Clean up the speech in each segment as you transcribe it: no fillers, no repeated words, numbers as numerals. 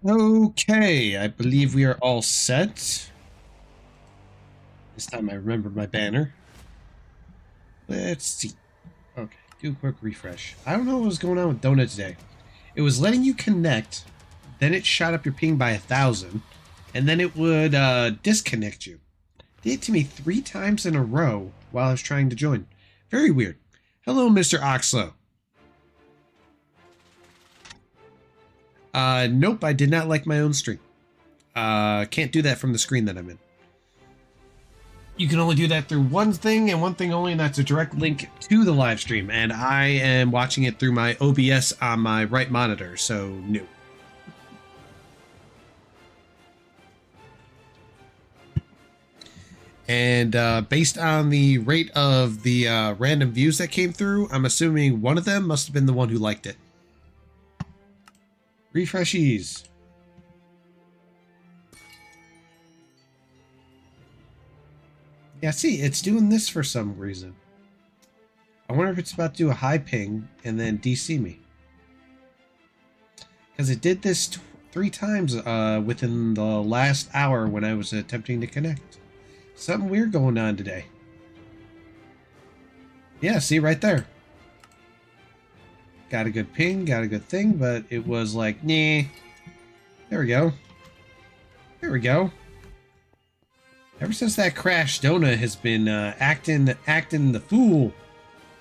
Okay, I believe we are all set. This time I remembered my banner. Let's see. Okay, do a quick refresh. I don't know what was going on with Donut today. It was letting you connect, then it shot up your ping by 1,000, and then it would disconnect you. It did it to me 3 times in a row while I was trying to join. Very weird. Hello, Mr. Oxlow. Nope, I did not like my own stream. Can't do that from the screen that I'm in. You can only do that through one thing and one thing only, and that's a direct link to the live stream. And I am watching it through my OBS on my right monitor, so no. And based on the rate of the random views that came through, I'm assuming one of them must have been the one who liked it. Refreshies. Yeah, see, it's doing this for some reason. I wonder if it's about to do a high ping and then DC me. Because it did this 3 times within the last hour when I was attempting to connect. Something weird going on today. Yeah, see right there. Got a good ping, got a good thing, but it was like, nah. There we go. There we go. Ever since that crash, Donut has been acting the fool.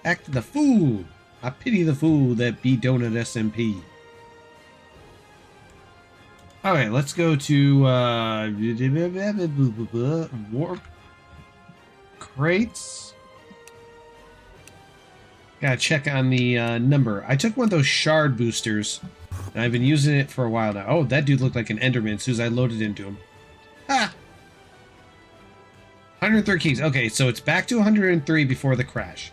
Acting the fool. I pity the fool that be Donut SMP. Alright, let's go to warp crates. Gotta check on the number. I took one of those shard boosters, and I've been using it for a while now. Oh, that dude looked like an Enderman as soon as I loaded into him. Ha! 103 keys. Okay, so it's back to 103 before the crash.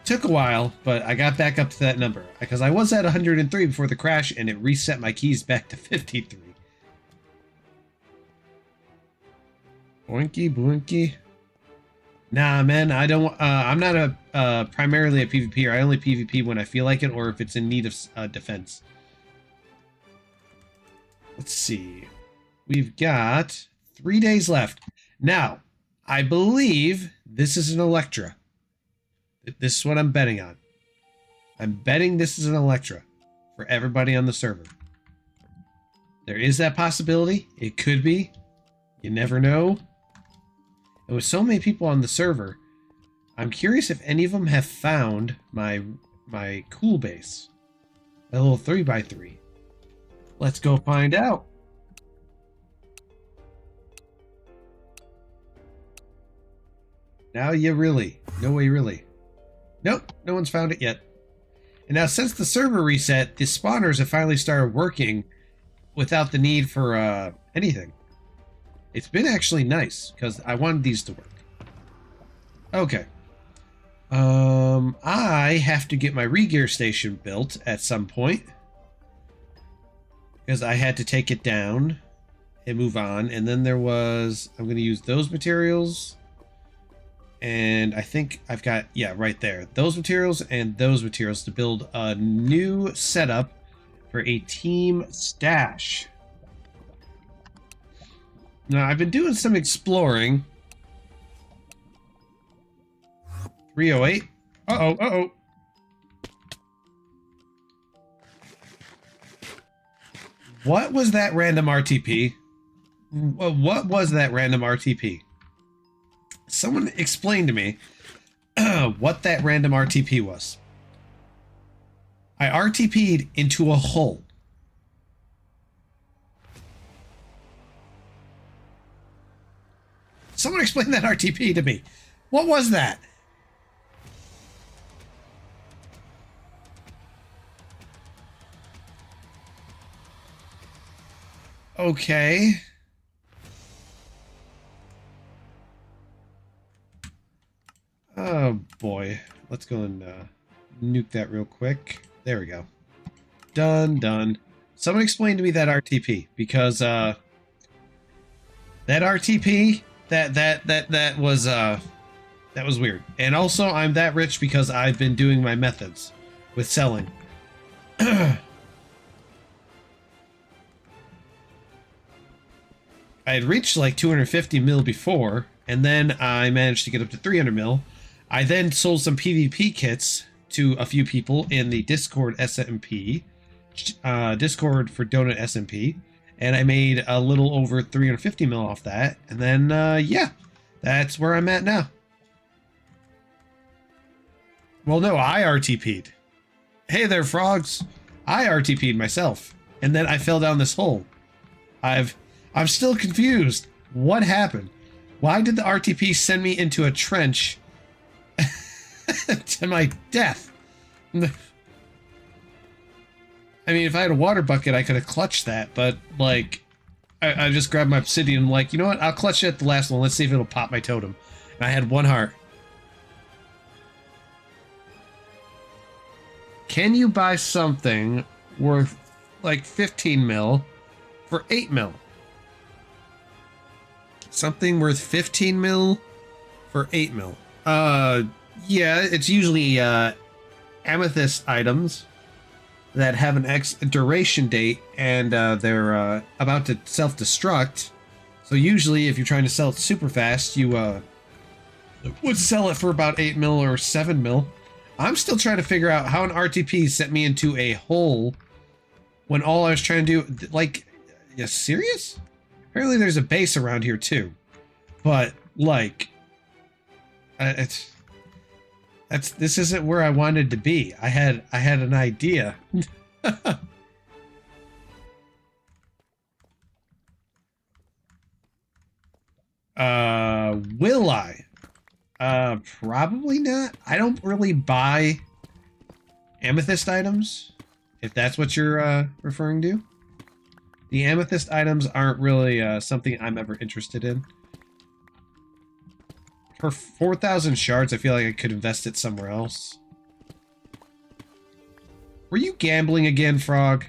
Took a while, but I got back up to that number. Because I was at 103 before the crash, and it reset my keys back to 53. Boinky, boinky. Nah, man, I don't... I'm not primarily a PvPer. I only PvP when I feel like it, or if it's in need of defense. Let's see. We've got 3 days left. Now, I believe this is an Electra. This is what I'm betting on. I'm betting this is an Electra for everybody on the server. There is that possibility. It could be. You never know. And with so many people on the server, I'm curious if any of them have found my cool base. A little 3x3. Let's go find out. Now you really. No way really. Nope, no one's found it yet. And now since the server reset, the spawners have finally started working without the need for anything. It's been actually nice, because I wanted these to work. Okay. I have to get my regear station built at some point. Because I had to take it down and move on. And then there was... I'm going to use those materials. And I think I've got... Yeah, right there. Those materials and those materials to build a new setup for a team stash. Now, I've been doing some exploring. 308. Uh-oh, uh-oh. What was that random RTP? What was that random RTP? Someone explain to me what that random RTP was. I RTP'd into a hole. Someone explain that RTP to me. What was that? Okay. Oh boy. Let's go and nuke that real quick. There we go. Done. Someone explain to me that RTP, because that RTP that was weird. And also I'm that rich because I've been doing my methods with selling. I had reached like 250 mil before, and then I managed to get up to 300 mil. I then sold some PvP kits to a few people in the Discord SMP, Discord for Donut SMP, and I made a little over 350 mil off that. And then, yeah, that's where I'm at now. Well, no, I RTP'd. Hey there, frogs. I RTP'd myself, and then I fell down this hole. I'm still confused. What happened? Why did the RTP send me into a trench to my death? I mean, if I had a water bucket, I could have clutched that, but, like, I just grabbed my obsidian and, like, you know what? I'll clutch it at the last one. Let's see if it'll pop my totem. And I had 1 heart. Can you buy something worth, like, 15 mil for 8 mil? Something worth 15 mil for 8 mil. Yeah, it's usually, amethyst items that have an duration date, and they're about to self-destruct. So usually, if you're trying to sell it super fast, you would sell it for about 8 mil or 7 mil. I'm still trying to figure out how an RTP sent me into a hole when all I was trying to do, like, you serious? Apparently there's a base around here too, but like, this isn't where I wanted to be. I had an idea. Will I? Probably not. I don't really buy amethyst items, if that's what you're referring to. The amethyst items aren't really something I'm ever interested in. For 4,000 shards, I feel like I could invest it somewhere else. Were you gambling again, Frog?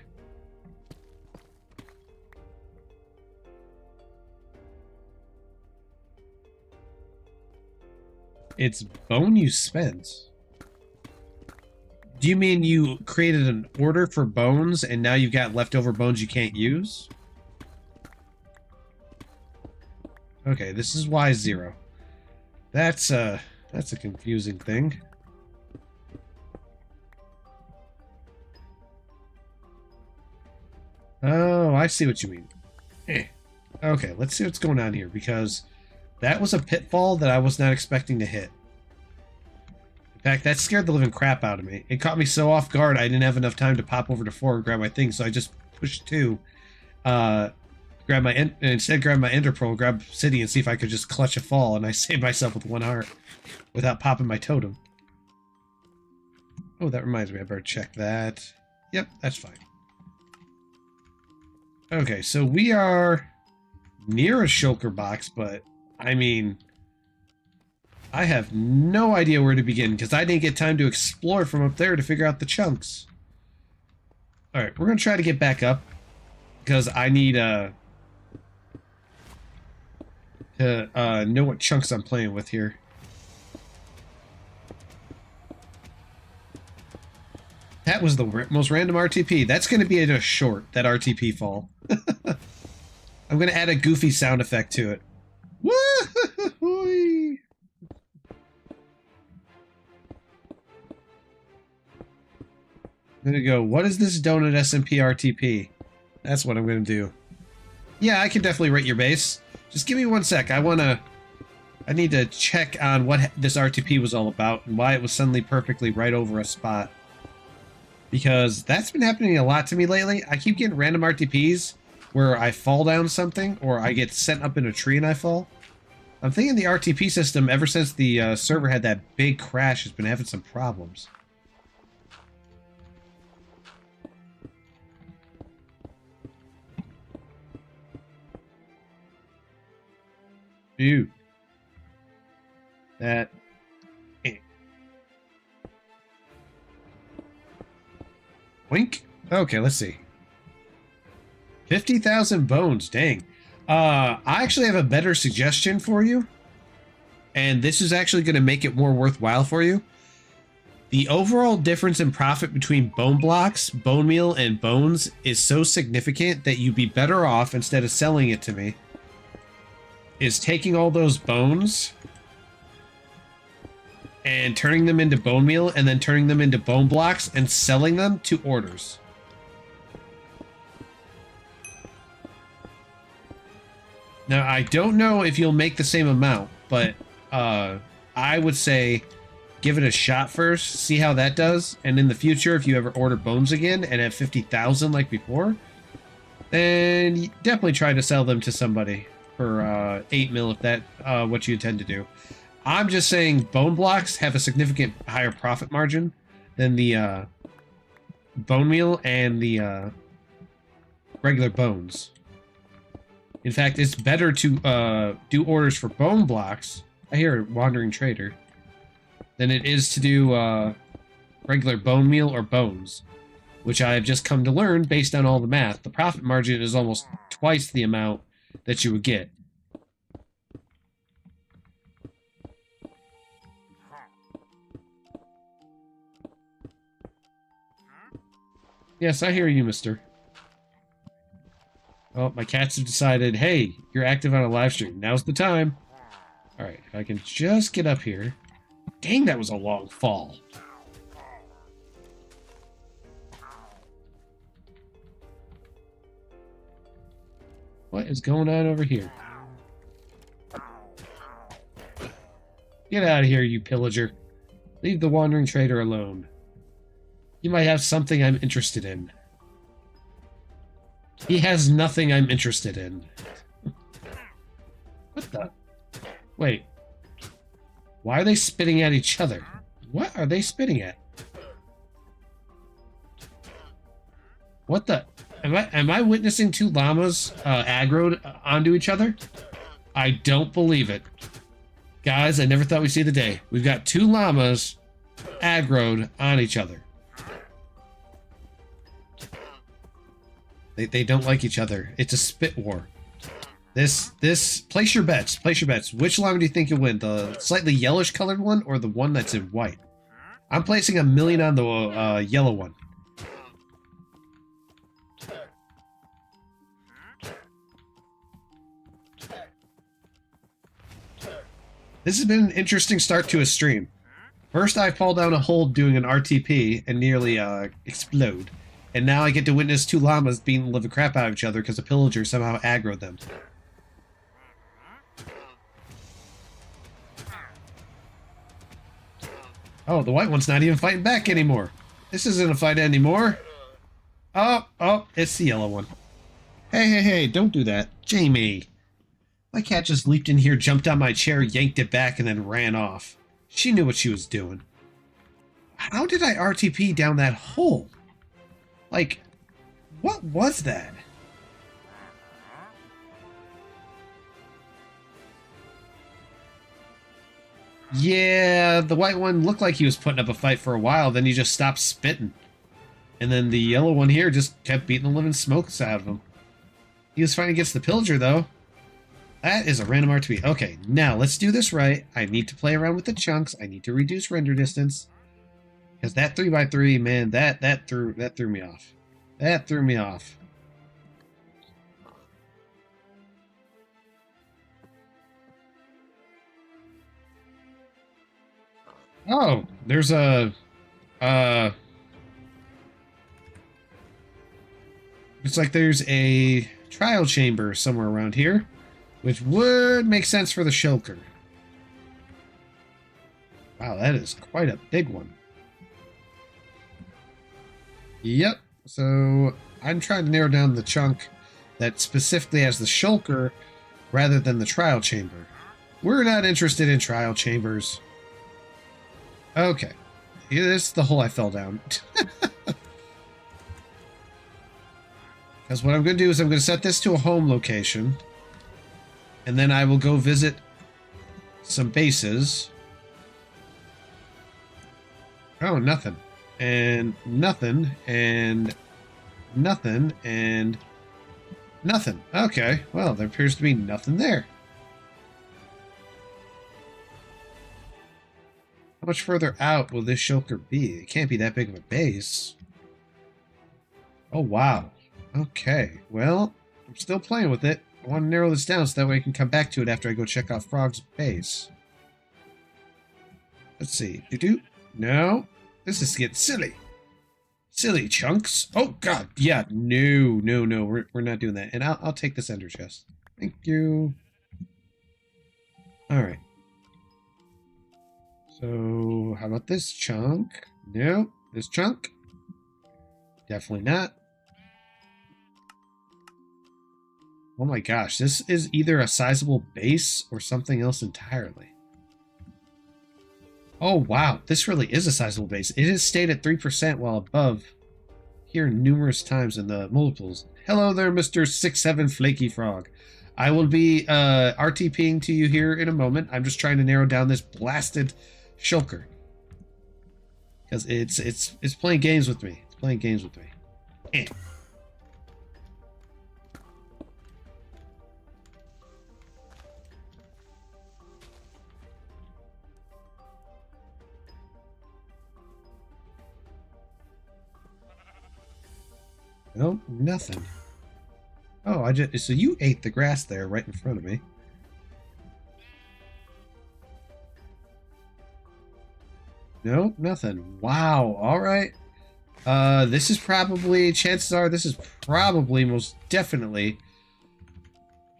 It's bone you spent. Do you mean you created an order for bones and now you've got leftover bones you can't use? Okay, this is Y0. That's a confusing thing. Oh, I see what you mean. Okay, let's see what's going on here, because that was a pitfall that I was not expecting to hit. In fact, that scared the living crap out of me. It caught me so off guard, I didn't have enough time to pop over to 4 and grab my thing, so I just pushed 2. Instead grab my ender pearl, grab city, and see if I could just clutch a fall, and I saved myself with 1 heart without popping my totem. Oh, that reminds me, I better check that. Yep, that's fine. Okay, so we are near a shulker box, but I mean, I have no idea where to begin because I didn't get time to explore from up there to figure out the chunks. Alright, we're going to try to get back up because I need to know what chunks I'm playing with here. That was the most random RTP. That's going to be a short, that RTP fall. I'm going to add a goofy sound effect to it. Woo-hoo-hoo-hoo-hoo. I'm going to go, what is this donut SMP RTP? That's what I'm going to do. Yeah, I can definitely rate your base. Just give me 1 sec. I need to check on what this RTP was all about and why it was suddenly perfectly right over a spot. Because that's been happening a lot to me lately. I keep getting random RTPs where I fall down something or I get sent up in a tree and I fall. I'm thinking the RTP system, ever since the server had that big crash, has been having some problems. Dude. That... Wink? Okay, let's see. 50,000 bones, dang. I actually have a better suggestion for you. And this is actually going to make it more worthwhile for you. The overall difference in profit between bone blocks, bone meal, and bones is so significant that you'd be better off, instead of selling it to me, is taking all those bones and turning them into bone meal and then turning them into bone blocks and selling them to orders. Now, I don't know if you'll make the same amount, but I would say give it a shot first, see how that does, and in the future, if you ever order bones again and have 50,000 like before, then definitely try to sell them to somebody for 8 mil if that's what you intend to do. I'm just saying bone blocks have a significant higher profit margin than the bone meal and the regular bones. In fact, it's better to do orders for bone blocks. I hear a wandering trader. Than it is to do regular bone meal or bones, which I have just come to learn based on all the math. The profit margin is almost twice the amount that you would get. Yes, I hear you, mister. Oh, my cats have decided, hey, you're active on a live stream. Now's the time. Alright, if I can just get up here. Dang, that was a long fall. What is going on over here? Get out of here, you pillager. Leave the wandering trader alone. You might have something I'm interested in. He has nothing I'm interested in. What the? Wait. Why are they spitting at each other? What are they spitting at? What the? Am I witnessing two llamas aggroed onto each other? I don't believe it. Guys, I never thought we'd see the day. We've got two llamas aggroed on each other. They don't like each other. It's a spit war. This place your bets. Place your bets. Which llama do you think you'll win? The slightly yellowish colored one or the one that's in white? I'm placing $1 million on the yellow one. This has been an interesting start to a stream. First, I fall down a hole doing an RTP and nearly explode. And now I get to witness two llamas beating the living crap out of each other because a pillager somehow aggroed them. Oh, the white one's not even fighting back anymore. This isn't a fight anymore. Oh, it's the yellow one. Hey, don't do that. Jamie. My cat just leaped in here, jumped on my chair, yanked it back, and then ran off. She knew what she was doing. How did I RTP down that hole? Like, what was that? Yeah, the white one looked like he was putting up a fight for a while, then he just stopped spitting. And then the yellow one here just kept beating the living smokes out of him. He was fighting against the pillager, though. That is a random RTP. Okay, now let's do this right. I need to play around with the chunks. I need to reduce render distance. Because that 3x3, man, that threw me off. That threw me off. Oh, there's a looks like there's a trial chamber somewhere around here, which would make sense for the shulker. Wow, that is quite a big one. Yep, so I'm trying to narrow down the chunk that specifically has the shulker rather than the trial chamber. We're not interested in trial chambers. Okay. Yeah, this is the hole I fell down. Because what I'm going to do is I'm going to set this to a home location. And then I will go visit some bases. Oh, nothing. And nothing. And nothing. And nothing. Okay. Well, there appears to be nothing there. How much further out will this shulker be? It can't be that big of a base. Oh, wow. Okay. Well, I'm still playing with it. I want to narrow this down so that way I can come back to it after I go check out Frog's base. Let's see. Do-do. No. This is getting silly. Silly chunks. Oh, God. Yeah. No. We're not doing that. And I'll take this ender chest. Thank you. All right. So, how about this chunk? No. This chunk? Definitely not. Oh my gosh. This is either a sizable base or something else entirely. Oh, wow. This really is a sizable base. It has stayed at 3% while above here numerous times in the multiples. Hello there, Mr. 6'7 Flaky Frog. I will be RTPing to you here in a moment. I'm just trying to narrow down this blasted shulker. Because it's playing games with me. It's playing games with me. Eh. Nope, nothing. Oh, so you ate the grass there right in front of me. Nope, nothing. Wow, alright. This is probably, chances are this is probably most definitely.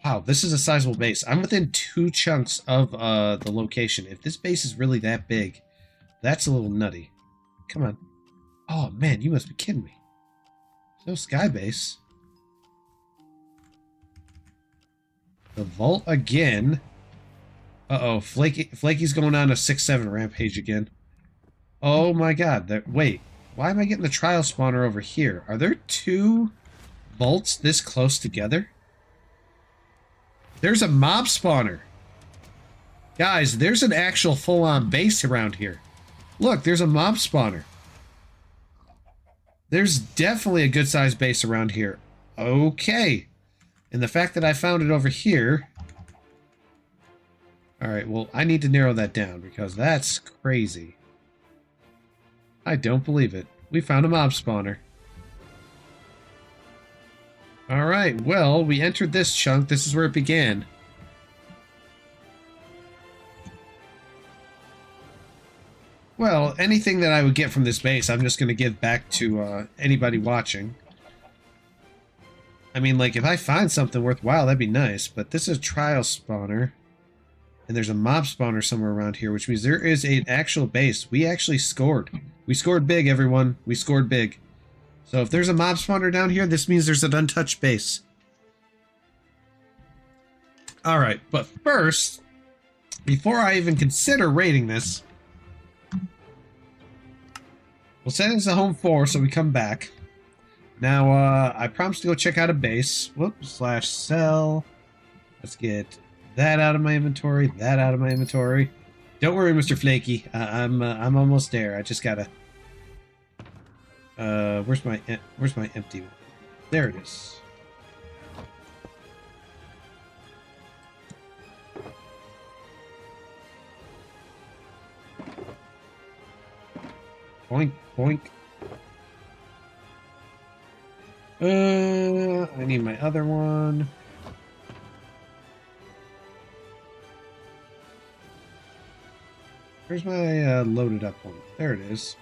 Wow, this is a sizable base. I'm within 2 chunks of the location. If this base is really that big, that's a little nutty. Come on. Oh man, you must be kidding me. No sky base. The vault again. Uh-oh, Flaky's going on a 6-7 rampage again. Oh my god. Wait, why am I getting the trial spawner over here? Are there 2 vaults this close together? There's a mob spawner. Guys, there's an actual full-on base around here. Look, there's a mob spawner. There's definitely a good-sized base around here. Okay. And the fact that I found it over here... Alright, well, I need to narrow that down, because that's crazy. I don't believe it. We found a mob spawner. Alright, well, we entered this chunk. This is where it began. Well, anything that I would get from this base, I'm just going to give back to anybody watching. I mean, like, if I find something worthwhile, that'd be nice. But this is a trial spawner. And there's a mob spawner somewhere around here, which means there is an actual base. We actually scored. We scored big, everyone. We scored big. So if there's a mob spawner down here, this means there's an untouched base. Alright, but first, before I even consider raiding this, we'll set it as a home 4 so we come back. Now, I promised to go check out a base. Whoops, /sell. Let's get that out of my inventory, that out of my inventory. Don't worry, Mr. Flaky. I'm almost there. I just gotta... where's my empty one? There it is. Boink, boink. I need my other one. Where's my loaded up one? There it is.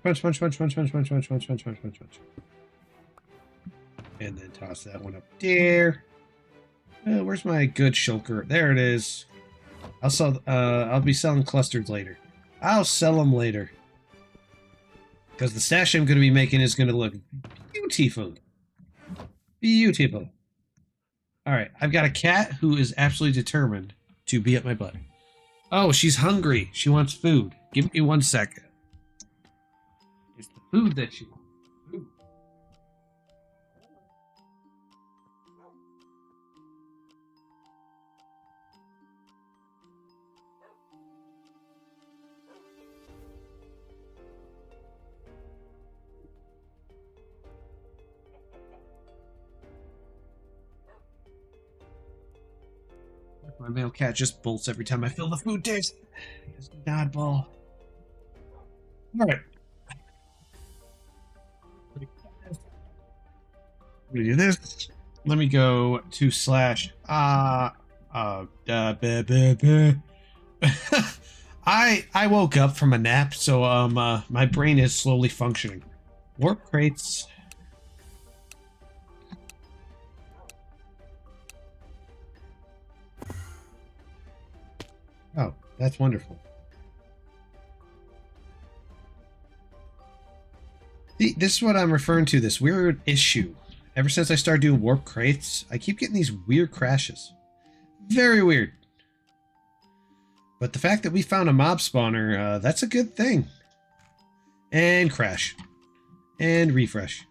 Punch, punch, punch, punch, punch, punch, punch, punch, punch, punch, punch, punch. And then toss that one up there. Where's my good shulker? There it is. I'll be selling clusters later. I'll sell them later. Because the stash I'm going to be making is going to look beautiful. Beautiful. Alright, I've got a cat who is absolutely determined to be at my butt. Oh, she's hungry. She wants food. Give me 1 second. It's the food that she wants. Food. My male cat just bolts every time I feel the food taste. It's an oddball. Alright. Let me do this. Let me go to slash I woke up from a nap, so my brain is slowly functioning. Warp crates. Oh, that's wonderful. See, this is what I'm referring to, this weird issue. Ever since I started doing warp crates, I keep getting these weird crashes. Very weird. But the fact that we found a mob spawner, that's a good thing. And crash. And refresh.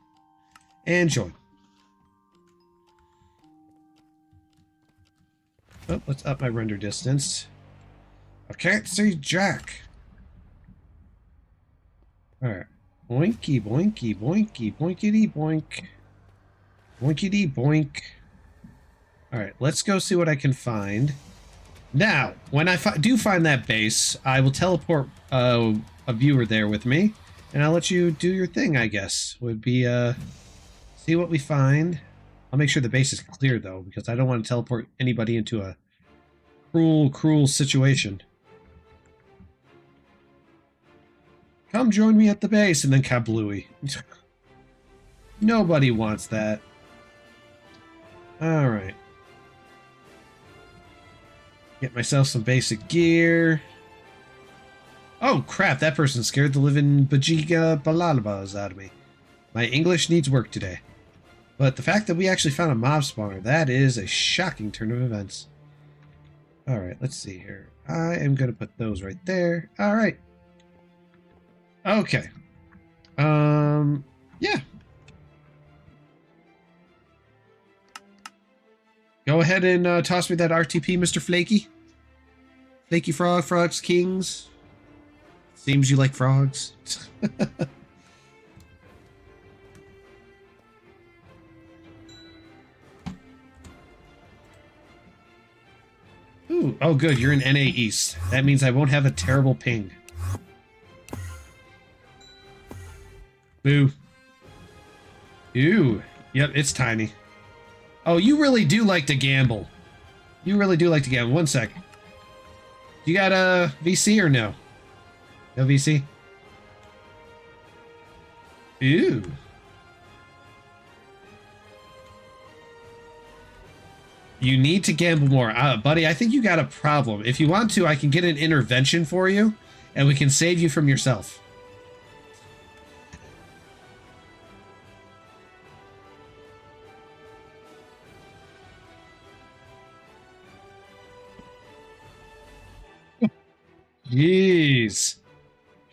And join. Oh, let's up my render distance. I can't see Jack. Alright. Boinky, boinky, boinky, boinkity, boink. Boinkity, boink. Alright, let's go see what I can find. Now, when I do find that base, I will teleport a viewer there with me, and I'll let you do your thing, I guess. Would be, see what we find. I'll make sure the base is clear, though, because I don't want to teleport anybody into a cruel, cruel situation. Come join me at the base, and then kablooey. Nobody wants that. Alright. Get myself some basic gear. Oh, crap, that person scared the living bajiga balalabas out of me. My English needs work today. But the fact that we actually found a mob spawner, that is a shocking turn of events. Alright, let's see here. I am going to put those right there. Alright. Okay. Yeah. Go ahead and toss me that RTP, Mr. Flaky. Flaky Frog, Frogs Kings. Seems you like frogs. Ooh, oh good, you're in NA East. That means I won't have a terrible ping. Boo. Ew. Yep, it's tiny. Oh, you really do like to gamble. You really do like to gamble. One sec. You got a VC or no? No VC? Ew. You need to gamble more. Buddy, I think you got a problem. If you want to, I can get an intervention for you, and we can save you from yourself. Jeez.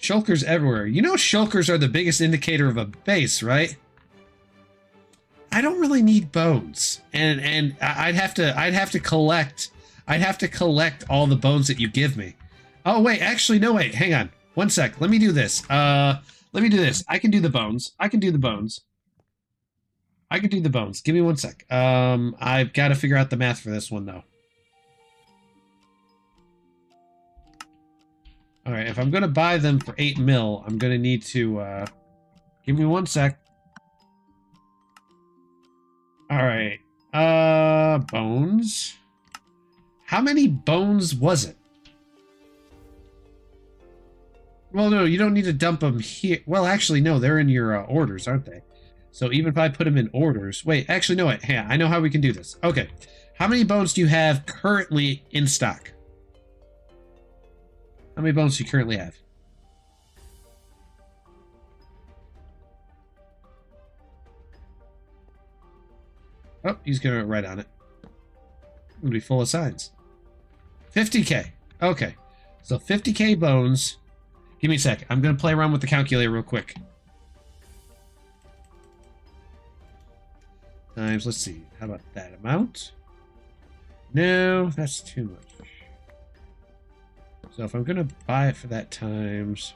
Shulkers everywhere. You know shulkers are the biggest indicator of a base, right? I don't really need bones. And I'd have to collect all the bones that you give me. Oh wait, actually no wait, hang on. One sec. Let me do this. Let me do this. I can do the bones. I can do the bones. Give me one sec. I've got to figure out the math for this one though. Alright, if I'm going to buy them for 8 mil, I'm going to need to, give me one sec. Alright, bones. How many bones was it? Well, no, you don't need to dump them here. Well, actually, no, they're in your orders, aren't they? So even if I put them in orders... Wait, actually, no, wait, hang on, I know how we can do this. Okay, how many bones do you have currently in stock? How many bones do you currently have? Oh, he's going to write on it. I'm going to be full of signs. 50k. Okay. So 50k bones. Give me a sec. I'm going to play around with the calculator real quick. Times, let's see. How about that amount? No, that's too much. So if I'm going to buy it for that times...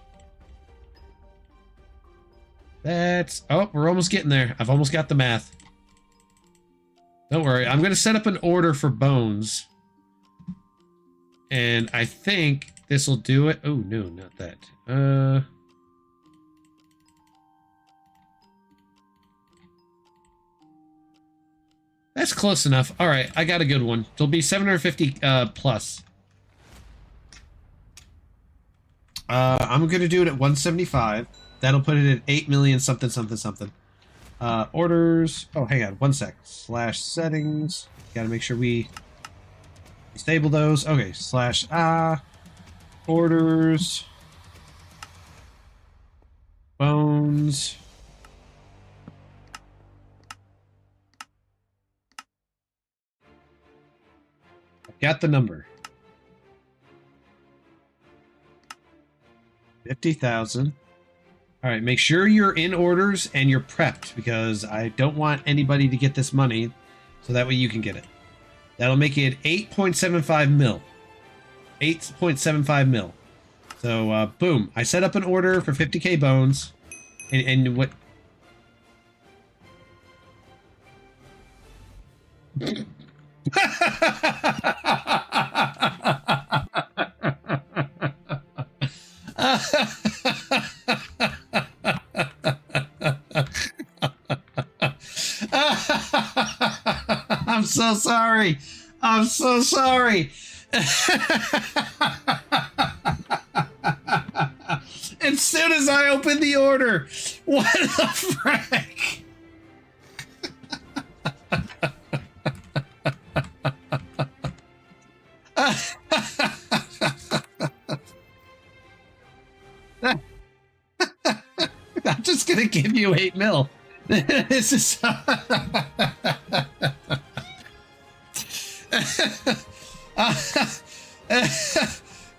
That's... Oh, we're almost getting there. I've almost got the math. Don't worry. I'm going to set up an order for bones. And I think this will do it. Oh, no, not that. That's close enough. All right, I got a good one. It'll be 750 plus. I'm going to do it at 175. That'll put it at 8 million something, something, something. Orders. Oh, hang on. 1 sec. Slash settings. Got to make sure we disable those. Okay. Slash orders. Bones. Got the number. 50,000. All right, make sure you're in orders and you're prepped because I don't want anybody to get this money so that way you can get it. That'll make it 8.75 mil. 8.75 mil. So, boom. I set up an order for 50k bones. And what... I'm so sorry. I'm so sorry. As soon as I opened the order, what the frick? I'm just gonna give you 8 mil. This is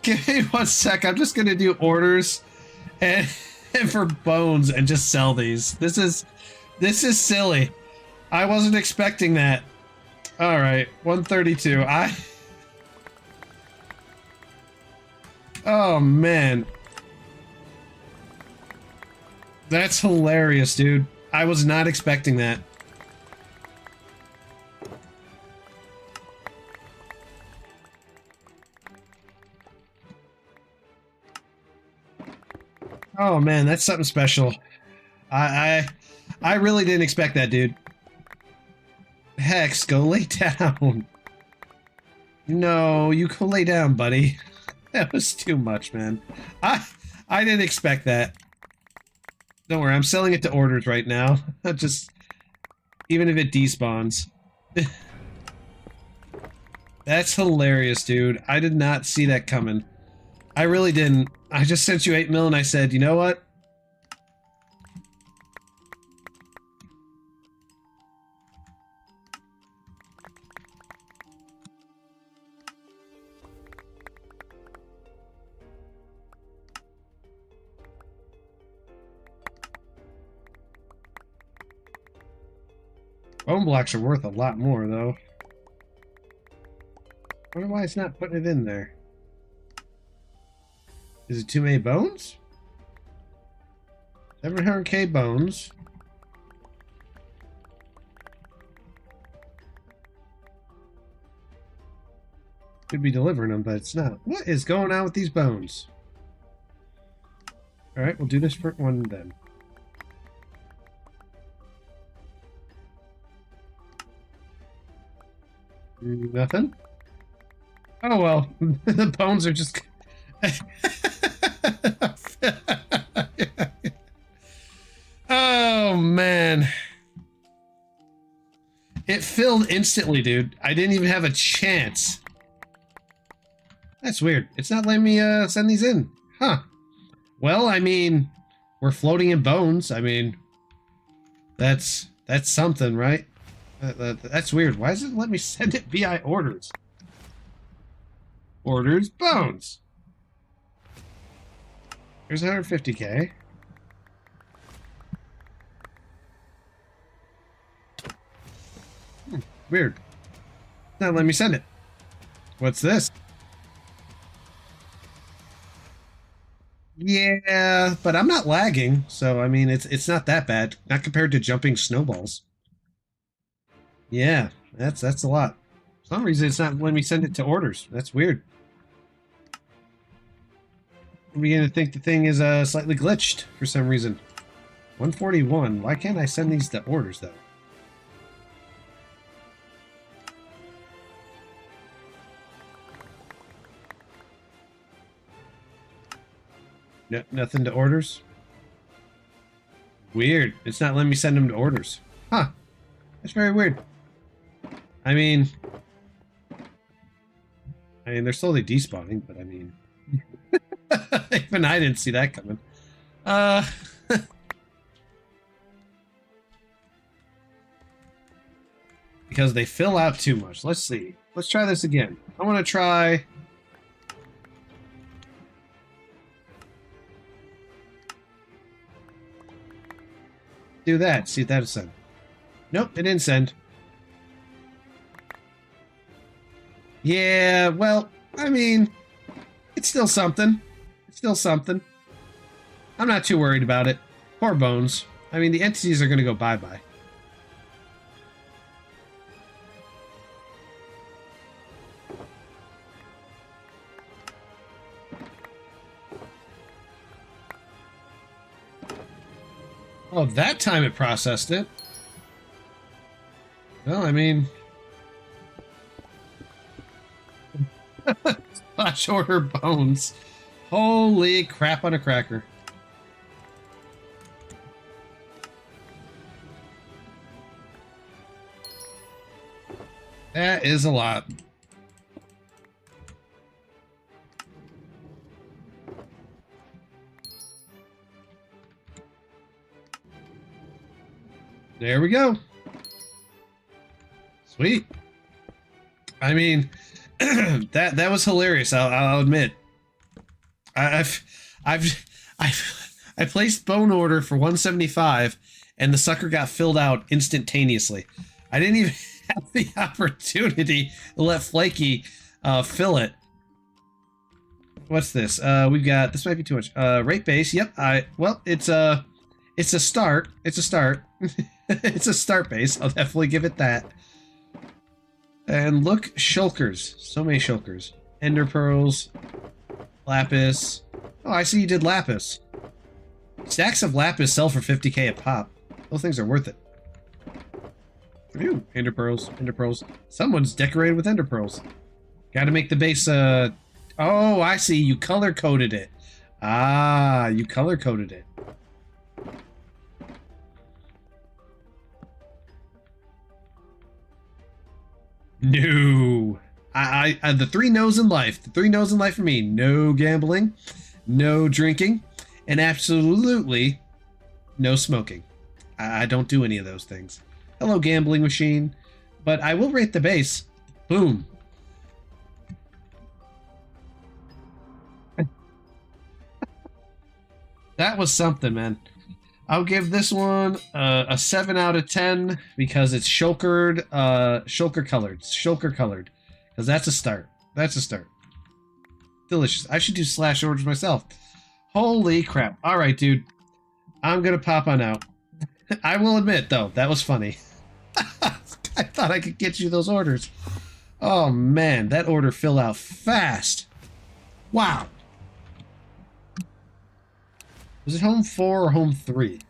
give me 1 sec. I'm just gonna do orders and for bones and just sell these. This is silly. I wasn't expecting that. All right, 132. Oh man. That's hilarious, dude. I was not expecting that. Oh man, that's something special. I really didn't expect that, dude. Hex, go lay down. No, you go lay down, buddy. That was too much, man. I didn't expect that. Don't worry, I'm selling it to orders right now. Just, even if it despawns. That's hilarious, dude. I did not see that coming. I really didn't. I just sent you 8 mil and I said, you know what? Bone blocks are worth a lot more, though. I wonder why it's not putting it in there. Is it too many bones? 700k bones. Could be delivering them, but it's not. What is going on with these bones? Alright, we'll do this for one then. Nothing? Oh well, the bones are just... Oh man. It filled instantly, dude. I didn't even have a chance. That's weird. It's not letting me send these in. Huh. Well, I mean, we're floating in bones. I mean, that's something, right? That's weird. Why does it let me send it via orders? Orders, bones. Here's 150k. Weird. Not let me send it. What's this? Yeah, but I'm not lagging, so I mean it's not that bad. Not compared to jumping snowballs. Yeah, that's a lot. For some reason it's not letting me send it to orders. That's weird. I'm beginning to think the thing is slightly glitched for some reason. 141. Why can't I send these to orders though? No, nothing to orders. Weird. It's not letting me send them to orders. Huh. That's very weird. I mean, they're slowly despawning, but I mean, even I didn't see that coming. Because they fill out too much. Let's see. Let's try this again. I want to try. Do that. See if that'll send. Nope, it didn't send. Yeah, well, I mean, it's still something. It's still something. I'm not too worried about it. Poor Bones. I mean, the entities are going to go bye-bye. Oh, that time it processed it. Well, I mean... Flash order Bones. Holy crap on a cracker. That is a lot. There we go. Sweet. I mean, that was hilarious. I'll admit. I placed bone order for 175, and the sucker got filled out instantaneously. I didn't even have the opportunity to let Flaky fill it. What's this? We've got, this might be too much. Rate base. Yep. Well, it's a start. It's a start. It's a start base. I'll definitely give it that. And look, shulkers. So many shulkers. Ender pearls. Lapis. Oh, I see you did lapis. Stacks of lapis sell for 50k a pop. Those things are worth it. Ooh, ender pearls. Ender pearls. Someone's decorated with ender pearls. Gotta make the base, oh, I see. You color-coded it. Ah, you color-coded it. No. The three no's in life. The three no's in life for me. No gambling, no drinking, and absolutely no smoking. I don't do any of those things. Hello, gambling machine. But I will rate the base. Boom. That was something, man. I'll give this one a 7 out of 10 because it's shulker colored. Shulker colored. Because that's a start. That's a start. Delicious. I should do slash orders myself. Holy crap. Alright, dude. I'm going to pop on out. I will admit, though, that was funny. I thought I could get you those orders. Oh, man. That order filled out fast. Wow. Was it home 4 or home 3?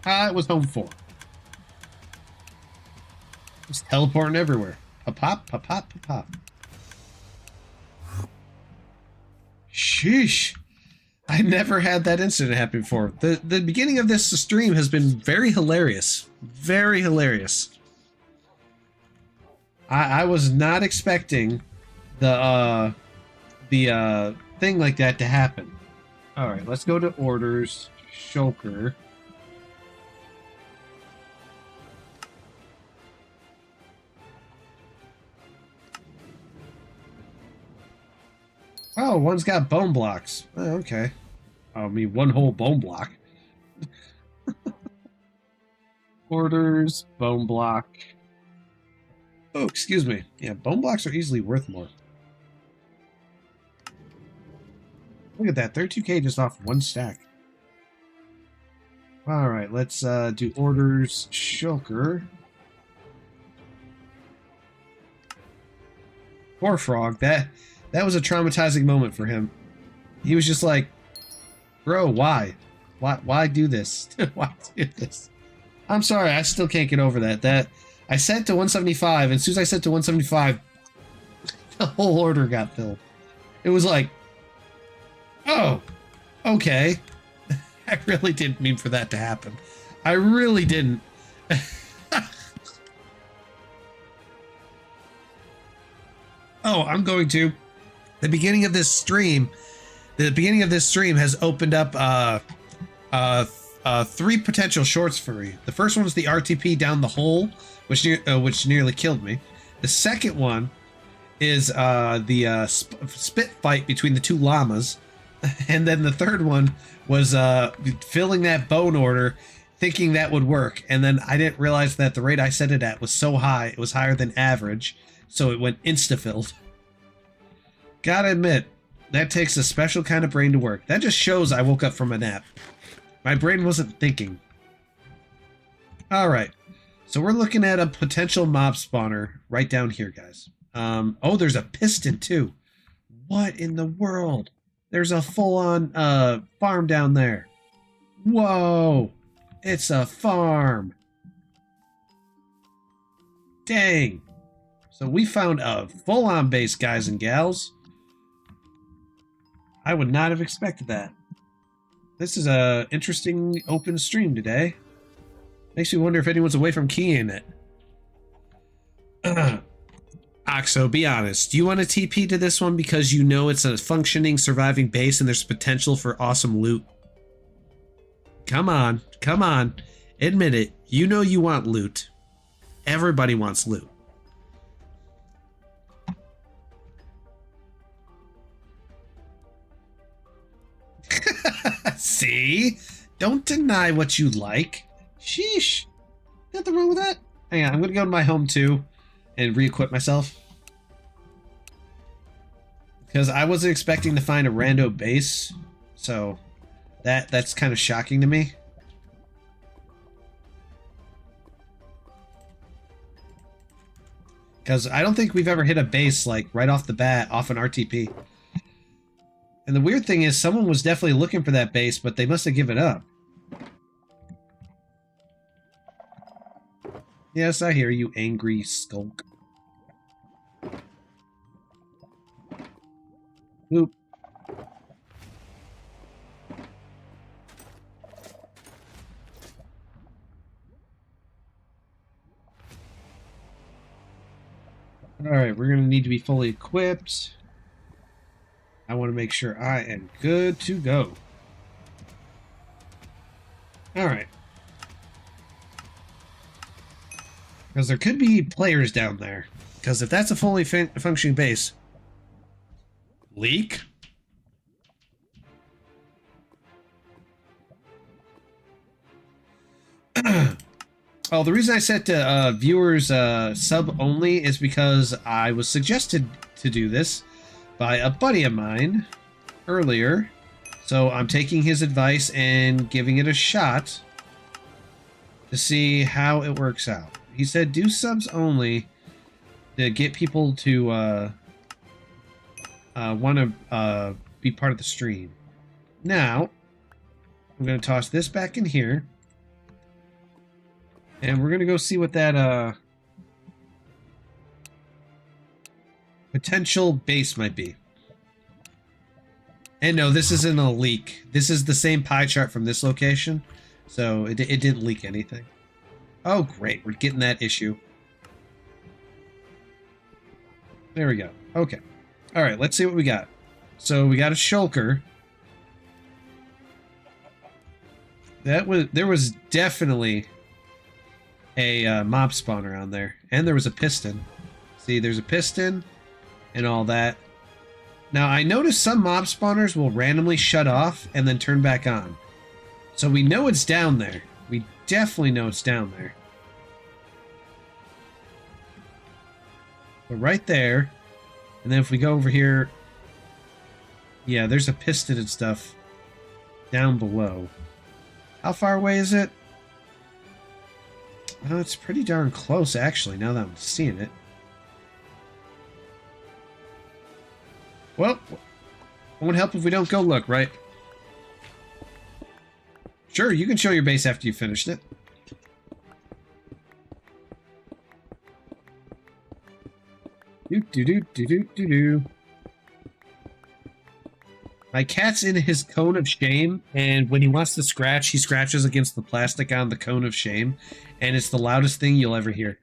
It was home 4. Just teleporting everywhere. A pop, a pop, a pop. Sheesh. I never had that incident happen before. The beginning of this stream has been very hilarious. Very hilarious. I was not expecting the thing like that to happen. Alright, let's go to orders. Shulker. Oh, one's got bone blocks. Oh, okay. I mean, one whole bone block. Orders, bone block. Oh, excuse me. Yeah, bone blocks are easily worth more. Look at that, 32k just off one stack. Alright, let's do orders, shulker. Poor Frog. That was a traumatizing moment for him. He was just like, bro, why? Why do this? Why do this? I'm sorry, I still can't get over that. I set to 175, and as soon as I set to 175, the whole order got filled. It was like, oh, okay. I really didn't mean for that to happen. I really didn't. Oh, I'm going to. The beginning of this stream has opened up 3 potential shorts for me. The first one was the RTP down the hole, which nearly killed me. The second one is the spit fight between the 2 llamas, and then the third one was filling that bone order, thinking that would work, and then I didn't realize that the rate I set it at was so high, it was higher than average, so it went insta-filled. Gotta admit, that takes a special kind of brain to work. That just shows I woke up from a nap. My brain wasn't thinking. Alright, so we're looking at a potential mob spawner right down here, guys. Oh, there's a piston too. What in the world? There's a full-on farm down there. Whoa! It's a farm. Dang. So we found a full-on base, guys and gals. I would not have expected that. This is a interesting open stream today. Makes me wonder if anyone's away from keying it. Oxo, be honest. Do you want to TP to this one because you know it's a functioning, surviving base and there's potential for awesome loot? Come on. Come on. Admit it. You know you want loot. Everybody wants loot. See? Don't deny what you like. Sheesh. Nothing wrong with that. Hang on, I'm gonna go to my home too and re-equip myself. Because I wasn't expecting to find a rando base. So that's kind of shocking to me. Because I don't think we've ever hit a base like right off the bat off an RTP. And the weird thing is someone was definitely looking for that base, but they must have given up. Yes, I hear you, angry skulk. Oop. Alright, we're going to need to be fully equipped. I want to make sure I am good to go. Alright. Because there could be players down there. Because if that's a fully functioning base... Leak? Oh, the reason I set to viewers sub only is because I was suggested to do this by a buddy of mine earlier. So I'm taking his advice and giving it a shot to see how it works out. He said do subs only to get people to want to be part of the stream. Now, I'm going to toss this back in here. And we're going to go see what that potential base might be. And no, this isn't a leak. This is the same pie chart from this location. So it didn't leak anything. Oh, great. We're getting that issue. There we go. Okay. All right, let's see what we got. So we got a shulker. There was definitely a mob spawner on there. And there was a piston. See, there's a piston and all that. Now, I noticed some mob spawners will randomly shut off and then turn back on. So we know it's down there. We definitely know it's down there. But right there. And then if we go over here... Yeah, there's a piston and stuff down below. How far away is it? Oh, it's pretty darn close, actually, now that I'm seeing it. Well, it won't help if we don't go look, right? Sure, you can show your base after you finished it. Do. My cat's in his cone of shame, and when he wants to scratch, he scratches against the plastic on the cone of shame, and it's the loudest thing you'll ever hear.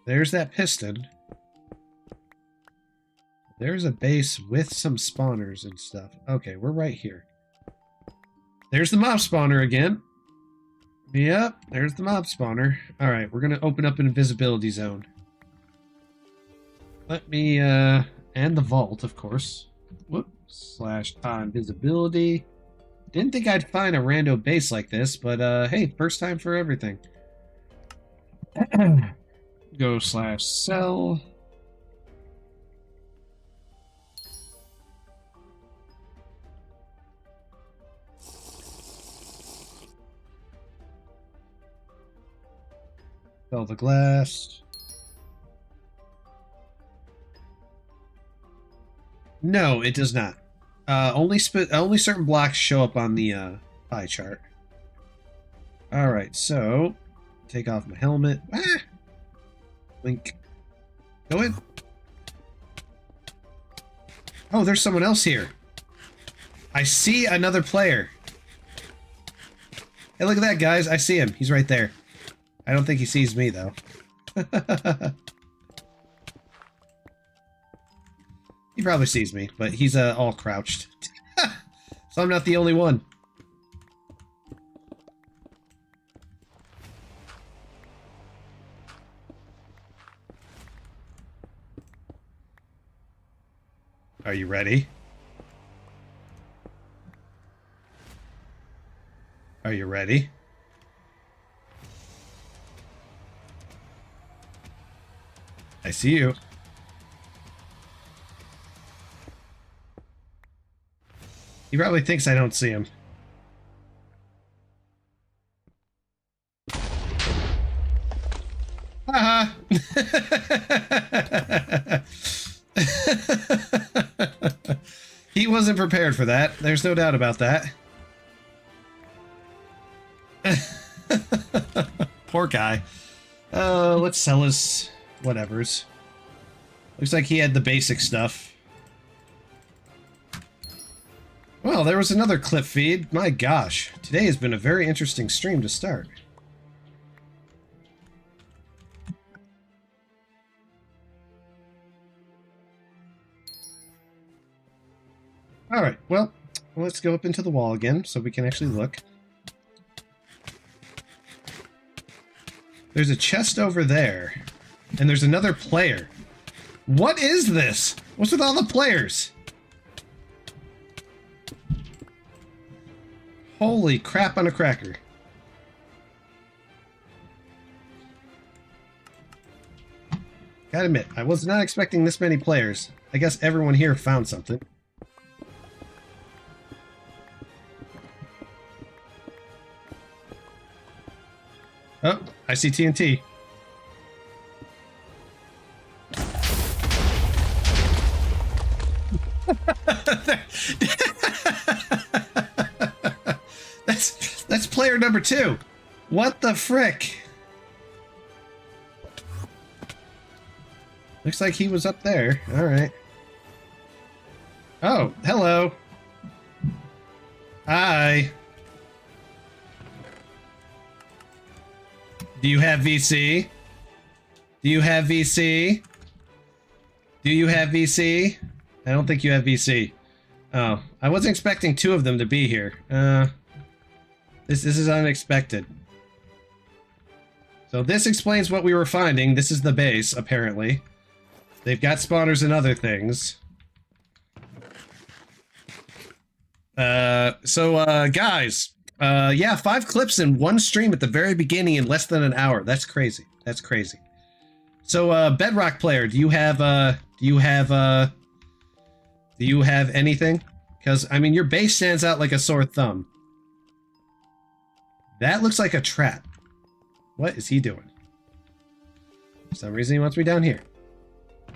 There's that piston. There's a base with some spawners and stuff. Okay, we're right here. There's the mob spawner again. Yep, there's the mob spawner. Alright, we're gonna open up an invisibility zone. Let me, and the vault, of course. Whoops, /invisibility. Didn't think I'd find a rando base like this, but, hey, first time for everything. Go /sell. Sell the glass. No, it does not. Only certain blocks show up on the pie chart. All right, so take off my helmet. Ah! Blink. Go in. Oh, there's someone else here. I see another player. Hey, look at that, guys. I see him. He's right there. I don't think he sees me, though. He probably sees me, but he's all crouched. So I'm not the only one. Are you ready? Are you ready? I see you. He probably thinks I don't see him. Haha. He wasn't prepared for that. There's no doubt about that. Poor guy. Let's sell his whatevers. Looks like he had the basic stuff. Well, there was another clip feed. My gosh. Today has been a very interesting stream to start. Alright, well, let's go up into the wall again so we can actually look. There's a chest over there. And there's another player. What is this? What's with all the players? Holy crap on a cracker. Gotta admit, I was not expecting this many players. I guess everyone here found something. Oh, I see TNT. That's player number 2. What the frick? Looks like he was up there. All right. Oh, hello. Hi. Do you have VC? Do you have VC? Do you have VC? I don't think you have VC. Oh, I wasn't expecting 2 of them to be here. This is unexpected. So this explains what we were finding. This is the base, apparently. They've got spawners and other things. Guys. Yeah, 5 clips in one stream at the very beginning in less than an hour. That's crazy. That's crazy. So, Bedrock player, do you have anything? Because, I mean, your base stands out like a sore thumb. That looks like a trap. What is he doing? For some reason he wants me down here.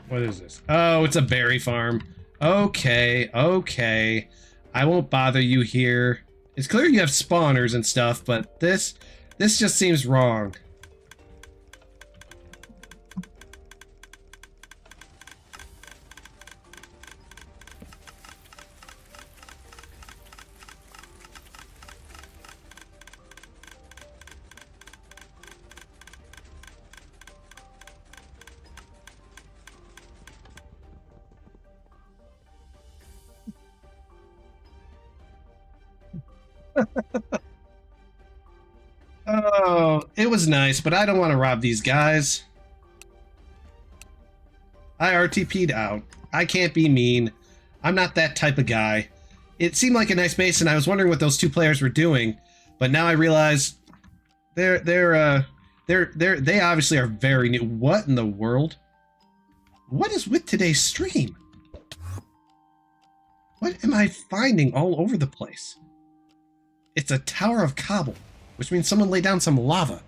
What is this? Oh, it's a berry farm. Okay, okay. I won't bother you here. It's clear you have spawners and stuff, but this just seems wrong. Oh, it was nice, but I don't want to rob these guys. I RTP'd out. I can't be mean. I'm not that type of guy. It seemed like a nice base, and I was wondering what those two players were doing, but now I realize they obviously are very new. What in the world? What is with today's stream? What am I finding all over the place? It's a tower of cobble, which means someone laid down some lava.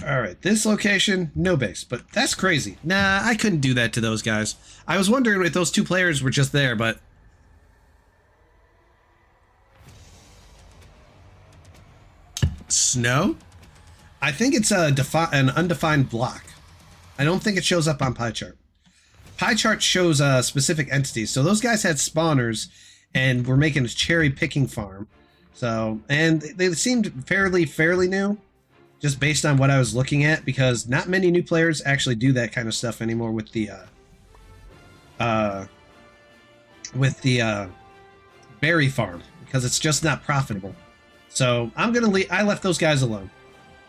Alright, this location, no base, but that's crazy. Nah, I couldn't do that to those guys. I was wondering if those two players were just there, but... Snow? I think it's an undefined block. I don't think it shows up on pie chart. Pie chart shows specific entities, so those guys had spawners and were making a cherry picking farm. So, and they seemed fairly new, just based on what I was looking at, because not many new players actually do that kind of stuff anymore with the berry farm, because it's just not profitable. So I'm gonna leave. I left those guys alone.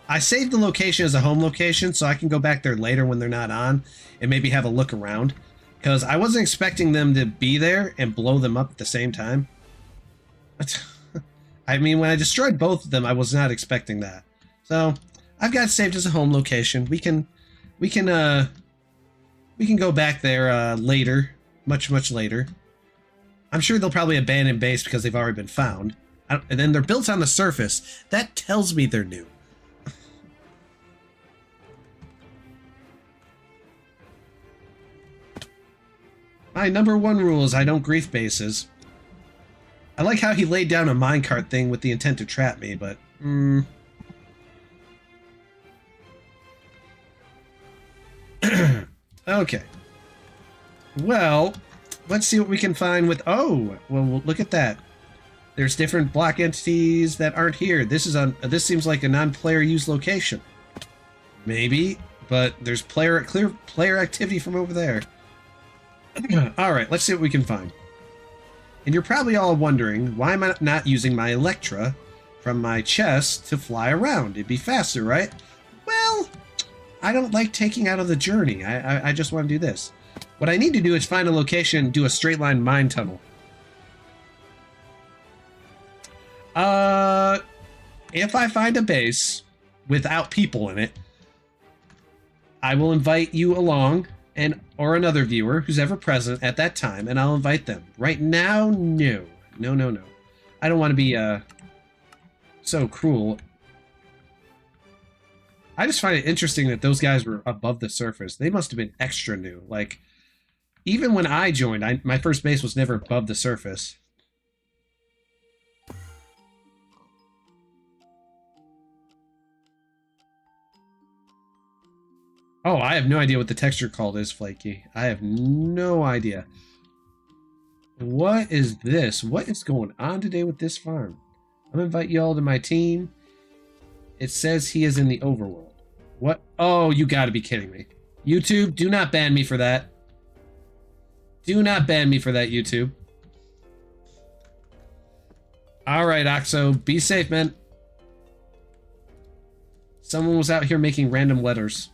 I saved the location as a home location, so I can go back there later when they're not on and maybe have a look around, because I wasn't expecting them to be there and blow them up at the same time. I mean, when I destroyed both of them, I was not expecting that. So I've got it saved as a home location. We can go back there later, much later. I'm sure they'll probably abandon base because they've already been found, and then they're built on the surface. That tells me they're new. My number one rule is I don't grief bases. I like how he laid down a minecart thing with the intent to trap me, but... Okay. Well, let's see what we can find with... Oh, well, look at that. There's different block entities that aren't here. This seems like a non-player used location. Maybe, but there's clear player activity from over there. Alright, let's see what we can find. And you're probably all wondering, why am I not using my Electra from my chest to fly around? It'd be faster, right? Well, I don't like taking out of the journey. I just want to do this. What I need to do is find a location and do a straight line mine tunnel. If I find a base without people in it, I will invite you along, or another viewer who's ever present at that time, and I'll invite them. Right now, no. No. I don't want to be so cruel. I just find it interesting that those guys were above the surface. They must have been extra new. Like, even when I joined, my first base was never above the surface. Oh, I have no idea what the texture called is, Flaky. I have no idea. What is this? What is going on today with this farm? I'm gonna invite y'all to my team. It says he is in the overworld. What? Oh, you gotta be kidding me. YouTube, do not ban me for that. Do not ban me for that, YouTube. Alright, Oxo, be safe, man. Someone was out here making random letters.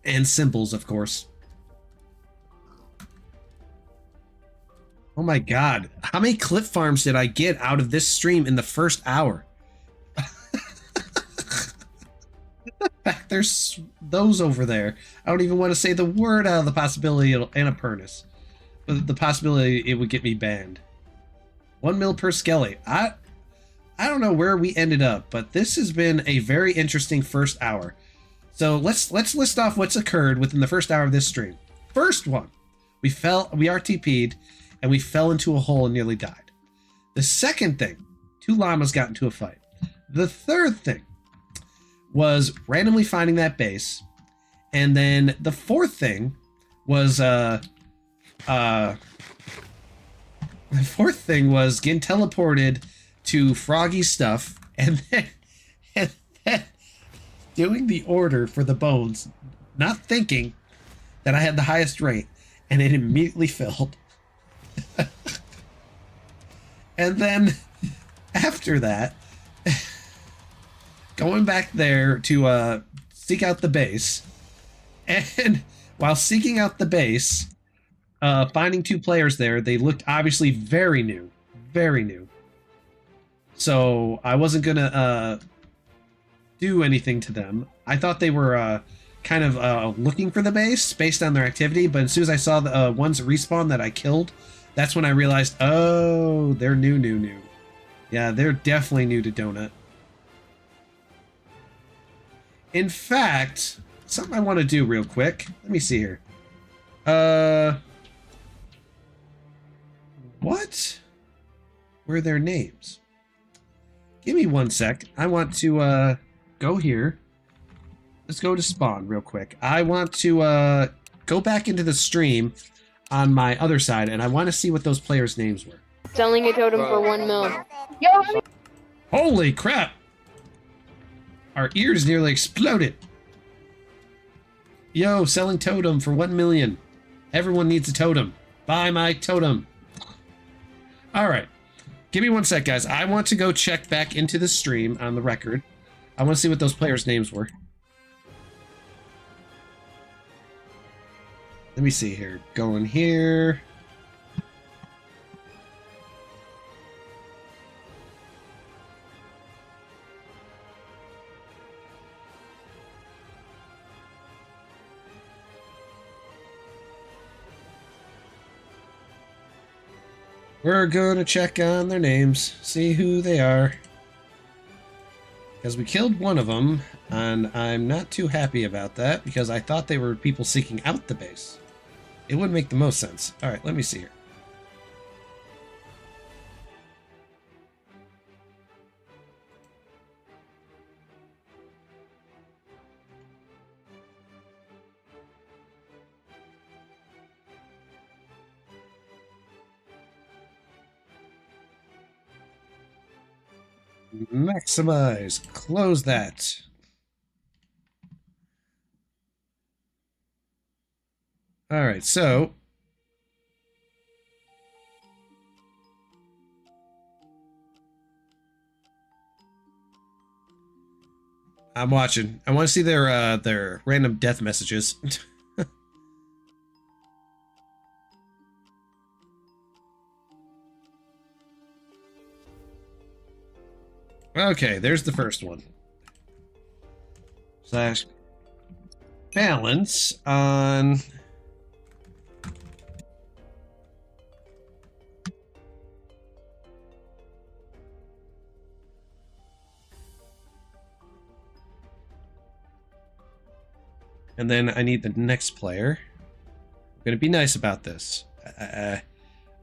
And symbols, of course. Oh my god. How many clip farms did I get out of this stream in the first hour? Back there's those over there. I don't even want to say the word out of the possibility of Annapurnas. But the possibility it would get me banned. 1 mil per skelly. I don't know where we ended up, but this has been a very interesting first hour. So let's list off what's occurred within the first hour of this stream. First one, we RTP'd and we fell into a hole and nearly died. The second thing, 2 llamas got into a fight. The third thing was randomly finding that base. And then the fourth thing was getting teleported to Froggy's stuff and then doing the order for the bones, not thinking that I had the highest rate, and it immediately filled. And then after that, going back there to seek out the base, and while seeking out the base, finding 2 players there, they looked obviously very new. So I wasn't gonna do anything to them. I thought they were kind of looking for the base based on their activity, but as soon as I saw the ones respawn that I killed, that's when I realized, oh, they're new. Yeah, they're definitely new to Donut. In fact, something I want to do real quick. Let me see here. What were their names? Give me 1 sec. I want to go here. Let's go to spawn real quick. I want to go back into the stream on my other side, and I want to see what those players' names were. Selling a totem for 1 mil. Yo! Holy crap! Our ears nearly exploded. Yo, selling totem for 1 million. Everyone needs a totem. Buy my totem. All right. Give me 1 sec, guys. I want to go check back into the stream on the record. I want to see what those players' names were. Let me see here. Going here. We're gonna check on their names, see who they are. Because we killed one of them, and I'm not too happy about that, because I thought they were people seeking out the base. It wouldn't make the most sense. Alright, let me see here. Maximize. Close that. All right, so I'm watching. I want to see their random death messages. Okay, there's the first one. Slash balance on and then I need the next player. I'm gonna be nice about this. I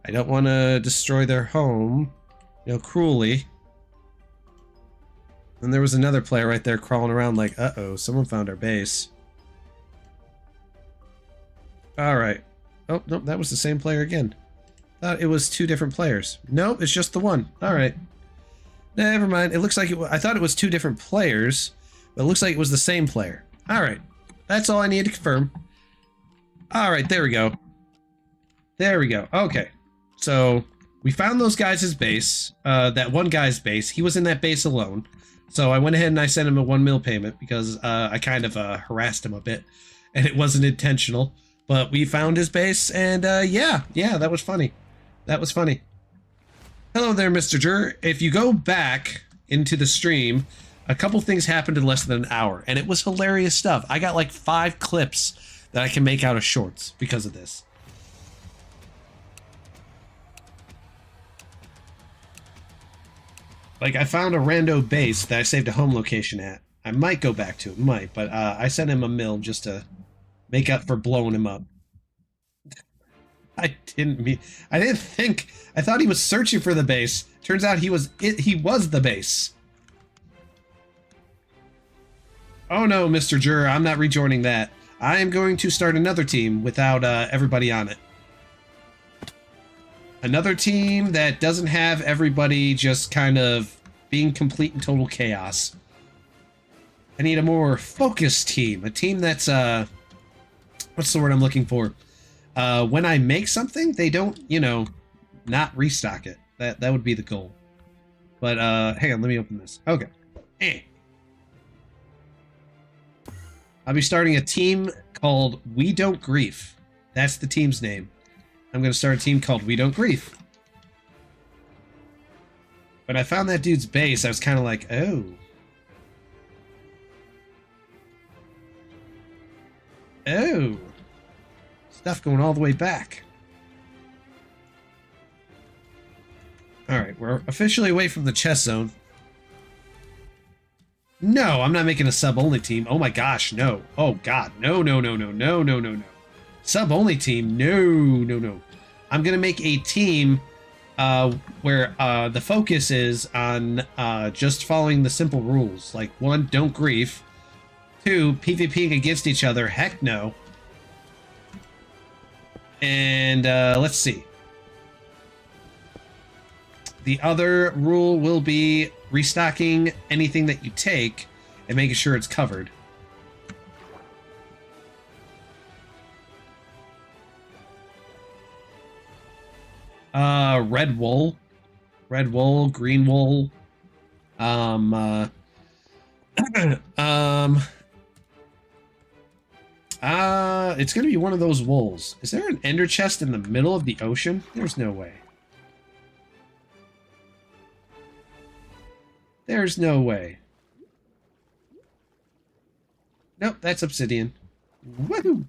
don't want to destroy their home, you know, cruelly. And there was another player right there crawling around like, uh-oh, someone found our base. Alright. Oh, nope, that was the same player again. Thought it was 2 different players. Nope, it's just the one. Alright. Never mind. It looks like I thought it was 2 different players, but it looks like it was the same player. Alright. That's all I need to confirm. Alright, there we go. There we go. Okay. So, we found those guys' base. That one guy's base. He was in that base alone. So I went ahead and I sent him a 1 mil payment because I kind of harassed him a bit, and it wasn't intentional. But we found his base, and yeah, that was funny. That was funny. Hello there, Mr. Jur. If you go back into the stream, a couple things happened in less than an hour, and it was hilarious stuff. I got like 5 clips that I can make out of shorts because of this. Like, I found a rando base that I saved a home location at. I might go back to it, but I sent him a mill just to make up for blowing him up. I didn't think. I thought he was searching for the base. Turns out he was the base. Oh no, Mr. Juror, I'm not rejoining that. I am going to start another team without everybody on it. Another team that doesn't have everybody just kind of being complete and total chaos. I need a more focused team. A team that's, what's the word I'm looking for? When I make something, they don't, you know, not restock it. That would be the goal. But, hang on, let me open this. Okay. I'll be starting a team called We Don't Grief. That's the team's name. I'm going to start a team called We Don't Grief. When I found that dude's base, I was kind of like, oh. Oh. Stuff going all the way back. Alright, we're officially away from the chess zone. No, I'm not making a sub-only team. Oh my gosh, no. Oh god, no. Sub-only team, no. I'm gonna make a team where the focus is on just following the simple rules. Like, 1, don't grief. 2, PvPing against each other. Heck no. And let's see. The other rule will be restocking anything that you take and making sure it's covered. Red wool, green wool. It's gonna be one of those wools. Is there an ender chest in the middle of the ocean? There's no way. There's no way. Nope, that's obsidian. Woohoo!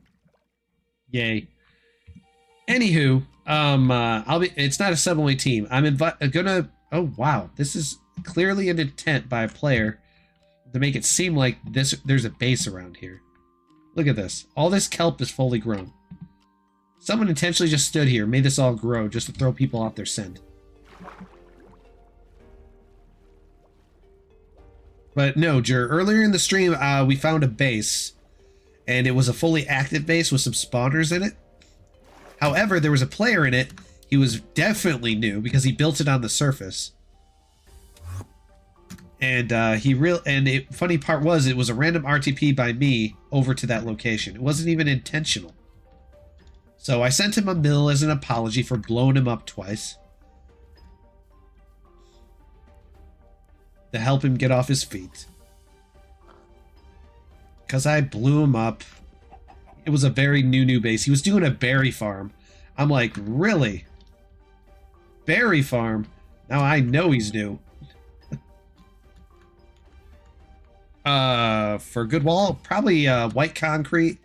Yay. Anywho, it's not a sub-only team. I'm gonna, oh wow, this is clearly an intent by a player to make it seem like there's a base around here. Look at this. All this kelp is fully grown. Someone intentionally just stood here, made this all grow just to throw people off their scent. But no, Jur, earlier in the stream, we found a base, and it was a fully active base with some spawners in it. However, there was a player in it. He was definitely new because he built it on the surface. And funny part was, it was a random RTP by me over to that location. It wasn't even intentional. So I sent him a mill as an apology for blowing him up twice. To help him get off his feet. Because I blew him up. It was a very new base. He was doing a berry farm. I'm like, really? Berry farm? Now I know he's new. For good wall, probably white concrete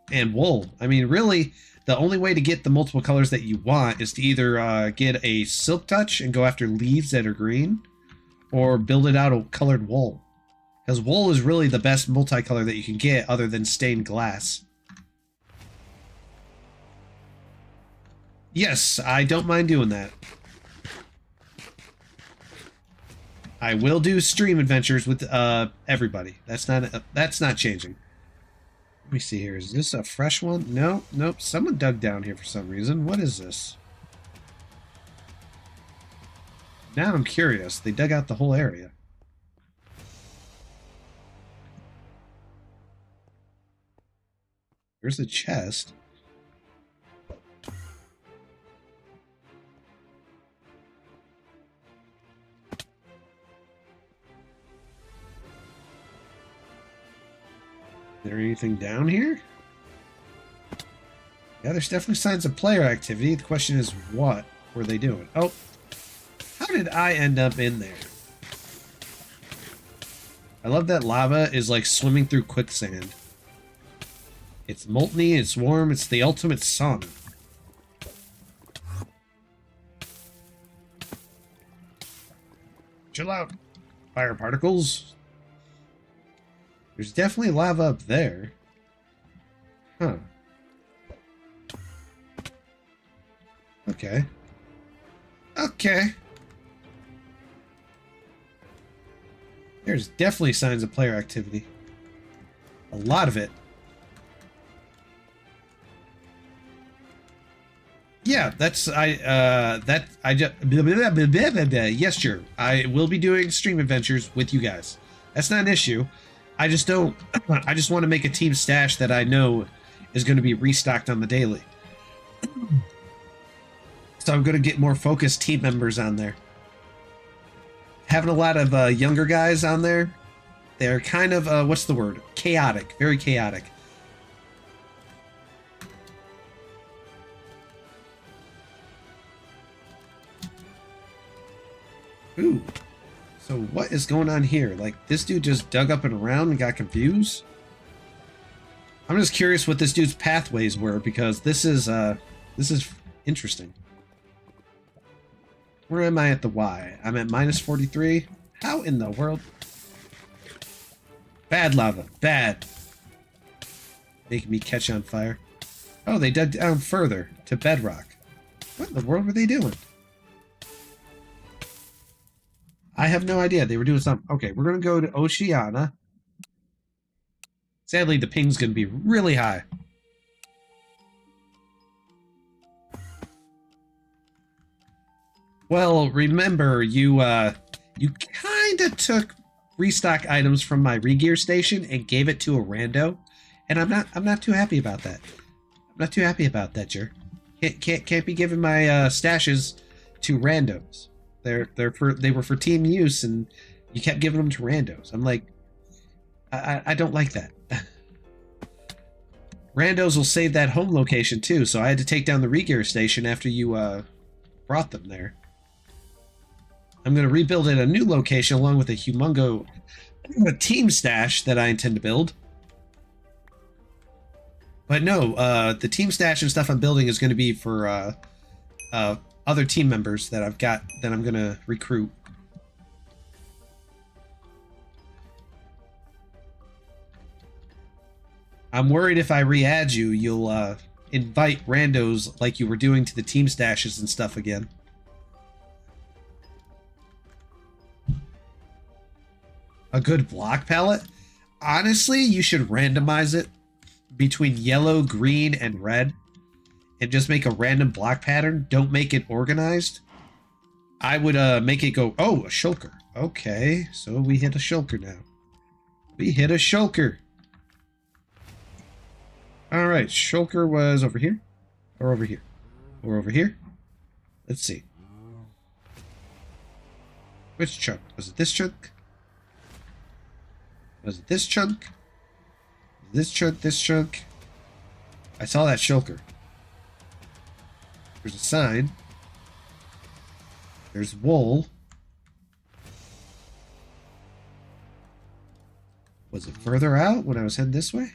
and wool. I mean, really, the only way to get the multiple colors that you want is to either get a silk touch and go after leaves that are green, or build it out of colored wool. Because wool is really the best multicolor that you can get other than stained glass. Yes, I don't mind doing that. I will do stream adventures with everybody. That's not changing. Let me see here. Is this a fresh one? No, nope. Someone dug down here for some reason. What is this? Now I'm curious. They dug out the whole area. There's a chest. Is there anything down here? Yeah, there's definitely signs of player activity. The question is, what were they doing? Oh. How did I end up in there? I love that lava is like swimming through quicksand. It's molten, it's warm, it's the ultimate sun. chill out. Fire particles. There's definitely lava up there. Huh. Okay. Okay. There's definitely signs of player activity. A lot of it. Yeah, that's yes, sure. I will be doing stream adventures with you guys. That's not an issue. I just don't I just want to make a team stash that I know is going to be restocked on the daily. So I'm going to get more focused team members on there. Having a lot of younger guys on there, they're kind of what's the word? Chaotic, very chaotic. Ooh. So what is going on here? Like, this dude just dug up and around and got confused? I'm just curious what this dude's pathways were, because this is interesting. Where am I at the Y? I'm at minus 43. How in the world? Bad lava. Bad. Making me catch on fire. Oh, they dug down further to bedrock. What in the world were they doing? I have no idea. They were doing something. Okay, we're going to go to Oceana. Sadly, the ping's going to be really high. Well, remember, you kind of took restock items from my regear station and gave it to a rando, and I'm not too happy about that. I'm not too happy about that, jerk. Can't be giving my stashes to randos. They were for team use, and you kept giving them to randos. I'm like, I don't like that. Randos will save that home location too, so I had to take down the regear station after you brought them there. I'm going to rebuild at a new location along with a humongo team stash that I intend to build. But no, the team stash and stuff I'm building is going to be for other team members that I've got that I'm going to recruit. I'm worried if I re-add you, you'll invite randos like you were doing to the team stashes and stuff again. A good block palette? Honestly, you should randomize it between yellow, green, and red. And just make a random block pattern. Don't make it organized. I would make it go, oh, a shulker. Okay, so we hit a shulker now. We hit a shulker. Alright, shulker was over here. Or over here. Or over here. Let's see. Which chunk? Was it this chunk? Was it this chunk? This chunk, this chunk? I saw that shulker. There's a sign. There's wool. Was it further out when I was heading this way?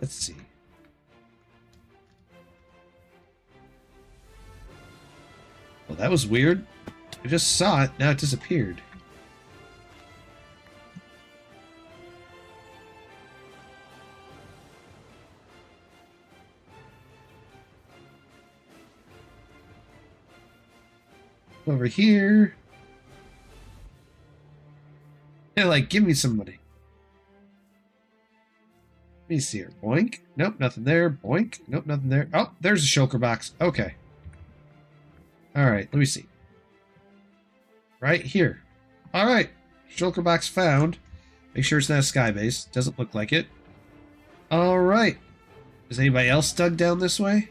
Let's see. Well, that was weird. I just saw it, now it disappeared. Over here. Yeah, like, give me some money. Let me see here. Boink. Nope, nothing there. Boink. Nope, nothing there. Oh, there's a shulker box. Okay. Alright, let me see. Right here. Alright. Shulker box found. Make sure it's not a sky base. Doesn't look like it. Alright. Is anybody else dug down this way?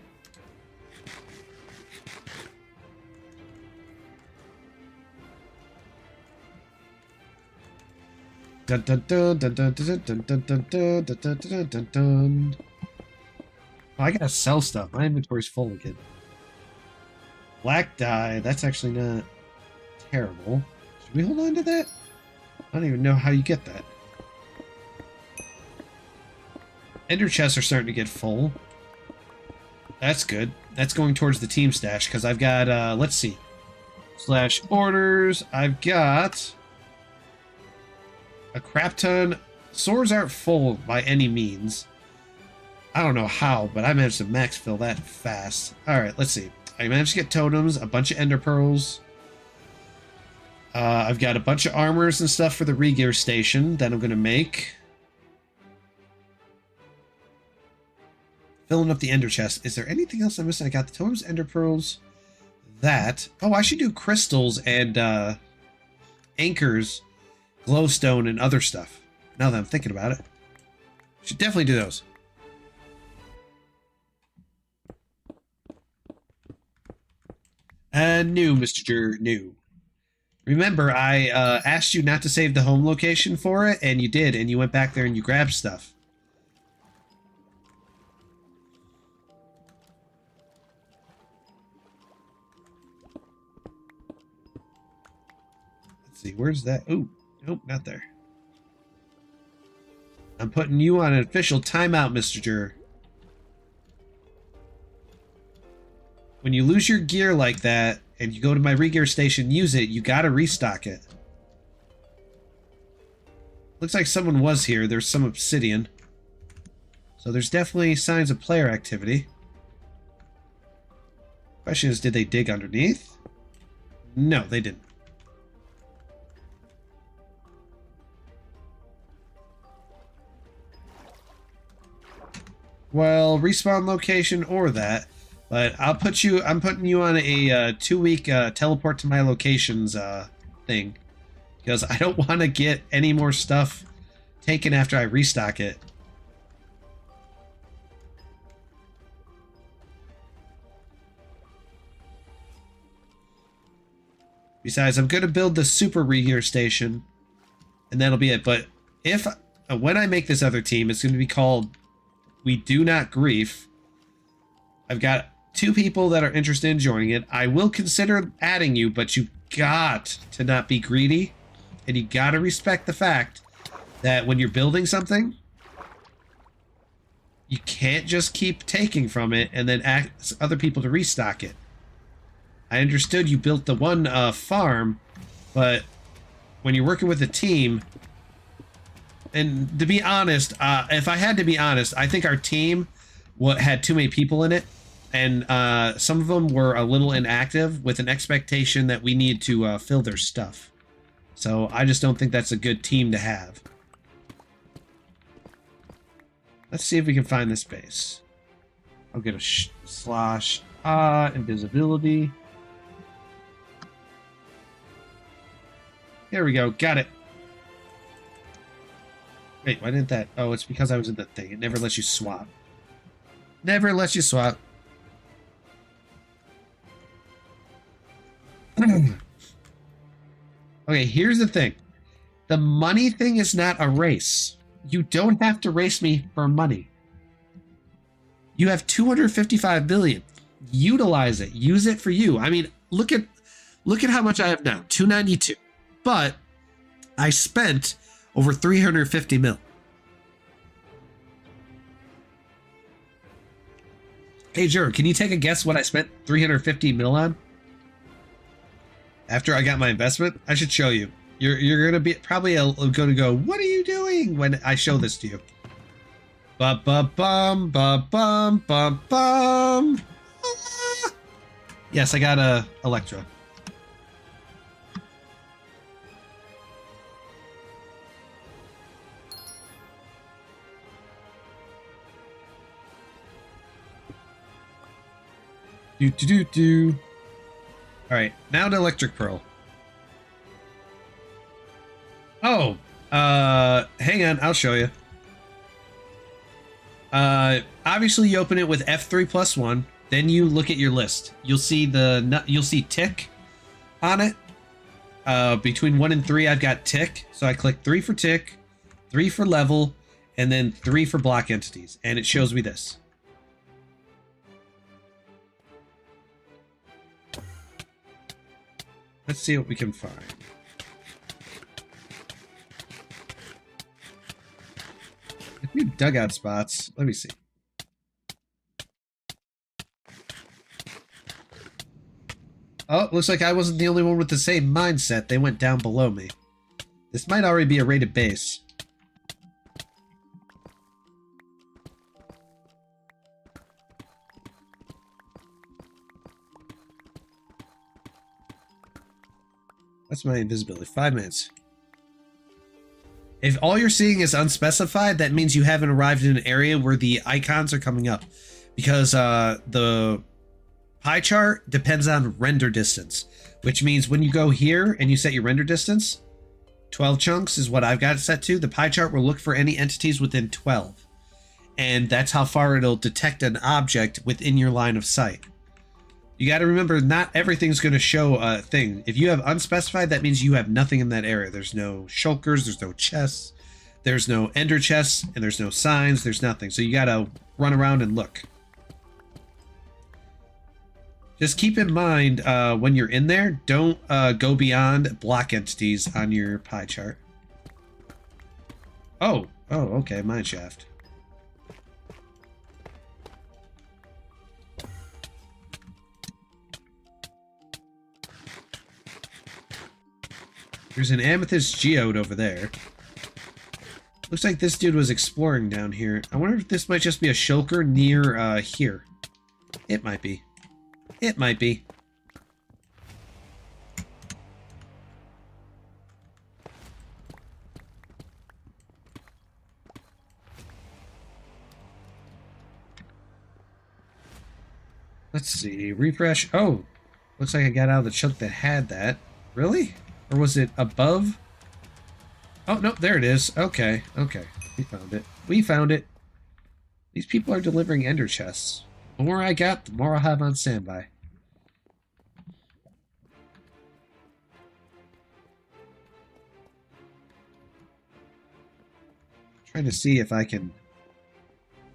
Dun dun dun dun dun dun dun dun dun dun dun dun dun dun dun. Oh, I gotta sell stuff. My inventory's full again. Black dye. That's actually not terrible. Should we hold on to that? I don't even know how you get that. Ender chests are starting to get full. That's good. That's going towards the team stash because I've got, let's see. Slash orders. I've got a crap ton. Swords aren't full by any means. I don't know how, but I managed to max fill that fast. Alright, let's see. I managed to get totems, a bunch of ender pearls. I've got a bunch of armors and stuff for the regear station that I'm going to make. Filling up the ender chest. Is there anything else I'm missing? I got the totems, ender pearls, that. Oh, I should do crystals and anchors, glowstone, and other stuff. Now that I'm thinking about it. Should definitely do those. New, Mr. New. Remember, I asked you not to save the home location for it, and you did, and you went back there and you grabbed stuff. Let's see, where's that? Ooh, nope, not there. I'm putting you on an official timeout, Mr. Jur. When you lose your gear like that, and you go to my regear station, use it, you gotta restock it. Looks like someone was here. There's some obsidian. So there's definitely signs of player activity. Question is, did they dig underneath? No, they didn't. Well, respawn location or that. But I'm putting you on a 2-week teleport to my locations thing. Because I don't want to get any more stuff taken after I restock it. Besides, I'm going to build the super regear station. And that'll be it. But if when I make this other team, it's going to be called We Do Not Grief. I've got 2 people that are interested in joining it. I will consider adding you, but you got to not be greedy. And you got to respect the fact that when you're building something, you can't just keep taking from it and then ask other people to restock it. I understood you built the one farm, but when you're working with a team, and to be honest, if I had to be honest, I think our team had too many people in it. And some of them were a little inactive with an expectation that we need to fill their stuff. So I just don't think that's a good team to have. Let's see if we can find this base. I'll get a slash invisibility. There we go. Got it. Wait, why didn't that? Oh, it's because I was in that thing. It never lets you swap. Never lets you swap. Okay, here's the thing. The money thing is not a race. You don't have to race me for money. You have 255 billion. Utilize it. Use it for you. I mean, look at how much I have now. 292. But I spent over 350 mil. Hey, Jur, can you take a guess what I spent 350 mil on? After I got my investment, I should show you. You're gonna be probably gonna go, what are you doing when I show this to you? Ba ba bum ba bum ba bum. Ah. Yes, I got a Electra. Do. All right, now to Electric Pearl. Oh, hang on, I'll show you. Obviously you open it with F3+1, then you look at your list. You'll see tick on it. Between 1 and 3, I've got tick. So I click 3 for tick, 3 for level, and then 3 for block entities. And it shows me this. Let's see what we can find. If we have dugout spots, let me see. Oh, looks like I wasn't the only one with the same mindset. They went down below me. This might already be a rated base. What's my invisibility? 5 minutes. If all you're seeing is unspecified, that means you haven't arrived in an area where the icons are coming up. Because the pie chart depends on render distance. Which means when you go here and you set your render distance, 12 chunks is what I've got it set to. The pie chart will look for any entities within 12. And that's how far it'll detect an object within your line of sight. You got to remember, not everything's going to show a thing. If you have unspecified, that means you have nothing in that area. There's no shulkers, there's no chests, there's no ender chests, and there's no signs, there's nothing. So you got to run around and look. Just keep in mind, when you're in there, don't go beyond block entities on your pie chart. Oh, okay, mineshaft. There's an amethyst geode over there. Looks like this dude was exploring down here. I wonder if this might just be a shulker near here. It might be. It might be. Let's see. Refresh. Oh, looks like I got out of the chunk that had that. Really? Or was it above? Oh, no, there it is. Okay, okay. We found it. We found it. These people are delivering ender chests. The more I got, the more I'll have on standby. Trying to see if I can...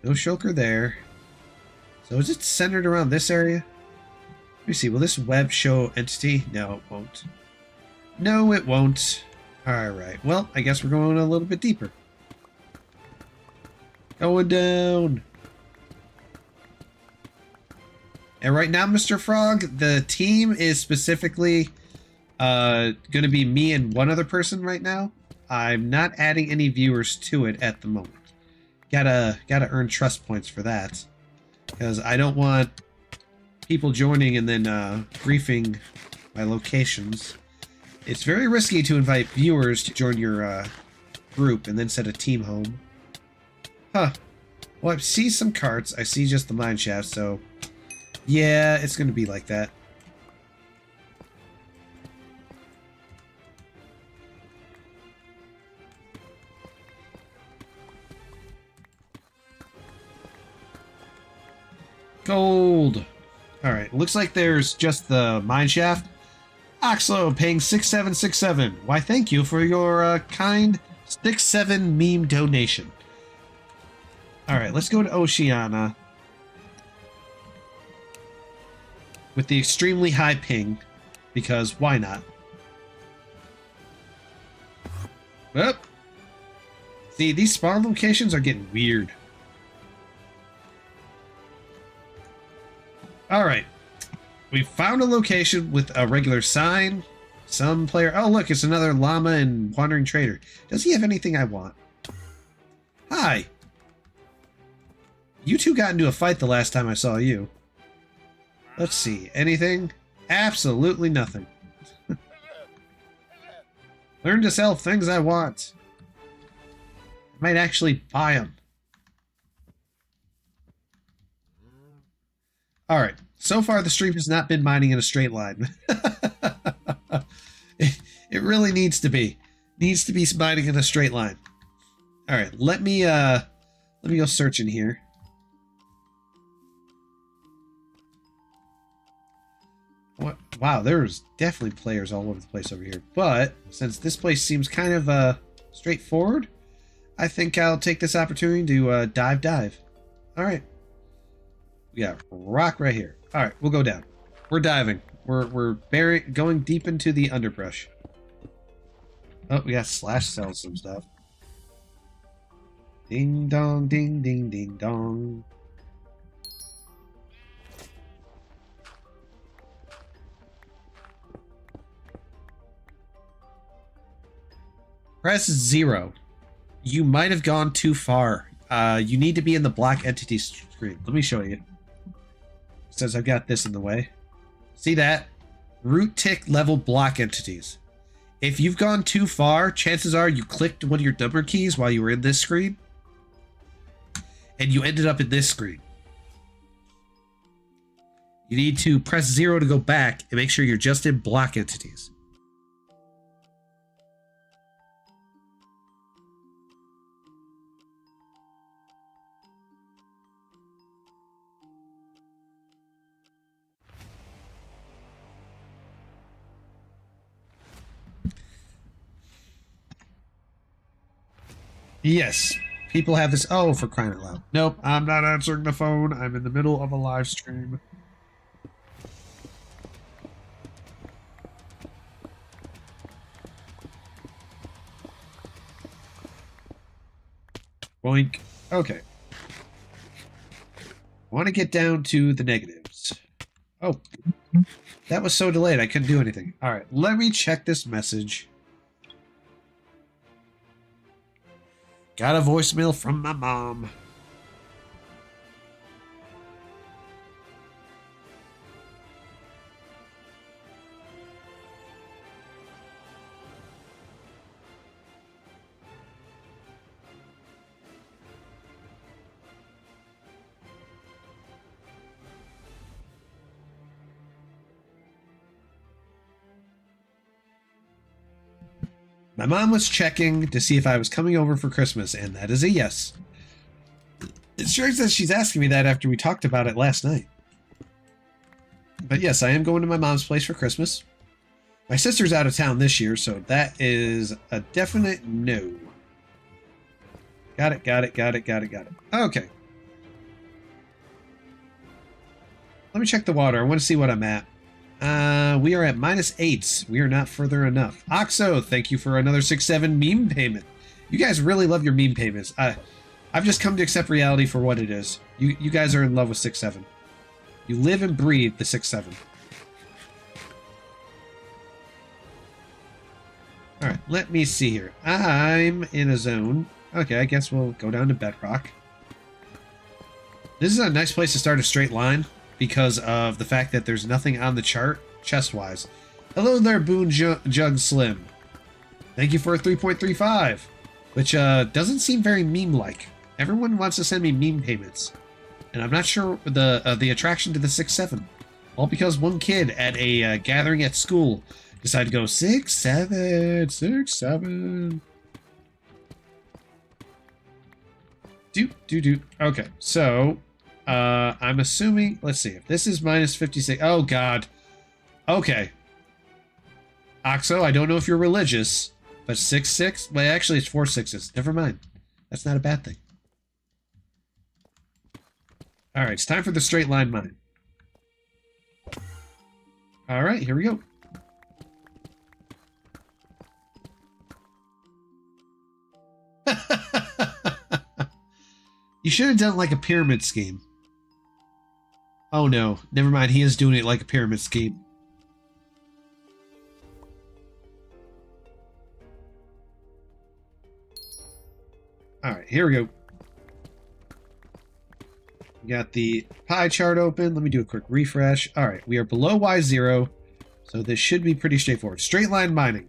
No shulker there. So is it centered around this area? Let me see. Will this web show entity? No, it won't. No, it won't. Alright, well, I guess we're going a little bit deeper. Going down. And right now, Mr. Frog, the team is specifically going to be me and one other person right now. I'm not adding any viewers to it at the moment. Gotta earn trust points for that. Because I don't want people joining and then briefing my locations. It's very risky to invite viewers to join your group and then set a team home. Huh. Well, I see some carts. I see just the mine shaft, so... Yeah, it's going to be like that. Gold! Alright, looks like there's just the mine shaft. Oxlo paying 6767. Why, thank you for your kind 6-7 meme donation. Alright, let's go to Oceania. With the extremely high ping. Because why not? Well, see, these spawn locations are getting weird. Alright. We found a location with a regular sign. Some player... Oh, look, it's another llama and wandering trader. Does he have anything I want? Hi. You two got into a fight the last time I saw you. Let's see. Anything? Absolutely nothing. Learn to sell things I want. I might actually buy them. Alright. So far, the stream has not been mining in a straight line. It really needs to be. Needs to be mining in a straight line. Alright, let me go search in here. What? Wow, there's definitely players all over the place over here. But since this place seems kind of straightforward, I think I'll take this opportunity to dive. Alright. We got rock right here. Alright, we'll go down. We're diving. We're going deep into the underbrush. Oh, we got slash sells some stuff. Ding dong, ding ding ding dong. Press 0. You might have gone too far. You need to be in the black entity screen. Let me show you. It says I've got this in the way. See that? Root tick level block entities. If you've gone too far, chances are you clicked one of your number keys while you were in this screen, and you ended up in this screen. You need to press 0 to go back and make sure you're just in block entities. Yes, people have this. Oh, for crying out loud. Nope, I'm not answering the phone. I'm in the middle of a live stream. Boink. Okay. I want to get down to the negatives. Oh, that was so delayed I couldn't do anything. All right, let me check this message. Got a voicemail from my mom. My mom was checking to see if I was coming over for Christmas, and that is a yes. It's strange that she's asking me that after we talked about it last night. But yes, I am going to my mom's place for Christmas. My sister's out of town this year, so that is a definite no. Got it. Okay. Let me check the water. I want to see what I'm at. We are at -8. We are not further enough. Oxo, thank you for another 6-7 meme payment. You guys really love your meme payments. I've just come to accept reality for what it is. You guys are in love with 6-7. You live and breathe the 6-7. Alright, let me see here. I'm in a zone. Okay, I guess we'll go down to Bedrock. This is a nice place to start a straight line, because of the fact that there's nothing on the chart, chest-wise. Hello there, Boone Jug Slim. Thank you for a 3.35, which doesn't seem very meme-like. Everyone wants to send me meme payments, and I'm not sure the attraction to the 6-7. All because one kid at a gathering at school decided to go 6-7, 6-7. Do. Okay, so... I'm assuming, let's see, if this is -56, oh god. Okay. Oxo, I don't know if you're religious, but 6-6, well actually it's 4 6s. Never mind. That's not a bad thing. Alright, it's time for the straight line mine. Alright, here we go. You should have done it like a pyramid scheme. Oh no, never mind, he is doing it like a pyramid scheme. Alright, here we go. We got the pie chart open. Let me do a quick refresh. Alright, we are below Y0, so this should be pretty straightforward. Straight line mining.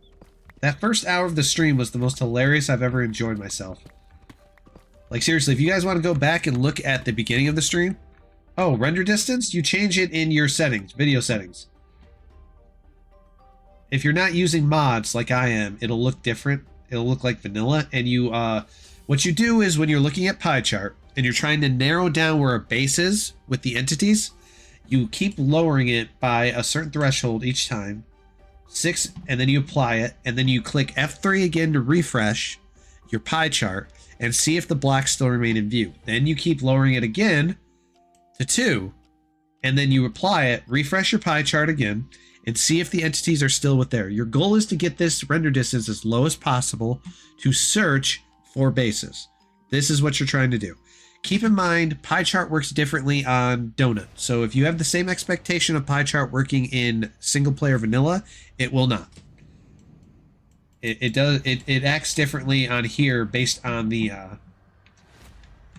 That first hour of the stream was the most hilarious I've ever enjoyed myself. Like seriously, if you guys want to go back and look at the beginning of the stream, oh, render distance, you change it in your settings, video settings. If you're not using mods like I am, it'll look different. It'll look like vanilla. And you, what you do is when you're looking at pie chart and you're trying to narrow down where a base is with the entities, you keep lowering it by a certain threshold each time. 6, and then you apply it, and then you click F3 again to refresh your pie chart and see if the blocks still remain in view. Then you keep lowering it again to 2, and then you apply it, refresh your pie chart again, and see if the entities are still with there. Your goal is to get this render distance as low as possible to search for bases. This is what you're trying to do. Keep in mind, pie chart works differently on Donut. So if you have the same expectation of pie chart working in single player vanilla, it will not. It acts differently on here based on the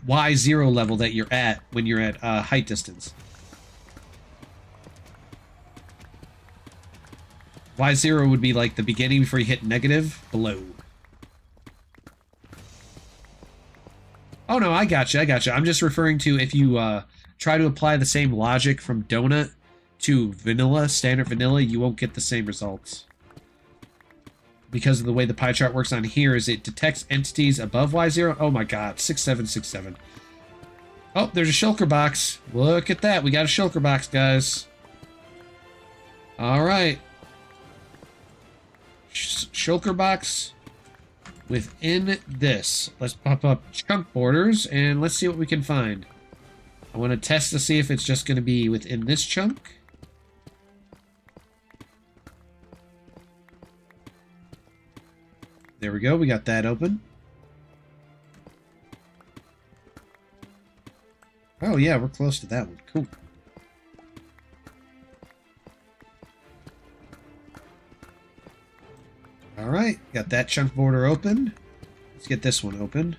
Y0 level that you're at when you're at height distance. Y0 would be like the beginning before you hit negative, below. Oh no, I gotcha, I gotcha. I'm just referring to if you try to apply the same logic from donut to vanilla, standard vanilla, you won't get the same results. Because of the way the pie chart works on here is it detects entities above Y0. Oh my god, 6767. Oh, there's a shulker box. Look at that. We got a shulker box, guys. Alright. Shulker box within this. Let's pop up chunk borders and let's see what we can find. I want to test to see if it's just going to be within this chunk. There we go. We got that open. Oh, yeah, we're close to that one. Cool. All right, got that chunk border open. Let's get this one open.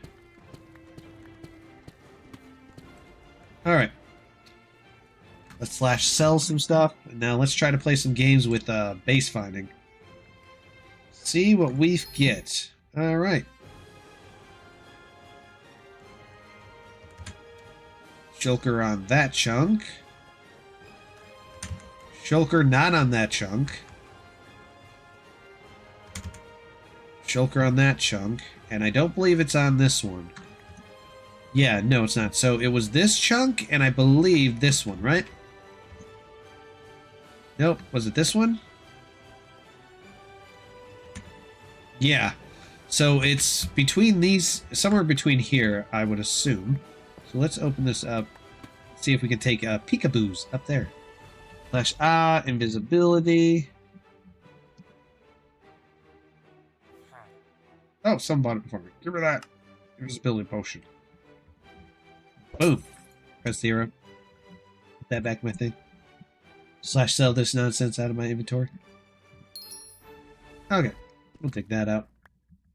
All right. Let's slash sell some stuff. And now let's try to play some games with base finding. See what we get. All right. Shulker on that chunk. Shulker not on that chunk. Shulker on that chunk. And I don't believe it's on this one. Yeah, no, it's not. So it was this chunk, and I believe this one, right? Nope. Was it this one? Yeah. So it's between these, somewhere between here, I would assume. So let's open this up. See if we can take peekaboos up there. Flash invisibility. Oh, someone bought it before me. Give me that invisibility potion. Boom. Press 0. Put that back in my thing. Slash sell this nonsense out of my inventory. Okay. We'll take that out.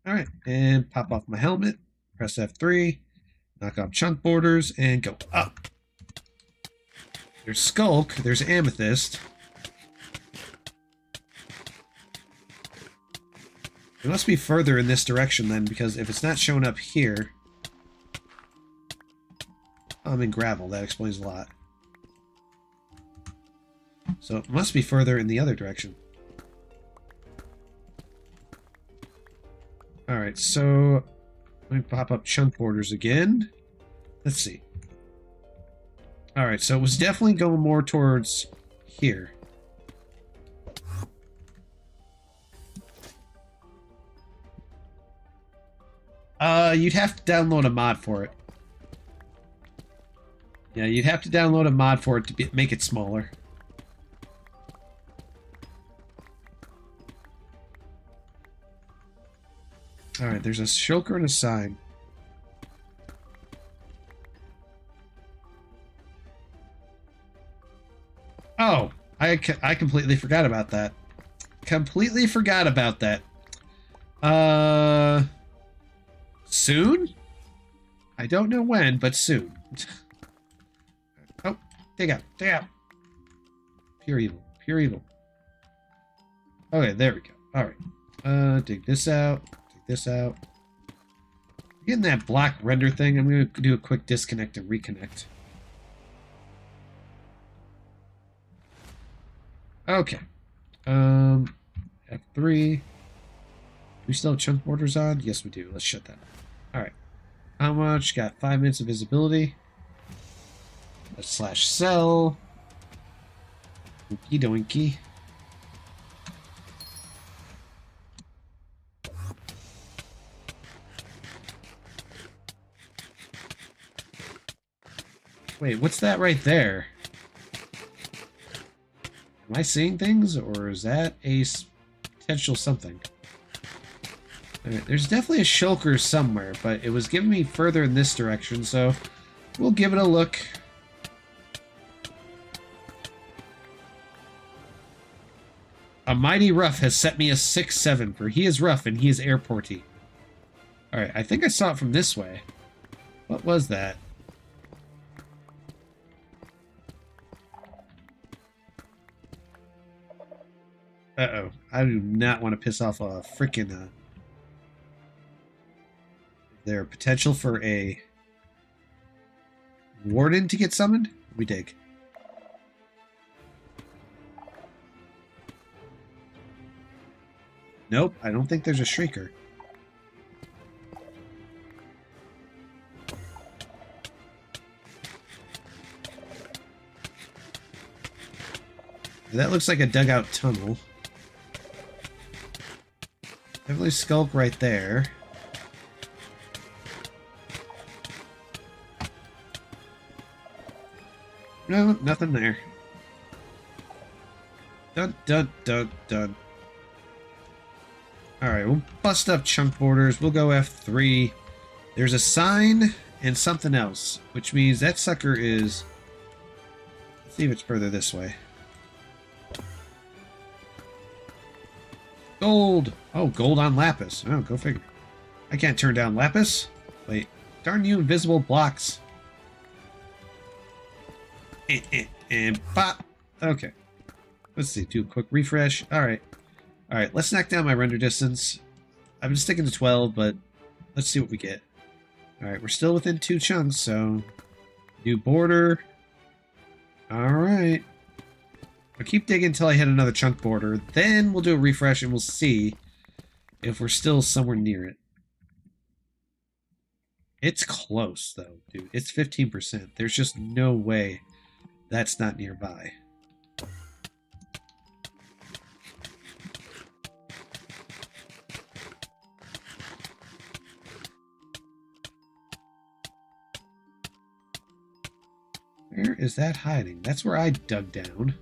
Alright. And pop off my helmet. Press F3. Knock off chunk borders. And go up. There's Skulk. There's Amethyst. It must be further in this direction then, because if it's not showing up here... I'm in gravel. That explains a lot. So it must be further in the other direction. Alright, so... let me pop up chunk borders again. Let's see. Alright, so it was definitely going more towards here. You'd have to download a mod for it. Yeah, you'd have to download a mod for it to make it smaller. Alright, there's a shulker and a sign. Oh, I completely forgot about that. Completely forgot about that. Soon? I don't know when, but soon. Oh, dig out, dig out. Pure evil, pure evil. Okay, there we go. Alright. Dig this out. Dig this out. Getting that black render thing, I'm going to do a quick disconnect and reconnect. Okay. F3. Do we still have chunk borders on? Yes, we do. Let's shut that. Alright. How much? Got 5 minutes of visibility. Let's slash sell. Okie doinky. Wait, what's that right there? Am I seeing things, or is that a potential something? Right, there's definitely a shulker somewhere, but it was giving me further in this direction, so we'll give it a look. A mighty rough has set me a 6-7, for he is rough and he is airporty. Alright, I think I saw it from this way. What was that? Uh-oh. I do not want to piss off a freaking... Is there potential for a warden to get summoned? We dig. Nope, I don't think there's a shrieker. That looks like a dugout tunnel. Definitely skulk right there. No, nothing there. Dun dun dun dun. Alright, we'll bust up chunk borders. We'll go F3. There's a sign and something else, which means that sucker is... Let's see if it's further this way. Gold! Oh, gold on lapis. Oh, go figure. I can't turn down lapis. Wait. Darn you invisible blocks. And pop. Okay. Let's see. Do a quick refresh. Alright. Alright, let's knock down my render distance. I've been sticking to 12, but let's see what we get. Alright, we're still within 2 chunks, so... New border. Alright. I'll keep digging until I hit another chunk border. Then we'll do a refresh and we'll see if we're still somewhere near it. It's close, though, dude. It's 15%. There's just no way that's not nearby. Where is that hiding? That's where I dug down.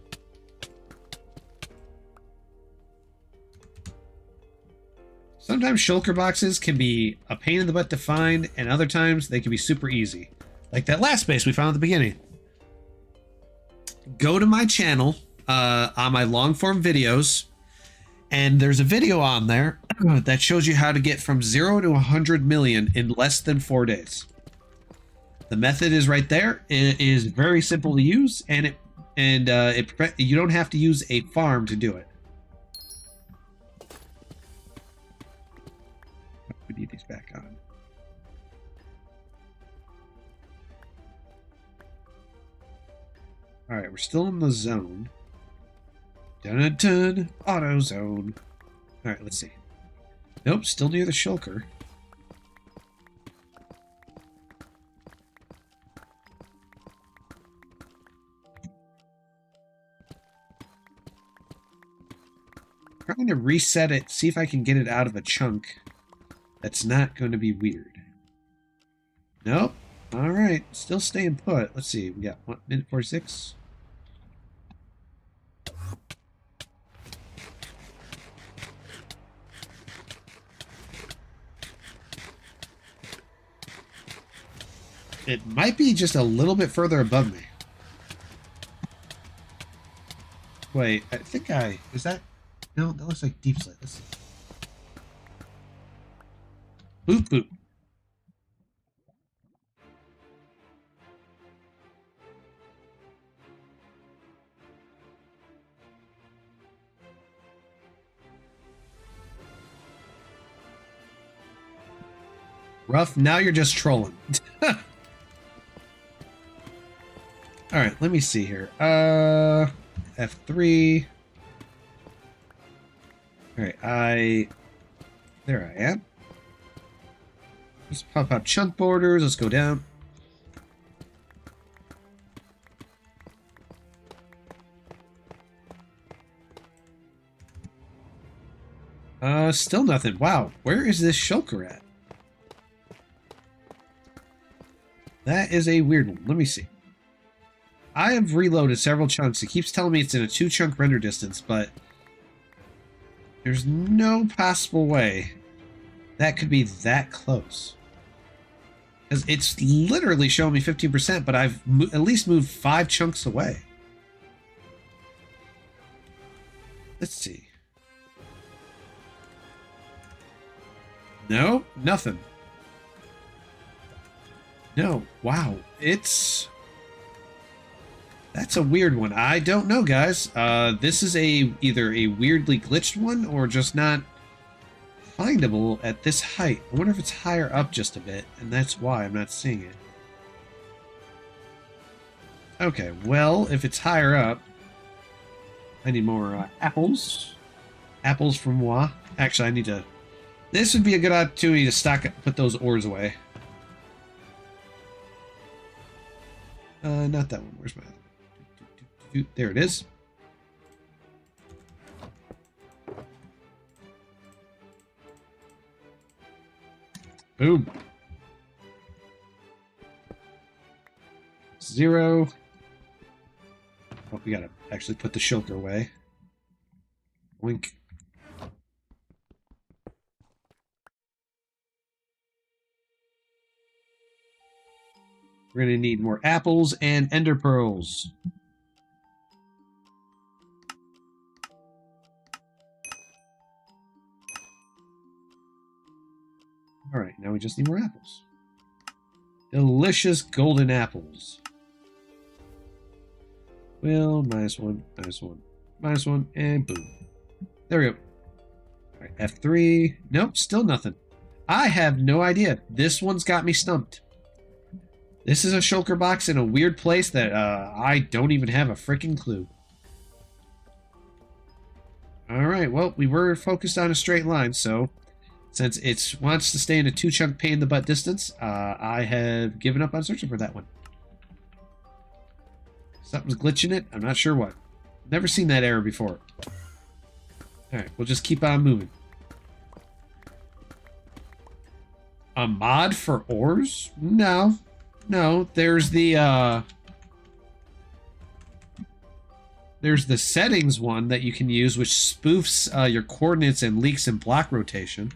Sometimes shulker boxes can be a pain in the butt to find, and other times they can be super easy. Like that last base we found at the beginning. Go to my channel on my long form videos, and there's a video on there that shows you how to get from 0 to 100 million in less than 4 days. The method is right there. It is very simple to use, and you don't have to use a farm to do it. We need these back on. All right, we're still in the zone. Dun dun dun, auto zone. All right, let's see. Nope, still near the shulker. Trying to reset it, see if I can get it out of a chunk that's not going to be weird. Nope. All right, still staying put. Let's see, we got 1 minute 46. It might be just a little bit further above me. Wait, I think is that... No, that looks like deep slit. Let's see. Boop, boop. Rough, now you're just trolling. Alright, let me see here. F3. Alright, there I am. Let's pop up chunk borders. Let's go down. Still nothing. Wow, where is this shulker at? That is a weird one. Let me see. I have reloaded several chunks. It keeps telling me it's in a 2-chunk render distance, but there's no possible way that could be that close. Because it's literally showing me 15%, but I've at least moved 5 chunks away. Let's see. No, nothing. No, wow. That's a weird one. I don't know, guys. This is either a weirdly glitched one or just not findable at this height. I wonder if it's higher up just a bit, and that's why I'm not seeing it. Okay, well, if it's higher up, I need more apples. Apples from moi. Actually, I need to... This would be a good opportunity to put those ores away. Not that one. Where's my... There it is. Boom. 0. Oh, we gotta actually put the shulker away. Wink. We're gonna need more apples and ender pearls. Alright, now we just need more apples. Delicious golden apples. Well, -1, -1, -1, and boom. There we go. Alright, F3. Nope, still nothing. I have no idea. This one's got me stumped. This is a shulker box in a weird place that I don't even have a freaking clue. Alright, well, we were focused on a straight line, so... Since it wants to stay in a 2-chunk pain-in-the-butt distance, I have given up on searching for that one. Something's glitching it. I'm not sure what. Never seen that error before. Alright, we'll just keep on moving. A mod for ores? No. No, there's the settings one that you can use, which spoofs your coordinates and leaks in block rotation.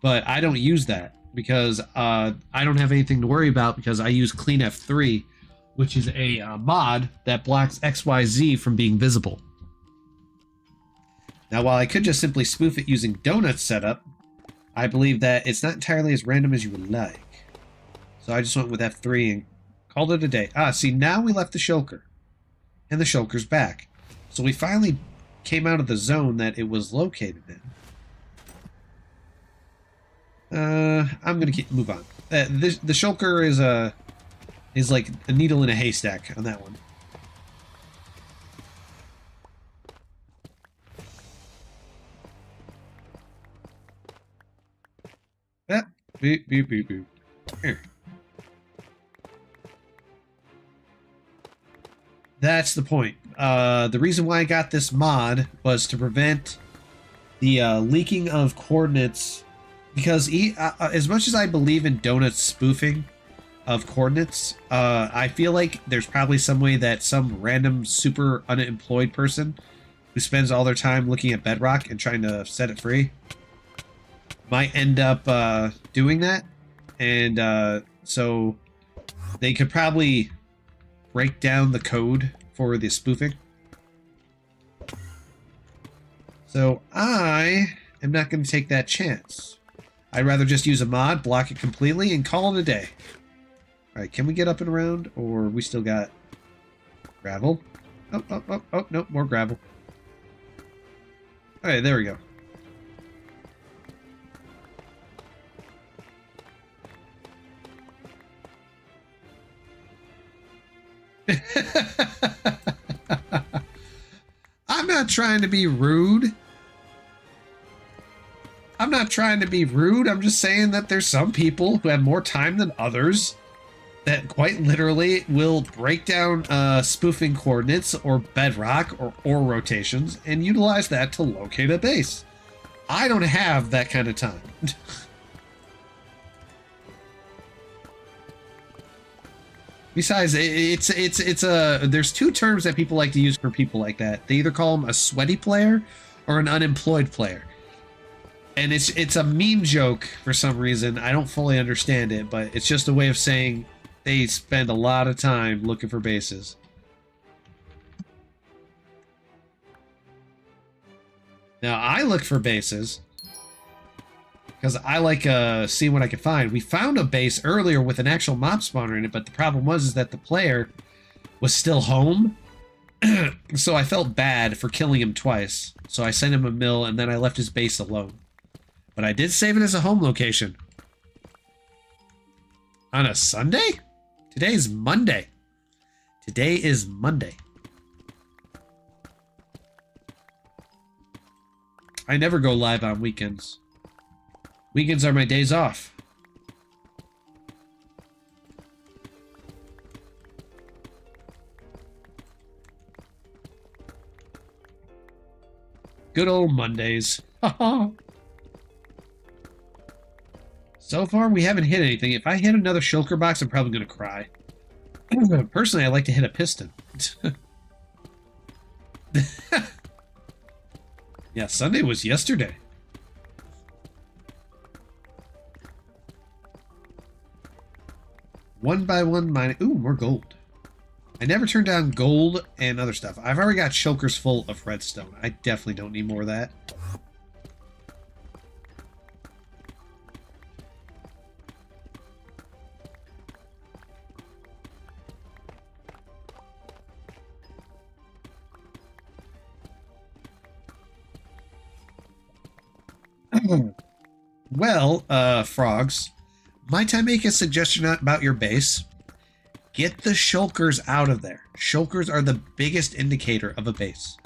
But I don't use that because I don't have anything to worry about because I use Clean F3, which is a mod that blocks XYZ from being visible. Now, while I could just simply spoof it using Donut's setup, I believe that it's not entirely as random as you would like. So I just went with F3 and called it a day. Ah, see, now we left the shulker. And the shulker's back. So we finally came out of the zone that it was located in. I'm gonna move on. The shulker is like a needle in a haystack on that one. Beep, beep, beep, beep. Here. That's the point. The reason why I got this mod was to prevent the leaking of coordinates. Because as much as I believe in Donut's spoofing of coordinates, I feel like there's probably some way that some random super unemployed person who spends all their time looking at Bedrock and trying to set it free might end up doing that. And so they could probably break down the code for the spoofing. So I am not going to take that chance. I'd rather just use a mod, block it completely, and call it a day. Alright, can we get up and around? Or we still got gravel? Oh, no, more gravel. Alright, there we go. I'm not trying to be rude. I'm not trying to be rude. I'm just saying that there's some people who have more time than others that quite literally will break down spoofing coordinates or bedrock or ore rotations and utilize that to locate a base. I don't have that kind of time. Besides, there's two terms that people like to use for people like that. They either call them a sweaty player or an unemployed player. And it's a meme joke for some reason. I don't fully understand it, but it's just a way of saying they spend a lot of time looking for bases. Now, I look for bases because I like seeing what I can find. We found a base earlier with an actual mob spawner in it, but the problem was is that the player was still home. So I felt bad for killing him twice. So I sent him a mill, and then I left his base alone. But I did save it as a home location. On a Sunday? Today's Monday. Today is Monday. I never go live on weekends. Weekends are my days off. Good old Mondays. So far, we haven't hit anything. If I hit another shulker box, I'm probably going to cry. Personally, I like to hit a piston. Yeah, Sunday was yesterday. One by one mining. Ooh, more gold. I never turned down gold and other stuff. I've already got shulkers full of redstone. I definitely don't need more of that. Well, frogs, might I make a suggestion about your base? Get the shulkers out of there. Shulkers are the biggest indicator of a base.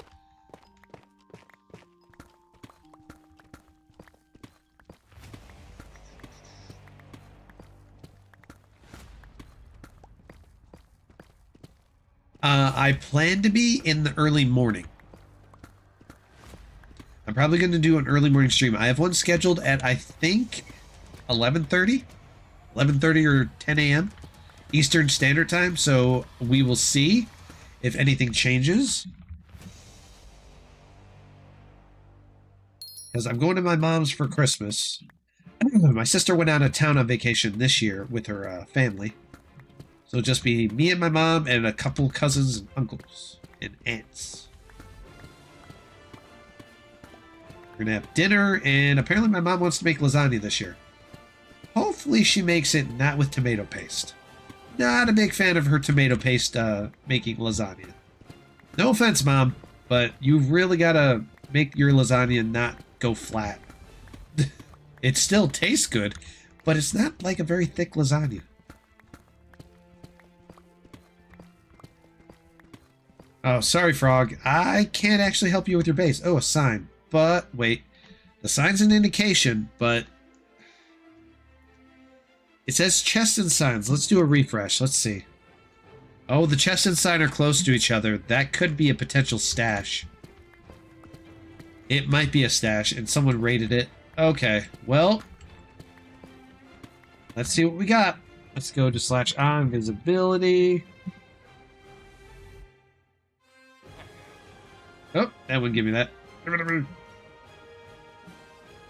I plan to be in the early morning. I'm probably going to do an early morning stream. I have one scheduled at, I think, 11:30? 11:30 or 10 a.m. Eastern Standard Time, so we will see if anything changes. Because I'm going to my mom's for Christmas. My sister went out of town on vacation this year with her family. So it'll just be me and my mom and a couple cousins and uncles and aunts. We're gonna have dinner, and apparently my mom wants to make lasagna this year. Hopefully she makes it not with tomato paste. Not a big fan of her tomato paste making lasagna. No offense, Mom, but you've really gotta make your lasagna not go flat. It still tastes good, but it's not like a very thick lasagna. Oh, sorry, Frog. I can't actually help you with your base. Oh, a sign. But, wait. The sign's an indication, but... It says chest and signs. Let's do a refresh. Let's see. Oh, the chest and sign are close to each other. That could be a potential stash. It might be a stash, and someone raided it. Okay, well... Let's see what we got. Let's go to /on visibility. Oh, that wouldn't give me that.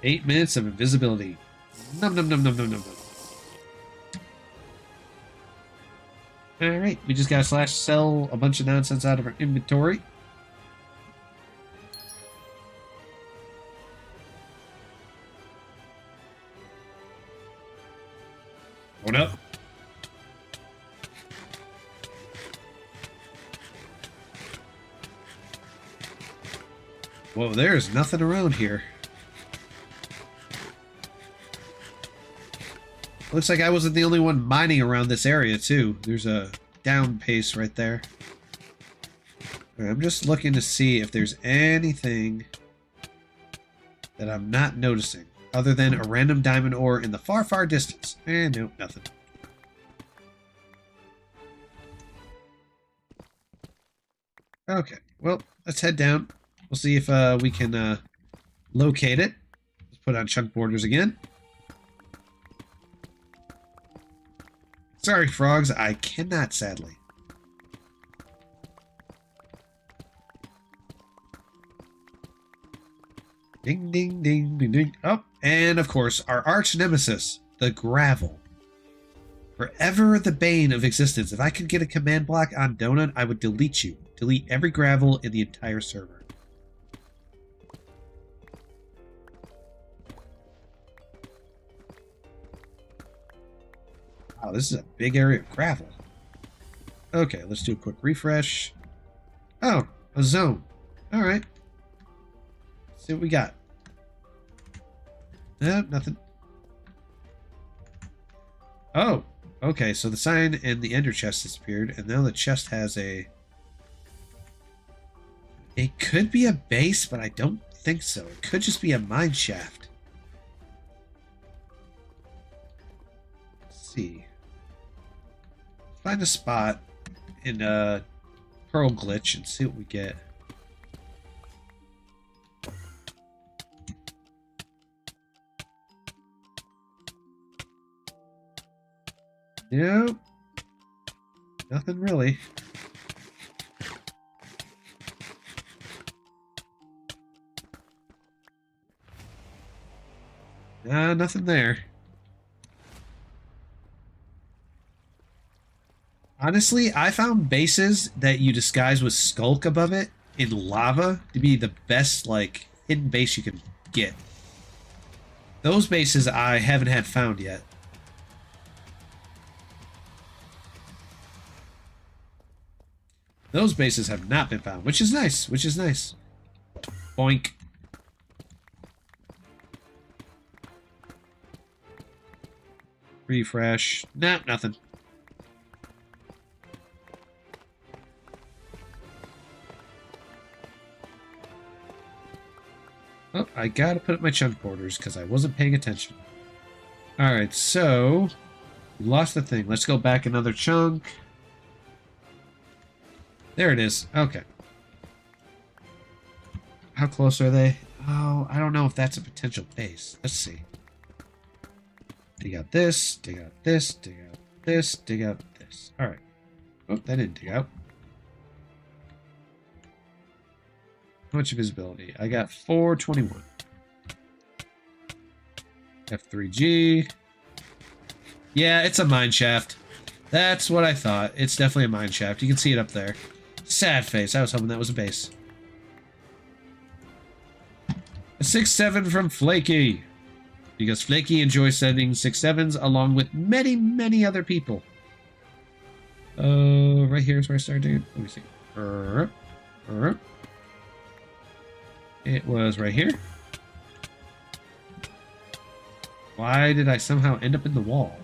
8 minutes of invisibility. Num num num num num num. Alright, we just gotta /sell a bunch of nonsense out of our inventory. Hold up. Whoa, there's nothing around here. Looks like I wasn't the only one mining around this area, too. There's a down pace right there. Right, I'm just looking to see if there's anything that I'm not noticing, other than a random diamond ore in the far, far distance. Nope, nothing. Okay, well, let's head down. We'll see if we can locate it. Let's put on chunk borders again. Sorry, frogs, I cannot, sadly. Ding, ding, ding, ding, ding. Oh, and of course, our arch nemesis, the gravel. Forever the bane of existence. If I could get a command block on Donut, I would delete you. Delete every gravel in the entire server. Wow, this is a big area of gravel. Okay, let's do a quick refresh. Oh, a zone. All right. Let's see what we got. Nothing. Oh, okay. So the sign and the ender chest disappeared, and now the chest has a... It could be a base, but I don't think so. It could just be a mine shaft. Let's see. Find a spot in a Pearl glitch and see what we get. Nope. Nothing really. Nothing there. Honestly, I found bases that you disguise with skulk above it in lava to be the best, like, hidden base you can get. Those bases I haven't had found yet. Those bases have not been found, which is nice, which is nice. Boink. Refresh. Nah, nothing. Oh, I gotta put up my chunk borders because I wasn't paying attention. Alright, so... We lost the thing. Let's go back another chunk. There it is. Okay. How close are they? Oh, I don't know if that's a potential base. Let's see. Dig out this, dig out this, dig out this, dig out this. Alright. Oh, that didn't dig out. How much visibility? I got 421. F3G. Yeah, it's a mine shaft. That's what I thought. It's definitely a mine shaft. You can see it up there. Sad face. I was hoping that was a base. A 6-7 from Flaky. Because Flaky enjoys sending 6-7s along with many, many other people. Right here is where I started doing it. Let me see. It was right here. Why did I somehow end up in the wall?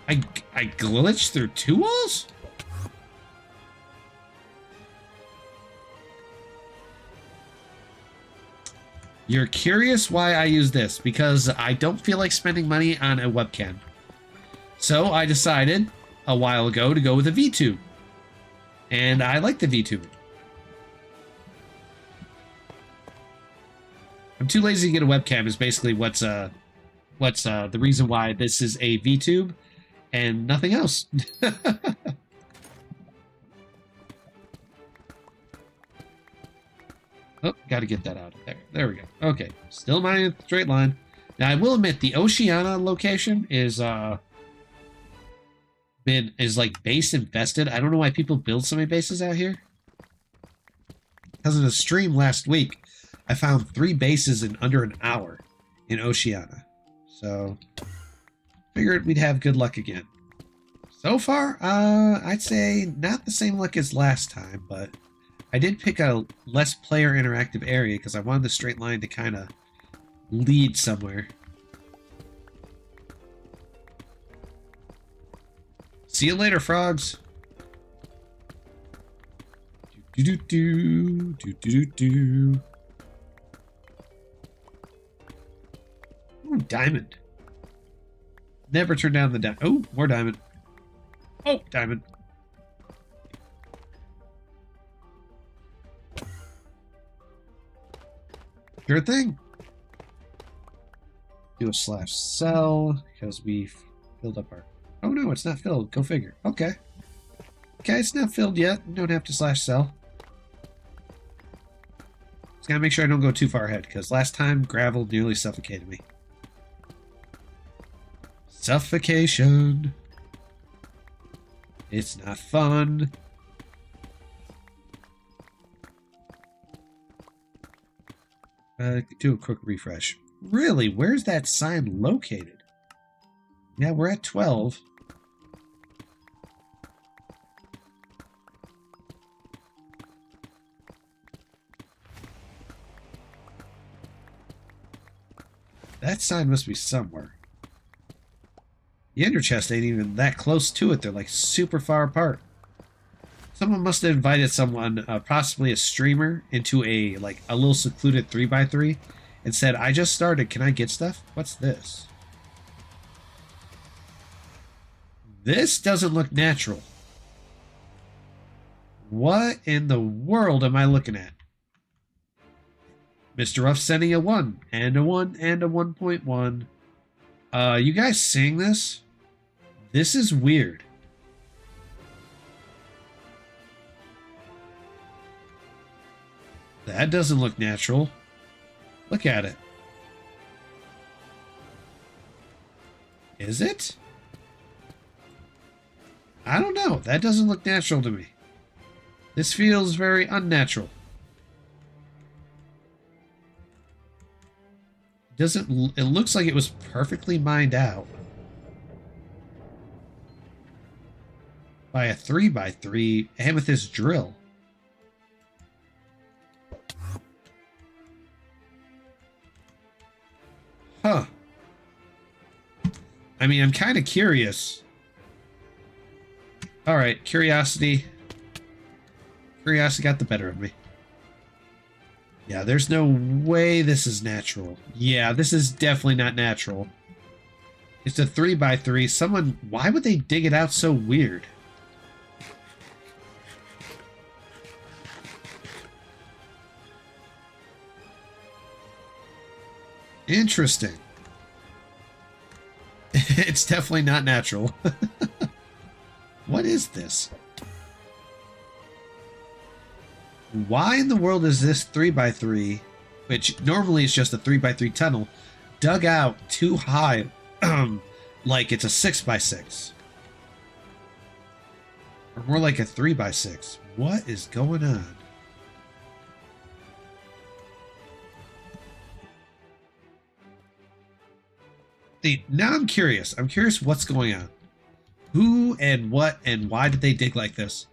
I glitched through 2 walls? You're curious why I use this, because I don't feel like spending money on a webcam. So I decided a while ago to go with a VTube. And I like the VTube. I'm too lazy to get a webcam is basically what's the reason why this is a VTube and nothing else. Oh, got to get that out of there. There we go. Okay, still my straight line. Now I will admit the Oceana location is like base infested. I don't know why people build so many bases out here. Because in a stream last week, I found 3 bases in under an hour in Oceana. So figured we'd have good luck again. So far, I'd say not the same luck as last time, but I did pick a less player interactive area because I wanted the straight line to kind of lead somewhere. See you later, frogs. Do do do do do do. Ooh, diamond. Never turn down the diamond. Oh, more diamond. Oh, diamond. Sure thing. Do a /sell because we filled up our... Oh no, it's not filled. Go figure. Okay. Okay, it's not filled yet. You don't have to /sell. Just gotta make sure I don't go too far ahead because last time gravel nearly suffocated me. Suffocation. It's not fun. Do a quick refresh. Really? Where's that sign located? Yeah, we're at 12. That sign must be somewhere. The ender chest ain't even that close to it. They're like super far apart. Someone must have invited someone, possibly a streamer, into a little secluded 3x3 and said, "I just started. Can I get stuff?" What's this? This doesn't look natural. What in the world am I looking at? Mr. Ruff sending a 1 and a 1 and a 1.1. You guys seeing this? This is weird. That doesn't look natural. Look at it. Is it? I don't know. That doesn't look natural to me. This feels very unnatural. It looks like it was perfectly mined out by a 3x3 amethyst drill. Huh. I mean, I'm kind of curious. Alright, curiosity. Curiosity got the better of me. Yeah, there's no way this is natural. Yeah, this is definitely not natural. It's a 3x3. Why would they dig it out so weird? Interesting. It's definitely not natural. What is this? Why in the world is this 3x3, which normally is just a 3x3 tunnel, dug out too high, like it's a 6x6? Or more like a 3x6. What is going on? Now I'm curious. I'm curious what's going on. Who and what and why did they dig like this?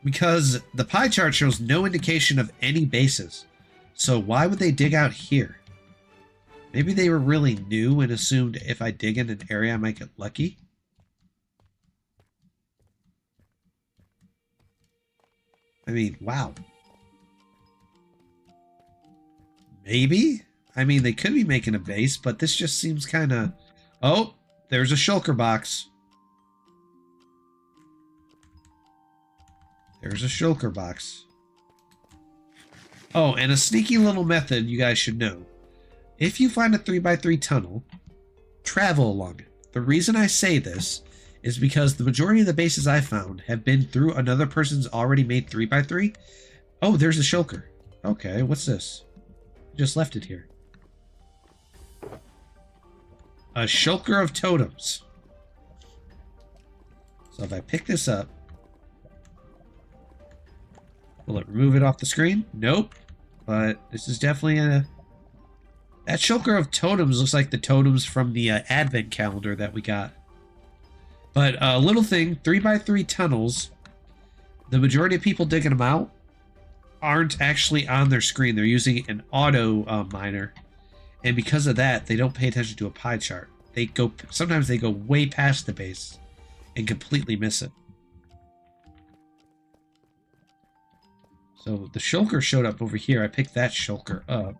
Because the pie chart shows no indication of any bases. So why would they dig out here? Maybe they were really new and assumed if I dig in an area I might get lucky? I mean, wow. Maybe? I mean, they could be making a base, but this just seems kind of... Oh, there's a shulker box. There's a shulker box. Oh, and a sneaky little method you guys should know. If you find a 3x3 tunnel, travel along it. The reason I say this is because the majority of the bases I found have been through another person's already made 3x3. Oh, there's a shulker. Okay, what's this? Just left it here. A shulker of totems. So if I pick this up, will it remove it off the screen? Nope. But this is definitely a... That shulker of totems looks like the totems from the advent calendar that we got. But a little thing, 3x3 tunnels, the majority of people digging them out aren't actually on their screen. They're using an auto miner. And because of that, they don't pay attention to a pie chart. Sometimes they go way past the base and completely miss it. So the shulker showed up over here. I picked that shulker up.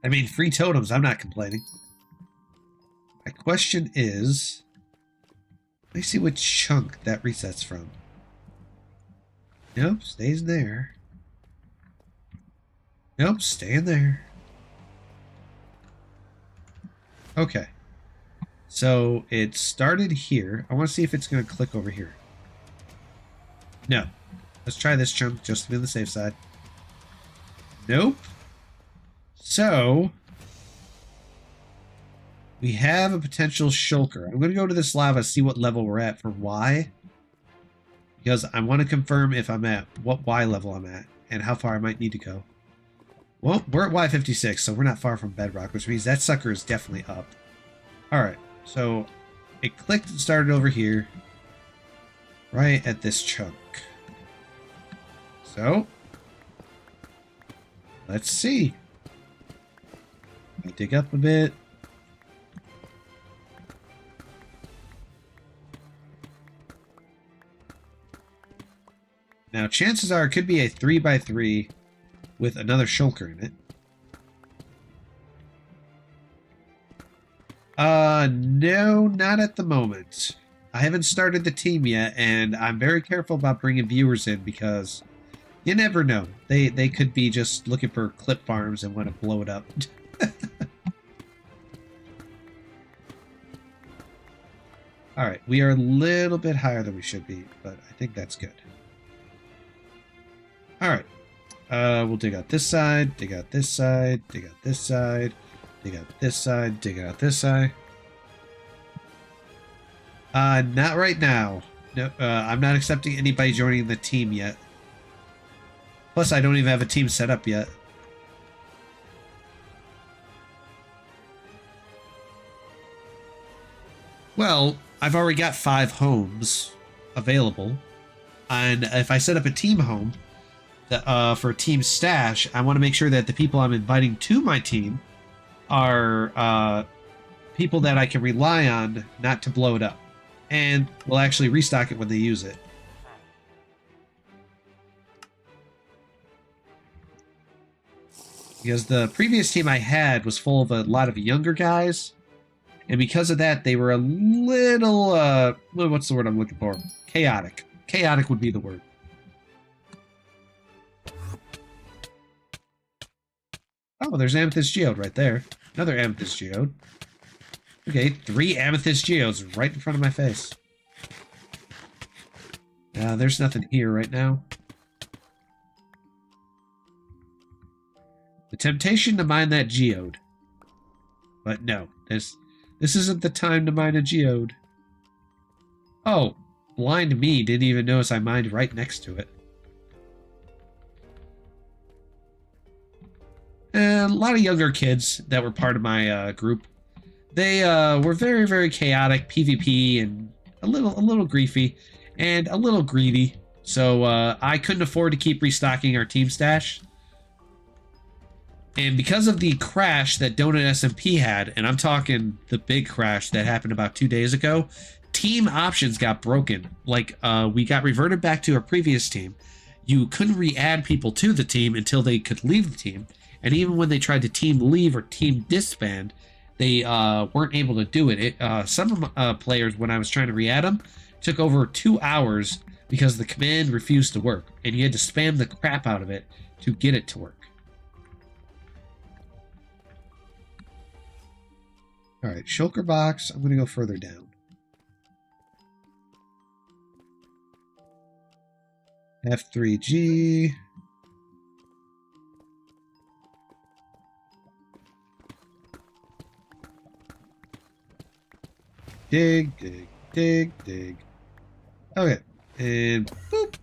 I mean, free totems. I'm not complaining. My question is... Let me see what chunk that resets from. Nope, stays there. Nope, staying there. Okay. So it started here. I want to see if it's going to click over here. No. Let's try this chunk just to be on the safe side. Nope. So we have a potential shulker. I'm going to go to this lava, see what level we're at for Y. Because I want to confirm if I'm at what Y level I'm at and how far I might need to go. Well, we're at Y56, so we're not far from bedrock, which means that sucker is definitely up. Alright, so it clicked and started over here. Right at this chunk. So, let's see. I dig up a bit. Now, chances are it could be a 3x3 with another shulker in it. No, not at the moment. I haven't started the team yet, and I'm very careful about bringing viewers in because you never know. They could be just looking for clip farms and want to blow it up. Alright, we are a little bit higher than we should be, but I think that's good. Alright, we'll dig out this side, dig out this side, dig out this side, dig out this side, dig out this side. Not right now. No, I'm not accepting anybody joining the team yet. Plus, I don't even have a team set up yet. Well, I've already got 5 homes available. And if I set up a team home for a team stash, I want to make sure that the people I'm inviting to my team are people that I can rely on not to blow it up. And we'll actually restock it when they use it. Because the previous team I had was full of a lot of younger guys. And because of that, they were a little, what's the word I'm looking for? Chaotic. Chaotic would be the word. Oh, there's Amethyst Geode right there. Another Amethyst Geode. Okay, 3 Amethyst Geodes right in front of my face. There's nothing here right now. The temptation to mine that geode. But no, this isn't the time to mine a geode. Oh, blind me didn't even notice I mined right next to it. And a lot of younger kids that were part of my group. They were very, very chaotic, PvP, and a little griefy, and a little greedy. So I couldn't afford to keep restocking our team stash. And because of the crash that Donut SMP had, and I'm talking the big crash that happened about 2 days ago, team options got broken. Like, we got reverted back to our previous team. You couldn't re-add people to the team until they could leave the team. And even when they tried to team leave or team disband, they weren't able to do it. Some players, when I was trying to re-add them, took over 2 hours because the command refused to work. And you had to spam the crap out of it to get it to work. Alright, shulker box. I'm going to go further down. F3G. Dig, dig, dig, dig. Okay, and boop.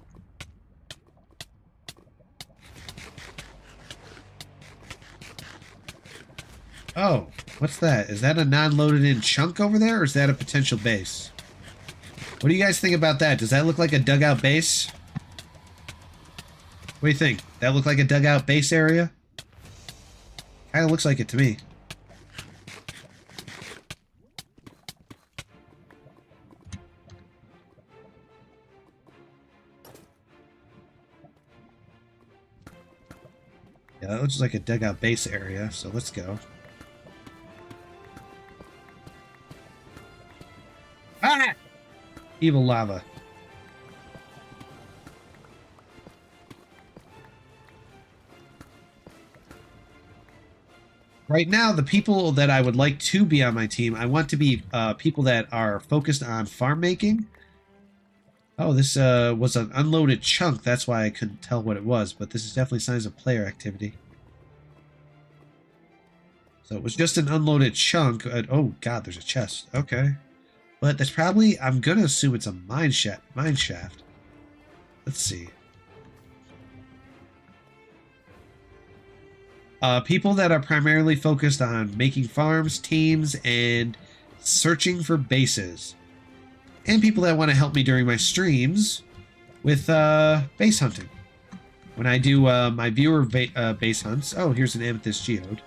Oh, what's that? Is that a non-loaded in chunk over there, or is that a potential base? What do you guys think about that? Does that look like a dugout base? What do you think? That look like a dugout base area? Kind of looks like it to me. Yeah, that looks like a dugout base area, so let's go. Ah! Evil lava. Right now, the people that I would like to be on my team, I want to be people that are focused on farm making. Oh, this was an unloaded chunk. That's why I couldn't tell what it was, but this is definitely signs of player activity. So it was just an unloaded chunk. Oh, God, there's a chest. Okay. But that's probably, I'm going to assume it's a mine shaft. Let's see. People that are primarily focused on making farms, teams, and searching for bases. And people that want to help me during my streams with base hunting. When I do my viewer base hunts. Oh, here's an amethyst geode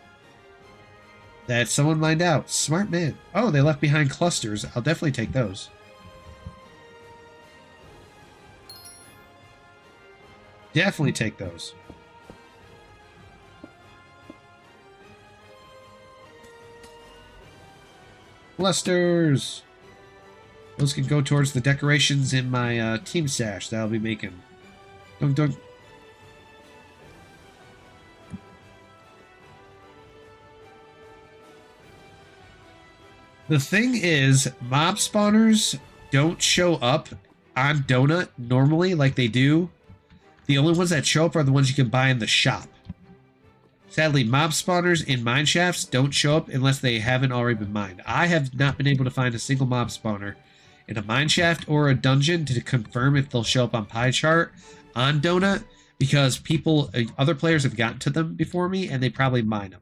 that someone mined out. Smart man. Oh, they left behind clusters. I'll definitely take those. Definitely take those. Clusters. Those can go towards the decorations in my team stash that I'll be making. Dunk, dunk. The thing is, mob spawners don't show up on Donut normally like they do. The only ones that show up are the ones you can buy in the shop. Sadly, mob spawners in mine shafts don't show up unless they haven't already been mined. I have not been able to find a single mob spawner in a mine shaft or a dungeon to confirm if they'll show up on pie chart on Donut because other players have gotten to them before me and they probably mine them.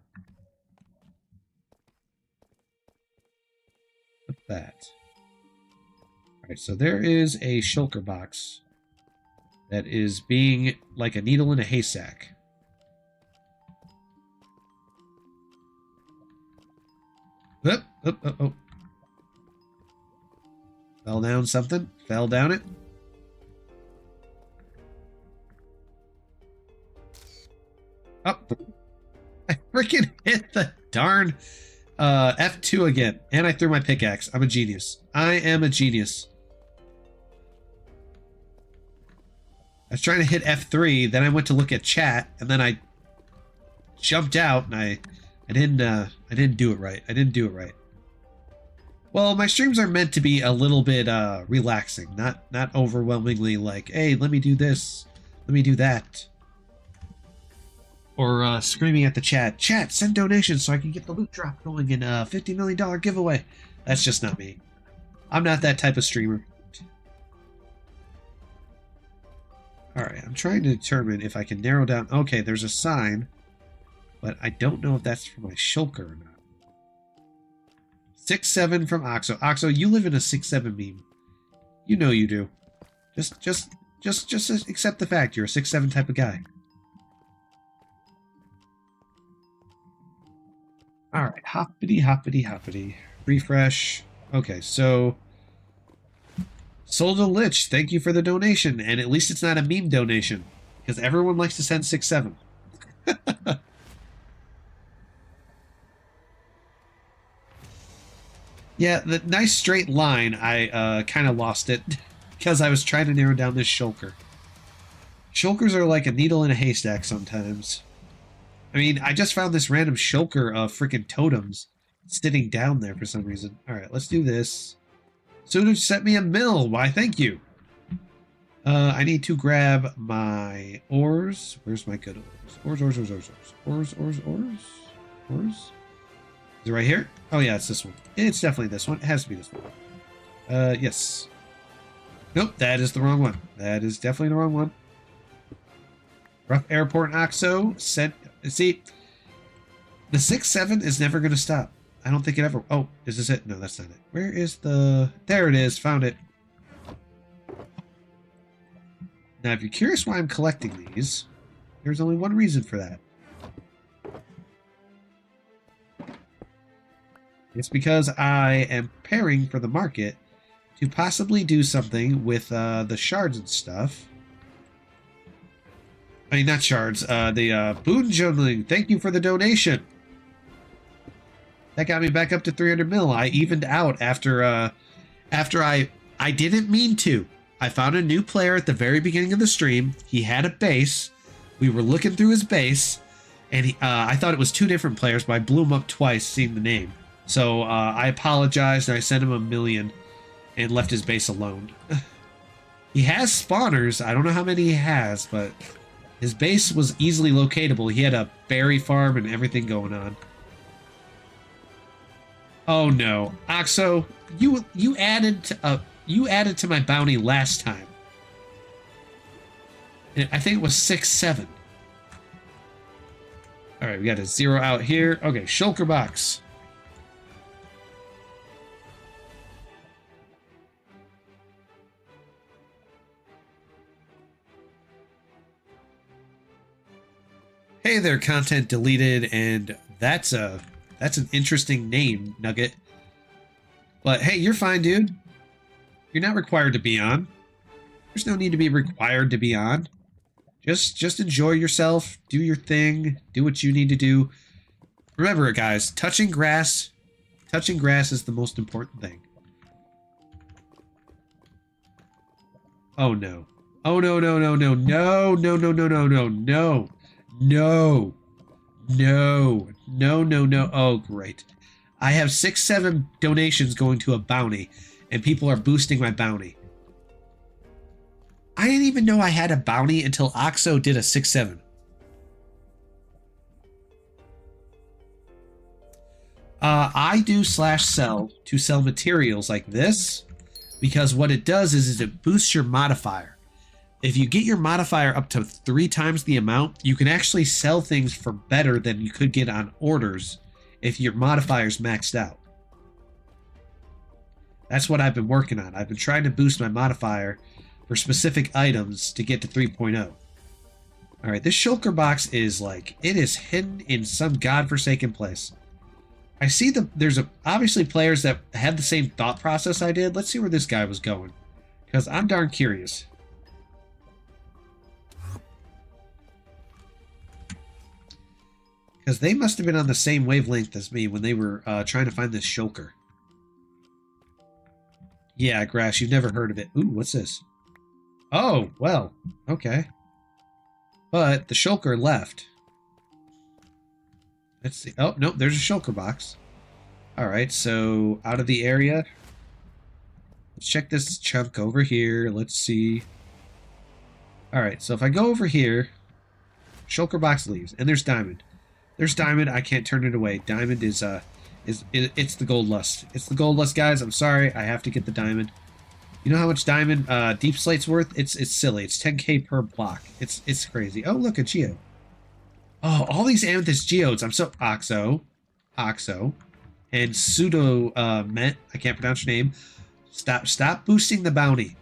Look at that. Alright, so there is a shulker box that is being like a needle in a haystack. Oh. Fell down something. Fell down it. Oh. I freaking hit the darn F2 again. And I threw my pickaxe. I'm a genius. I am a genius. I was trying to hit F3, then I went to look at chat, and then I jumped out, and I didn't do it right. I didn't do it right. Well, my streams are meant to be a little bit relaxing, not overwhelmingly like, hey, let me do this, let me do that. Or screaming at the chat, send donations so I can get the loot drop going in a $50 million giveaway. That's just not me. I'm not that type of streamer. Alright, I'm trying to determine if I can narrow down... Okay, there's a sign, but I don't know if that's for my shulker or not. 6-7 from Oxo. Oxo, you live in a 6-7 meme. You know you do. Just accept the fact you're a 6-7 type of guy. Alright, hoppity. Refresh. Okay, so... Sold a Lich, thank you for the donation. And at least it's not a meme donation. Because everyone likes to send 6-7. Yeah, the nice straight line, I kind of lost it. Because I was trying to narrow down this shulker. Shulkers are like a needle in a haystack sometimes. I mean, I just found this random shulker of freaking totems sitting down there for some reason. Alright, let's do this. Soonage sent me a mill. Why, thank you. I need to grab my ores. Where's my good ores? Ores. Is it right here? Oh, yeah, it's this one. It's definitely this one. It has to be this one. Yes. Nope, that is the wrong one. That is definitely the wrong one. Rough Airport Oxo sent... See, the 6-7 is never going to stop. I don't think it ever... Oh, is this it? No, that's not it. Where is the... There it is. Found it. Now, if you're curious why I'm collecting these, there's only one reason for that. It's because I am preparing for the market to possibly do something with the shards and stuff. I mean, not shards. The Boon Jungling. Thank you for the donation. That got me back up to 300 mil. I evened out after I didn't mean to. I found a new player at the very beginning of the stream. He had a base. We were looking through his base, and I thought it was two different players, but I blew him up twice seeing the name. So I apologized, and I sent him $1 million and left his base alone. He has spawners. I don't know how many he has, but his base was easily locatable. He had a berry farm and everything going on. Oh no, Oxo, you added to my bounty last time. I think it was 6-7. All right, we got a 0 out here. Okay, shulker box. Hey there, content deleted, and that's an interesting name, Nugget. But hey, you're fine, dude. You're not required to be on. There's no need to be required to be on. Just enjoy yourself, do your thing, do what you need to do. Remember, guys, touching grass is the most important thing. Oh no. Oh no, no, no, no, no, no, no, no, no, no, no. No. No. No, no, no. Oh, great. I have 6-7 donations going to a bounty, and people are boosting my bounty. I didn't even know I had a bounty until Oxo did a 6-7. I do /sell to sell materials like this, because what it does is it boosts your modifier. If you get your modifier up to 3 times the amount, you can actually sell things for better than you could get on orders if your modifier's maxed out. That's what I've been working on. I've been trying to boost my modifier for specific items to get to 3.0. Alright, this shulker box is like, it is hidden in some godforsaken place. I see there's obviously players that had the same thought process I did. Let's see where this guy was going, because I'm darn curious. Because they must have been on the same wavelength as me when they were trying to find this shulker. Yeah, Grass, you've never heard of it. Ooh, what's this? Oh, well, okay. But the shulker left. Let's see. Oh, no, there's a shulker box. Alright, so out of the area. Let's check this chunk over here. Let's see. Alright, so if I go over here, shulker box leaves, and there's diamond. There's diamond. I can't turn it away. Diamond is it's the gold lust. It's the gold lust, guys. I'm sorry. I have to get the diamond. You know how much diamond deep slate's worth? It's silly. It's 10k per block. It's crazy. Oh, look, a geo. Oh, all these amethyst geodes. I'm so Oxo, and pseudo Met. I can't pronounce your name. Stop boosting the bounty,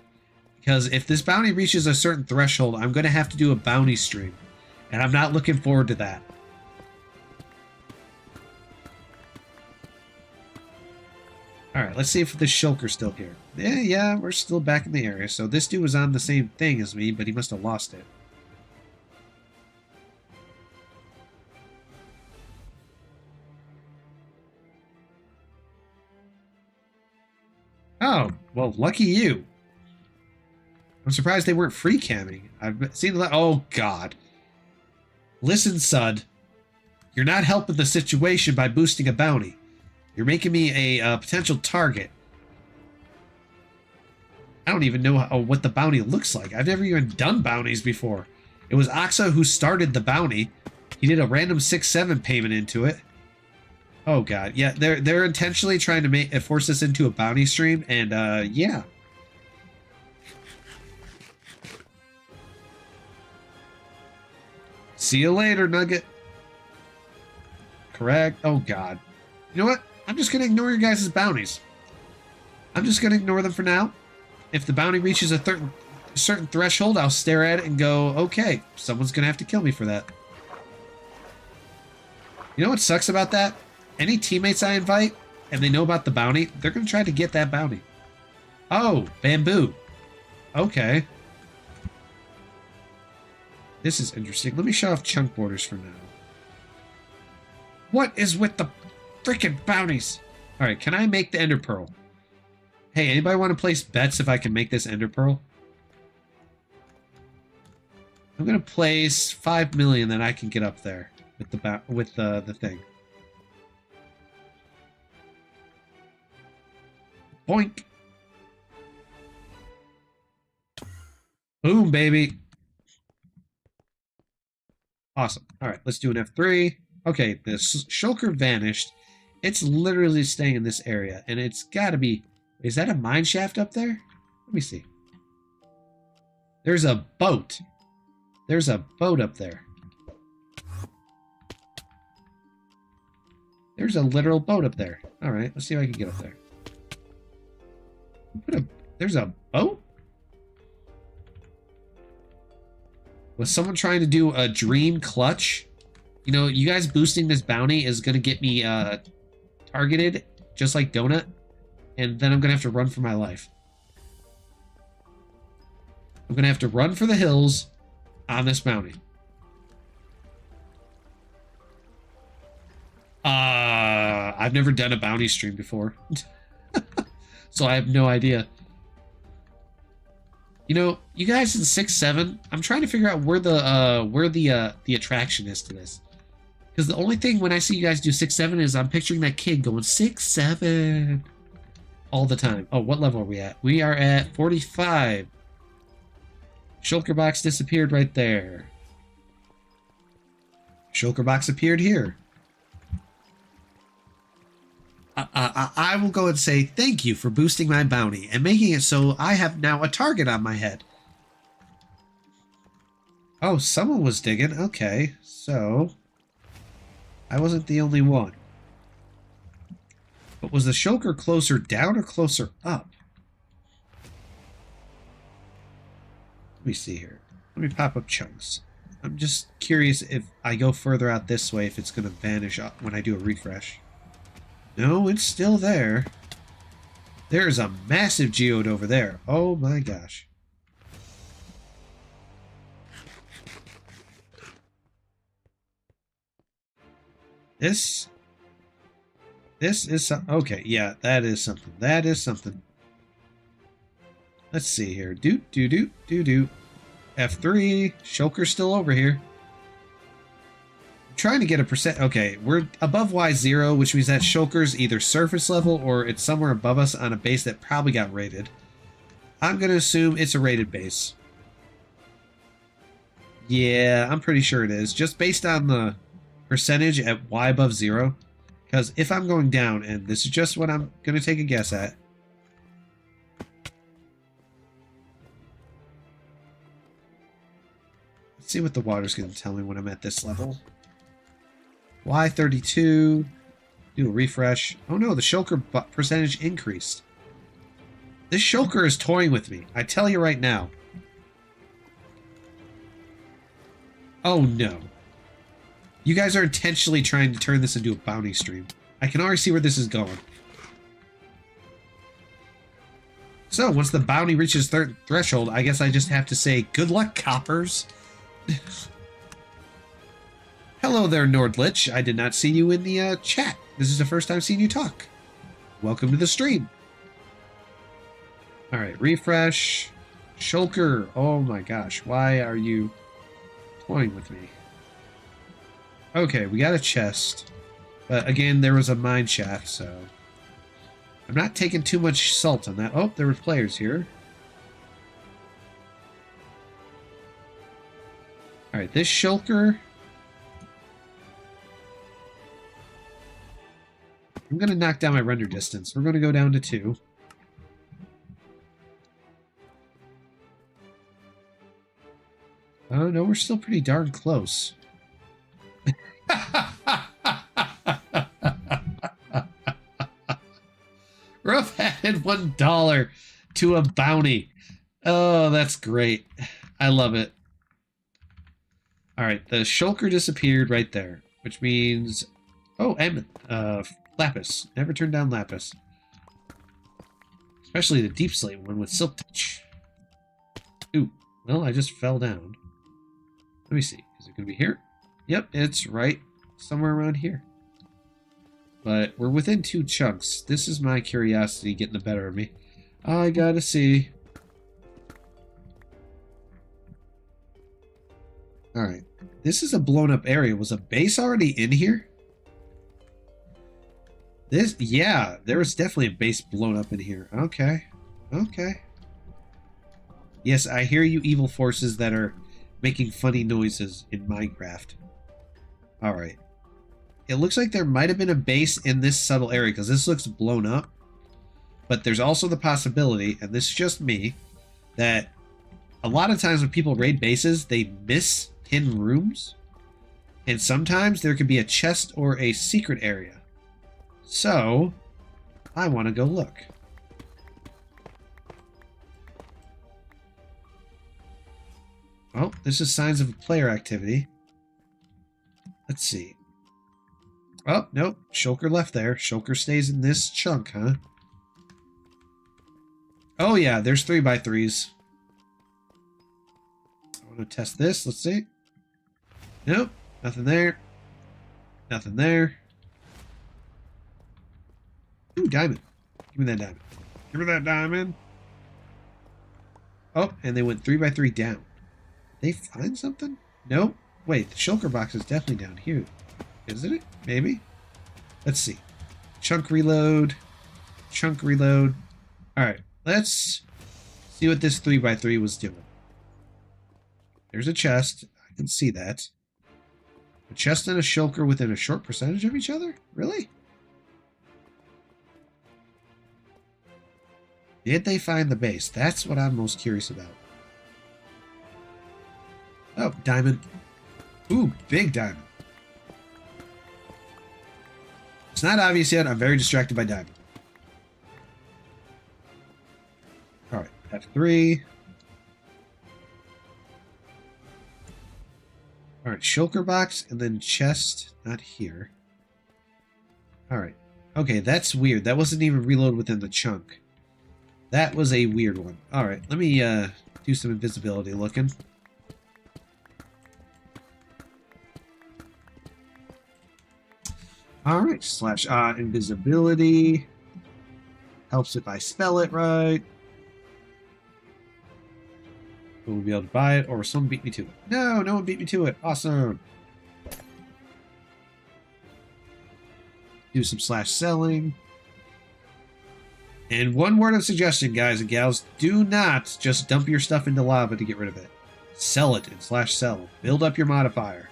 because if this bounty reaches a certain threshold, I'm going to have to do a bounty stream, and I'm not looking forward to that. Alright, let's see if the shulker's still here. Yeah, we're still back in the area. So this dude was on the same thing as me, but he must have lost it. Oh, well, lucky you. I'm surprised they weren't free camming. I've seen that. Oh, God. Listen, Sud. You're not helping the situation by boosting a bounty. You're making me a potential target. I don't even know what the bounty looks like. I've never even done bounties before. It was Oxa who started the bounty. He did a random 6-7 payment into it. Oh god, yeah, they're intentionally trying to force us into a bounty stream, and yeah. See you later, Nugget. Correct. Oh god. You know what? I'm just gonna ignore your guys' bounties. I'm just gonna ignore them for now. If the bounty reaches a certain threshold, I'll stare at it and go, okay, someone's gonna have to kill me for that. You know what sucks about that? Any teammates I invite, and they know about the bounty, they're gonna try to get that bounty. Oh, bamboo. Okay. This is interesting. Let me show off chunk borders for now. What is with the freaking bounties? Alright, can I make the ender pearl? Hey, anybody want to place bets if I can make this ender pearl? I'm gonna place 5 million that I can get up there with the thing. Boink. Boom, baby. Awesome. All right, let's do an F3. Okay, the shulker vanished. It's literally staying in this area, and it's got to be... Is that a mine shaft up there? Let me see. There's a boat. There's a boat up there. There's a literal boat up there. All right, let's see if I can get up there. There's a boat? Was someone trying to do a dream clutch? You know, you guys boosting this bounty is going to get me targeted, just like Donut. And then I'm going to have to run for my life. I'm going to have to run for the hills on this bounty. I've never done a bounty stream before. So I have no idea. You know, you guys in 6-7, I'm trying to figure out where the attraction is to this. Because the only thing when I see you guys do 6-7 is I'm picturing that kid going 6-7 all the time. Oh, what level are we at? We are at 45. Shulker box disappeared right there. Shulker box appeared here. I will go and say thank you for boosting my bounty and making it so I have now a target on my head. Oh, someone was digging. Okay, so I wasn't the only one. But was the shulker closer down or closer up? Let me see here. Let me pop up chunks. I'm just curious if I go further out this way, if it's going to vanish up when I do a refresh. No, it's still there. There's a massive geode over there. Oh my gosh. This is some. Okay, yeah, that is something. That is something. Let's see here. Doot, doot, doot, doot, doot. F3. Shulker's still over here. I'm trying to get a percent. Okay, we're above Y0, which means that Shulker's either surface level or it's somewhere above us on a base that probably got raided. I'm going to assume it's a raided base. Yeah, I'm pretty sure it is. Just based on the percentage at Y above 0. Because if I'm going down, and this is just what I'm going to take a guess at. Let's see what the water's going to tell me when I'm at this level. Y32. Do a refresh. Oh no, the shulker percentage increased. This shulker is toying with me. I tell you right now. Oh no. You guys are intentionally trying to turn this into a bounty stream. I can already see where this is going. So, once the bounty reaches third threshold, I guess I just have to say, good luck, coppers. Hello there, Nordlich. I did not see you in the chat. This is the first time seeing you talk. Welcome to the stream. Alright, refresh. Shulker. Oh my gosh, why are you toying with me? Okay, we got a chest. But again, there was a mine shaft, so I'm not taking too much salt on that. Oh, there were players here. Alright, this shulker. I'm going to knock down my render distance. We're going to go down to 2. Oh, no, we're still pretty darn close. Ruff added $1 to a bounty. Oh, that's great. I love it. Alright, the shulker disappeared right there, which means... Oh, and lapis. Never turn down lapis. Especially the deep slate one with silk touch. Ooh, well, I just fell down. Let me see. Is it going to be here? Yep, it's right somewhere around here. But we're within 2 chunks. This is my curiosity getting the better of me. I gotta see. Alright. This is a blown up area. Was a base already in here? Yeah, there was definitely a base blown up in here. Okay. Okay. Yes, I hear you evil forces that are making funny noises in Minecraft. Alright. It looks like there might have been a base in this subtle area, because this looks blown up. But there's also the possibility, and this is just me, that a lot of times when people raid bases, they miss hidden rooms. And sometimes there could be a chest or a secret area. So, I want to go look. Oh, this is signs of player activity. Let's see. Oh, nope. Shulker left there. Shulker stays in this chunk, huh? Oh, yeah. There's 3x3s. I want to test this. Let's see. Nope. Nothing there. Nothing there. Ooh, diamond. Give me that diamond. Give me that diamond. Oh, and they went 3x3 down. Did they find something? Nope. Wait, the shulker box is definitely down here. Isn't it? Maybe? Let's see. Chunk reload. Chunk reload. Alright, let's see what this 3x3 was doing. There's a chest. I can see that. A chest and a shulker within a short percentage of each other? Really? Did they find the base? That's what I'm most curious about. Oh, diamond. Ooh, big diamond. It's not obvious yet. I'm very distracted by diamond. Alright, F3. Alright, shulker box and then chest. Not here. Alright. Okay, that's weird. That wasn't even reload within the chunk. That was a weird one. Alright, let me do some invisibility looking. Alright, slash invisibility. Helps if I spell it right. Will we be able to buy it, or will someone beat me to it? No, no one beat me to it. Awesome. Do some slash selling. And one word of suggestion, guys and gals, do not just dump your stuff into lava to get rid of it. Sell it in slash sell. Build up your modifier.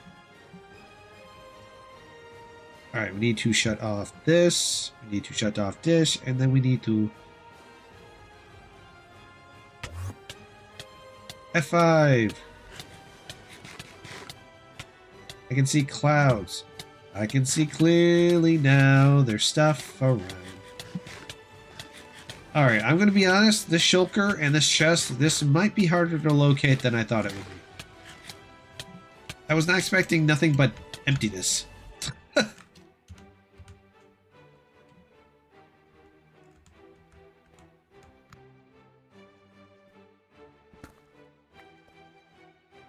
Alright, we need to shut off this. We need to shut off this. And then we need to... F5. I can see clouds. I can see clearly now. There's stuff around. Alright, I'm going to be honest. This shulker and this chest, this might be harder to locate than I thought it would be. I was not expecting nothing but emptiness.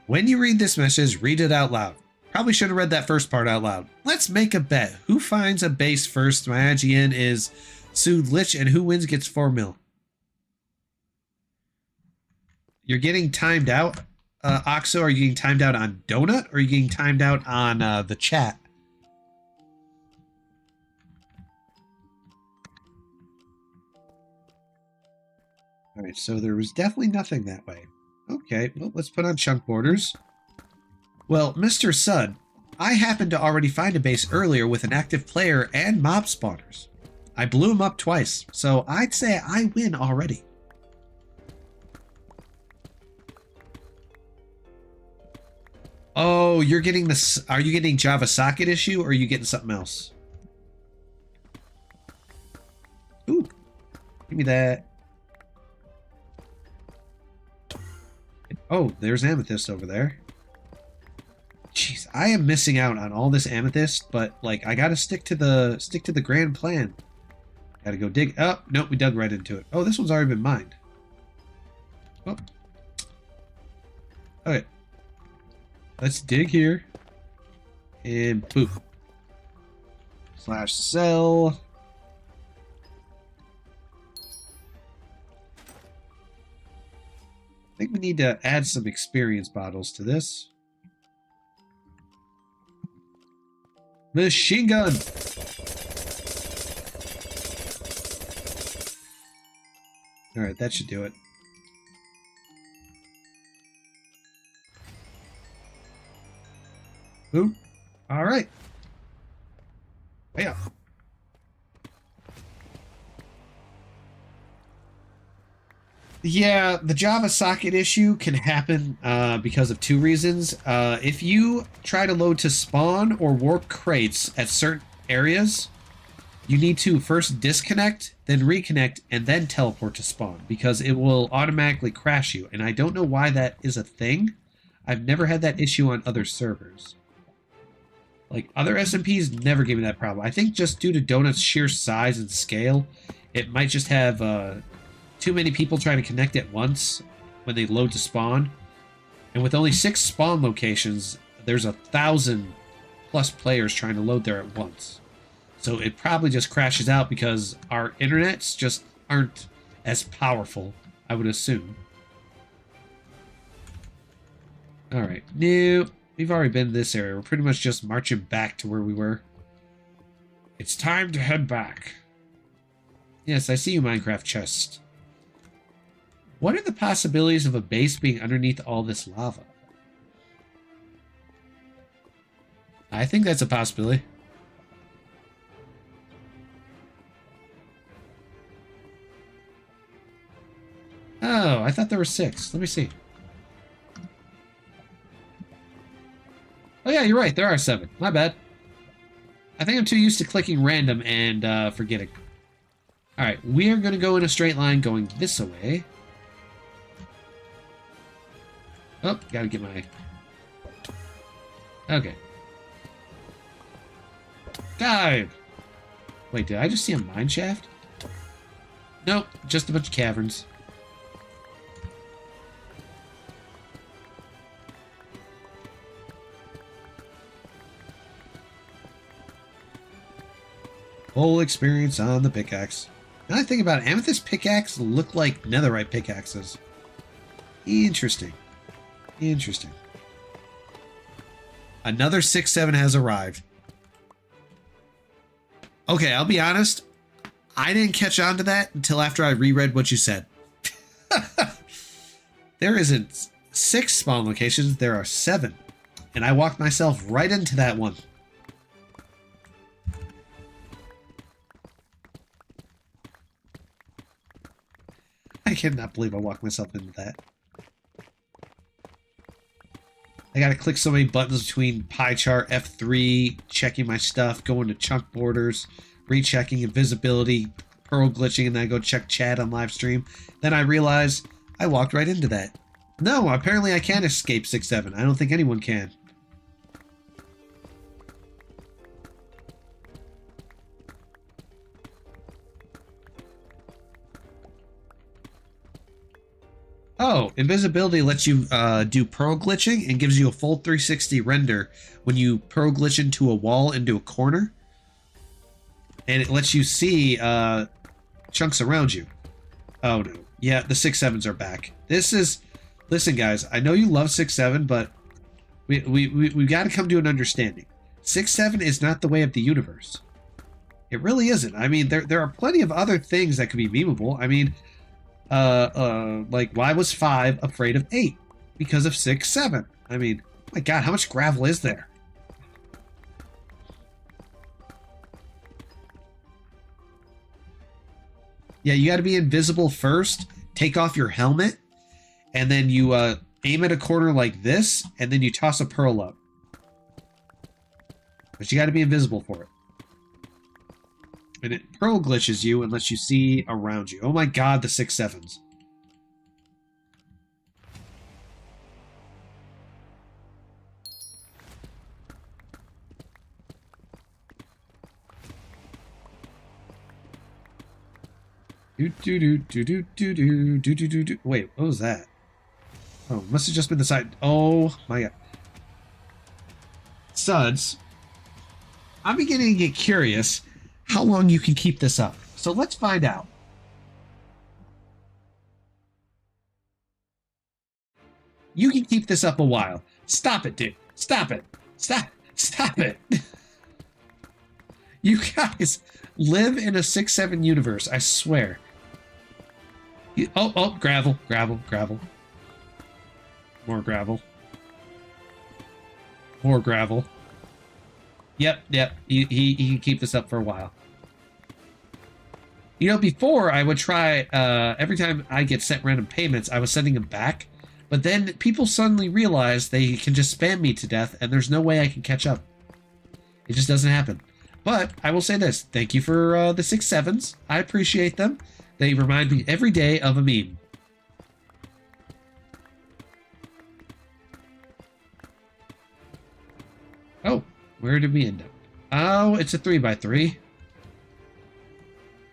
When you read this message, read it out loud. Probably should have read that first part out loud. Let's make a bet. Who finds a base first? My IGN is Sood Lich, and who wins gets 4 mil. You're getting timed out, Oxo. Are you getting timed out on Donut, or are you getting timed out on the chat? Alright, so there was definitely nothing that way. Okay, well, let's put on chunk borders. Well, Mr. Sud, I happened to already find a base earlier with an active player and mob spawners. I blew him up twice, so I'd say I win already. Oh, you're getting this. Are you getting Java socket issue, or are you getting something else? Ooh, give me that. Oh, there's amethyst over there. Jeez, I am missing out on all this amethyst, but like I gotta stick to the grand plan. Gotta go dig. Oh, nope, we dug right into it. Oh, this one's already been mined. Oh. Okay. Let's dig here. And boom. Slash sell. I think we need to add some experience bottles to this. Machine gun! Alright, that should do it. Ooh. Alright. Yeah. Yeah, the Java socket issue can happen because of two reasons. If you try to load to spawn or warp crates at certain areas, you need to first disconnect, then reconnect, and then teleport to spawn, because it will automatically crash you. And I don't know why that is a thing. I've never had that issue on other servers. Like, other SMPs never gave me that problem. I think just due to Donut's sheer size and scale, it might just have too many people trying to connect at once when they load to spawn. And with only 6 spawn locations, there's 1,000+ players trying to load there at once. So it probably just crashes out because our internets just aren't as powerful, I would assume. Alright, new. We've already been in this area. We're pretty much just marching back to where we were. It's time to head back. Yes, I see you, Minecraft chest. What are the possibilities of a base being underneath all this lava? I think that's a possibility. Oh, I thought there were 6. Let me see. Oh yeah, you're right. There are 7. My bad. I think I'm too used to clicking random and forgetting. Alright, we are going to go in a straight line going this way. Oh, gotta get my... Okay. Dive! Wait, did I just see a mine shaft? Nope, just a bunch of caverns. Whole experience on the pickaxe. Now I think about it, amethyst pickaxe look like netherite pickaxes. Interesting. Interesting. Another 6-7 has arrived. Okay, I'll be honest. I didn't catch on to that until after I reread what you said. There isn't 6 spawn locations, there are 7. And I walked myself right into that one. I cannot believe I walked myself into that. I gotta click so many buttons between pie chart, F3, checking my stuff, going to chunk borders, rechecking invisibility, pearl glitching, and then I go check chat on live stream. Then I realize I walked right into that. No, apparently I can't escape 6-7. I don't think anyone can. Oh, invisibility lets you do pearl glitching and gives you a full 360 render when you pearl glitch into a wall into a corner. And it lets you see chunks around you. Oh no. Yeah, the 6-7s are back. This is... Listen guys, I know you love 6-7, but we've got to come to an understanding. 6-7 is not the way of the universe. It really isn't. I mean, there are plenty of other things that could be memeable. I mean... like, why was 5 afraid of 8? Because of 6-7. I mean, my god, how much gravel is there? Yeah, you gotta be invisible first, take off your helmet, and then you, aim at a corner like this, and then you toss a pearl up. But you gotta be invisible for it. And it pearl glitches you and lets you see around you. Oh my god, the 6-7s. Wait, what was that? Oh, must have just been the side. Oh my god. Suds, I'm beginning to get curious how long you can keep this up. So let's find out. You can keep this up a while. Stop it, dude. Stop it. Stop it. You guys live in a 6-7 universe, I swear. Oh, gravel. More gravel. More gravel. Yep. He can keep this up for a while. You know, before I would try, every time I get sent random payments, I was sending them back. But then people suddenly realize they can just spam me to death, and there's no way I can catch up. It just doesn't happen. But I will say this. Thank you for the 6-7s. I appreciate them. They remind me every day of a meme. Oh, where did we end up? Oh, it's a 3x3.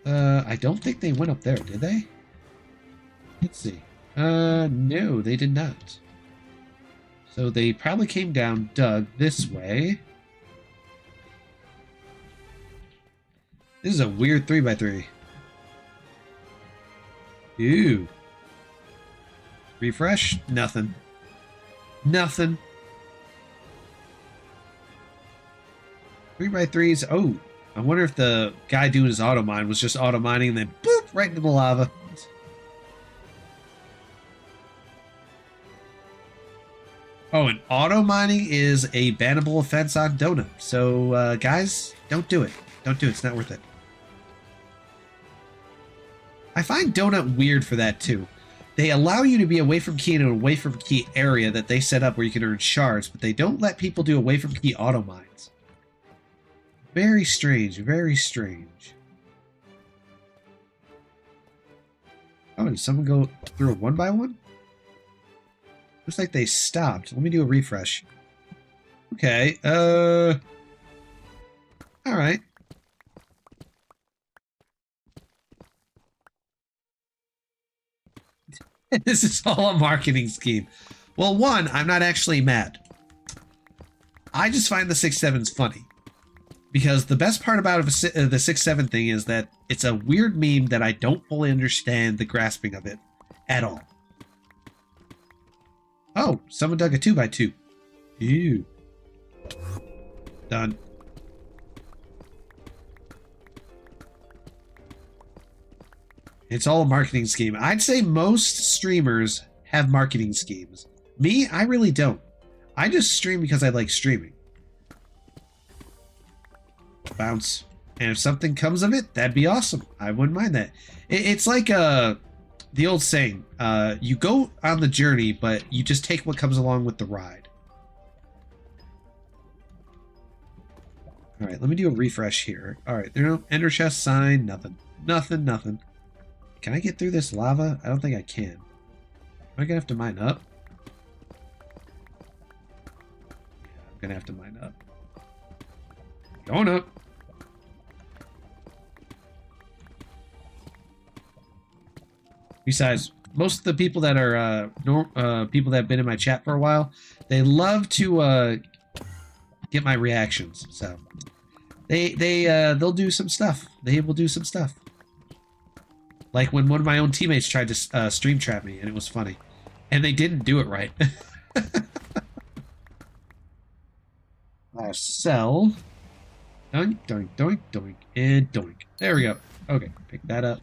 I don't think they went up there, did they? Let's see. No, they did not. So they probably came down, dug this way. This is a weird 3x3. Ooh. Refresh? Nothing. Nothing. 3x3s. Oh, I wonder if the guy doing his auto mine was just auto mining and then boop right into the lava. Oh, and auto mining is a bannable offense on Donut. So, guys, don't do it. Don't do it. It's not worth it. I find Donut weird for that, too. They allow you to be away from key in an away from key area that they set up where you can earn shards, but they don't let people do away from key auto mines. Very strange. Very strange. Oh, did someone go through a 1x1? Looks like they stopped. Let me do a refresh. Okay, alright. This is all a marketing scheme. Well, one, I'm not actually mad. I just find the 6-7s funny. Because the best part about the 6-7 thing is that it's a weird meme that I don't fully understand the grasping of it at all. Oh, someone dug a 2x2. Ew. Done. It's all a marketing scheme. I'd say most streamers have marketing schemes. Me, I really don't. I just stream because I like streaming. Bounce. And if something comes of it, that'd be awesome. I wouldn't mind that. It's like the old saying, you go on the journey, but you just take what comes along with the ride. Alright, let me do a refresh here. Alright, there are no ender chest sign, nothing. Nothing, nothing. Can I get through this lava? I don't think I can. Am I gonna have to mine up? Yeah, I'm gonna have to mine up. Going up. Besides, most of the people that are people that have been in my chat for a while, they love to get my reactions. So they'll do some stuff. They will do some stuff. Like when one of my own teammates tried to stream trap me, and it was funny, and they didn't do it right. Sell. Doink, doink, doink, doink, and doink. There we go. Okay, pick that up.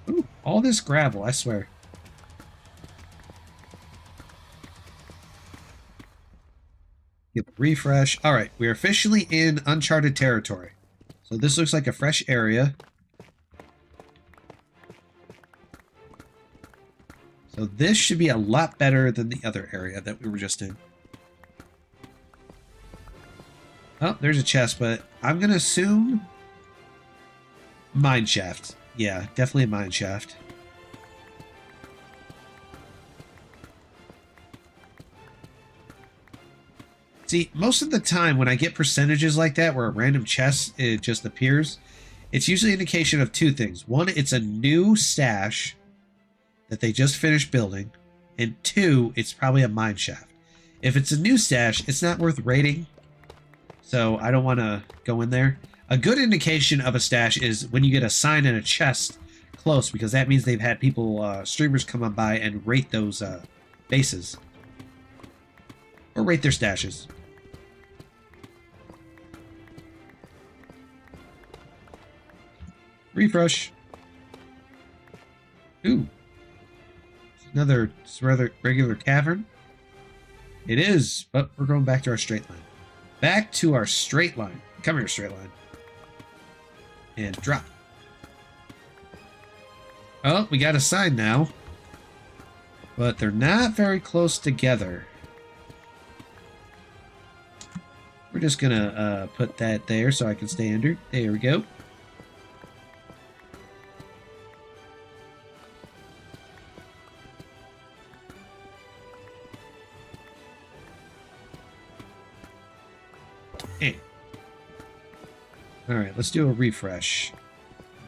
Ooh, all this gravel, I swear. Give a refresh. Alright, we're officially in uncharted territory. So this looks like a fresh area. So this should be a lot better than the other area that we were just in. Oh, there's a chest, but I'm going to assume mine shaft. Yeah, definitely a mine shaft. See, most of the time when I get percentages like that where a random chest it just appears, it's usually an indication of two things. One, it's a new stash that they just finished building, and two, it's probably a mine shaft. If it's a new stash, it's not worth raiding, so I don't want to go in there. A good indication of a stash is when you get a sign and a chest close, because that means they've had people, streamers come on by and rate those bases. Or rate their stashes. Refresh. Ooh. Another rather regular cavern. It is, but we're going back to our straight line. Back to our straight line. Come here, straight line. And drop. Oh, we got a sign now. But they're not very close together. just gonna put that there so I can stay under. There we go. Hey. All right, let's do a refresh.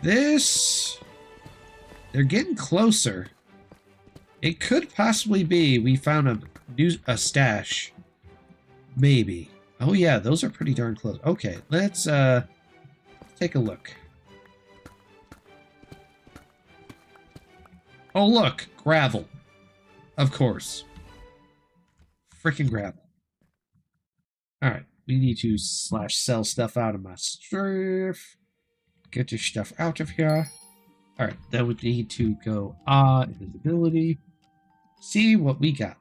This... They're getting closer. It could possibly be we found a stash. Maybe. Oh yeah, those are pretty darn close. Okay, let's take a look. Oh look, gravel. Of course. Freaking gravel. Alright, we need to sell stuff out of my stuff. Get your stuff out of here. Alright, then we need to go invisibility. See what we got.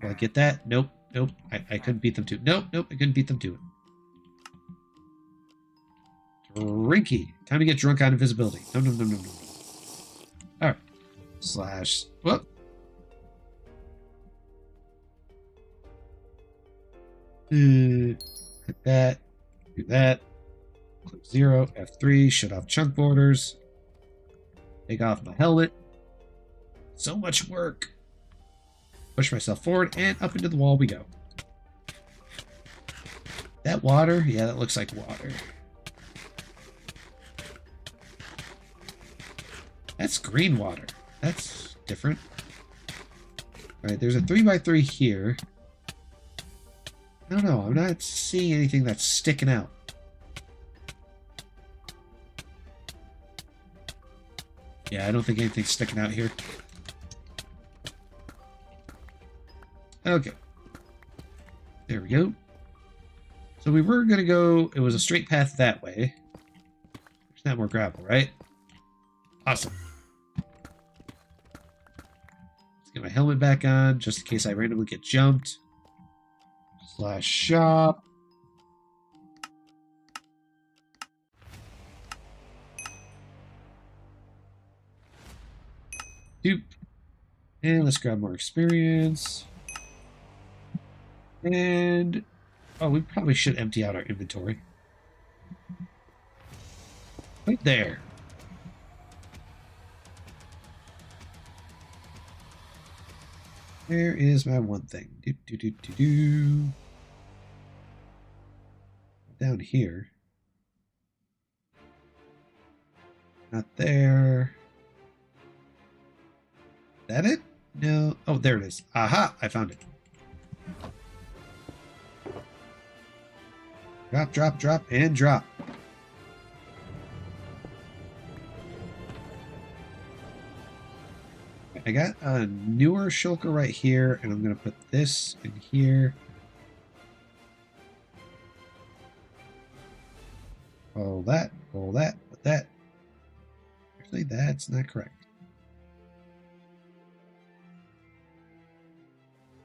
Will I get that? Nope. Nope. I couldn't beat them to it. Nope. Nope. I couldn't beat them to it. Drinky. Time to get drunk on invisibility. No, no, no, no, no. Alright. Slash. Whoop. Hit that. Do that. Click 0. F3. Shut off chunk borders. Take off my helmet. So much work. Push myself forward and up into the wall we go. That water? Yeah, that looks like water. That's green water. That's different. Alright, there's a 3x3 here. I don't know. I'm not seeing anything that's sticking out. Yeah, I don't think anything's sticking out here. Okay. There we go. So we were going to go... It was a straight path that way. There's not more gravel, right? Awesome. Let's get my helmet back on, just in case I randomly get jumped. Slash shop. Doop. And let's grab more experience. And... Oh, we probably should empty out our inventory. Right there. There is my one thing. Down here. Not there. Is that it? No. Oh, there it is. Aha! I found it. Drop, drop, drop, and drop. I got a newer shulker right here, and I'm going to put this in here. All that, put that. Actually, that's not correct.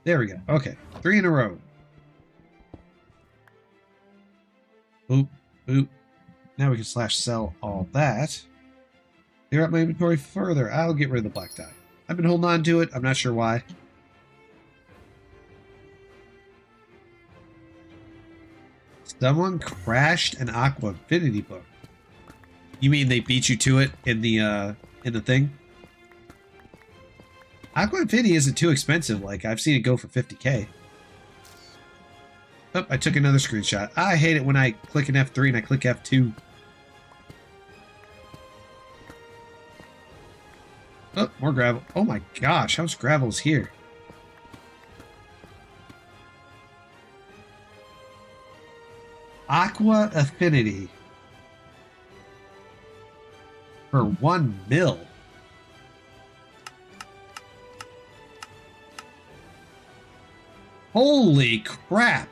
There we go. Okay, 3 in a row. Boop, boop. Now we can slash sell all that. Clear up my inventory further. I'll get rid of the black dye. I've been holding on to it. I'm not sure why. Someone crashed an Aqua Infinity book. You mean they beat you to it in the thing? Aqua Infinity isn't too expensive. Like, I've seen it go for 50k. Oh, I took another screenshot. I hate it when I click an F3 and I click F2. Oh, more gravel. Oh my gosh, how much gravel is here? Aqua Affinity. For 1 mil. Holy crap.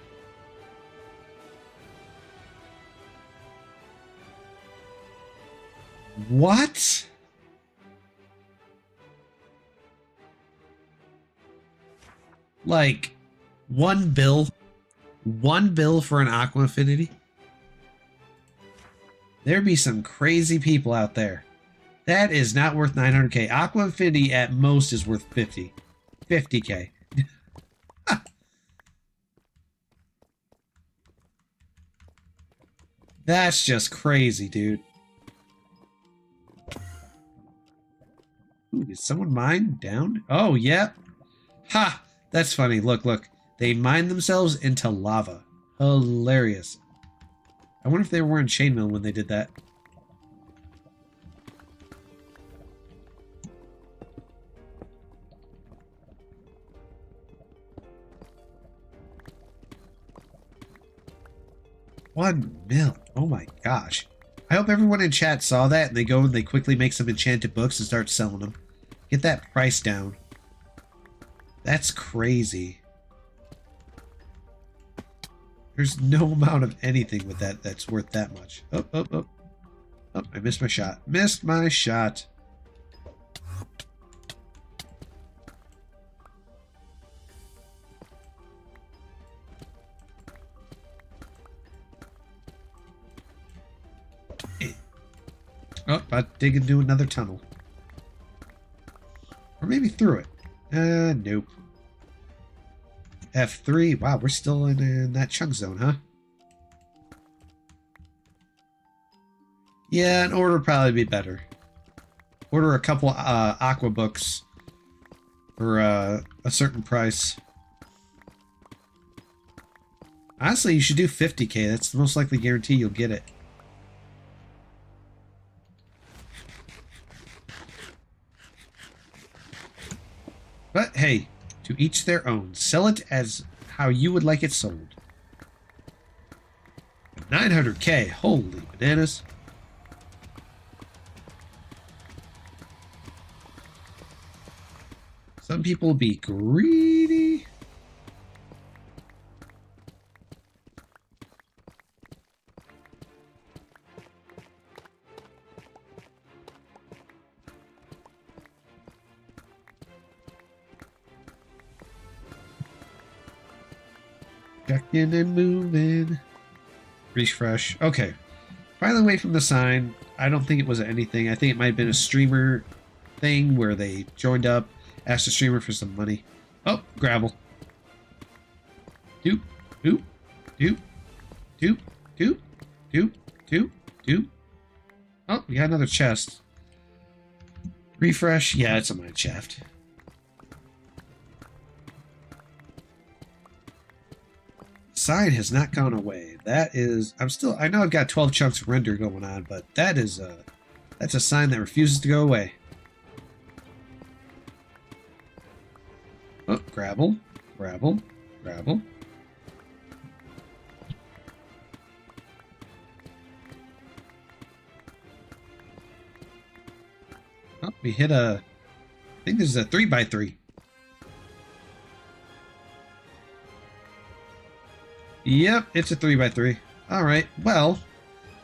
What? Like, 1 bill? 1 bill for an Aqua Affinity? There'd be some crazy people out there. That is not worth 900k. Aqua Affinity at most is worth 50. 50k. That's just crazy, dude. Ooh, did someone mine down? Oh, yeah. Ha! That's funny. Look, look. They mined themselves into lava. Hilarious. I wonder if they were wearing chainmail when they did that. $1 million. Oh my gosh. I hope everyone in chat saw that and they go and they quickly make some enchanted books and start selling them. Get that price down. That's crazy. There's no amount of anything with that that's worth that much. Oh, oh, oh. Oh, I missed my shot. Missed my shot. Oh, about to dig into another tunnel. Or maybe through it. Nope. F3. Wow, we're still in that chunk zone, huh? Yeah, an order would probably be better. Order a couple aqua books for a certain price. Honestly, you should do 50k. That's the most likely guarantee you'll get it. But hey, to each their own. Sell it as how you would like it sold. 900k. Holy bananas. Some people be greedy. Checking and moving. Refresh. Okay. Finally away from the sign. I don't think it was anything. I think it might have been a streamer thing where they joined up, asked the streamer for some money. Oh, gravel. Doop, doop, doop, doop, doop, doop, doop, doop. Oh, we got another chest. Refresh. Yeah, it's a mine shaft. Sign has not gone away. That is, I know I've got 12 chunks of render going on, but that is that's a sign that refuses to go away. Oh, gravel, gravel, gravel. Oh, we hit I think this is a 3x3. Yep, it's a 3x3. Alright, well,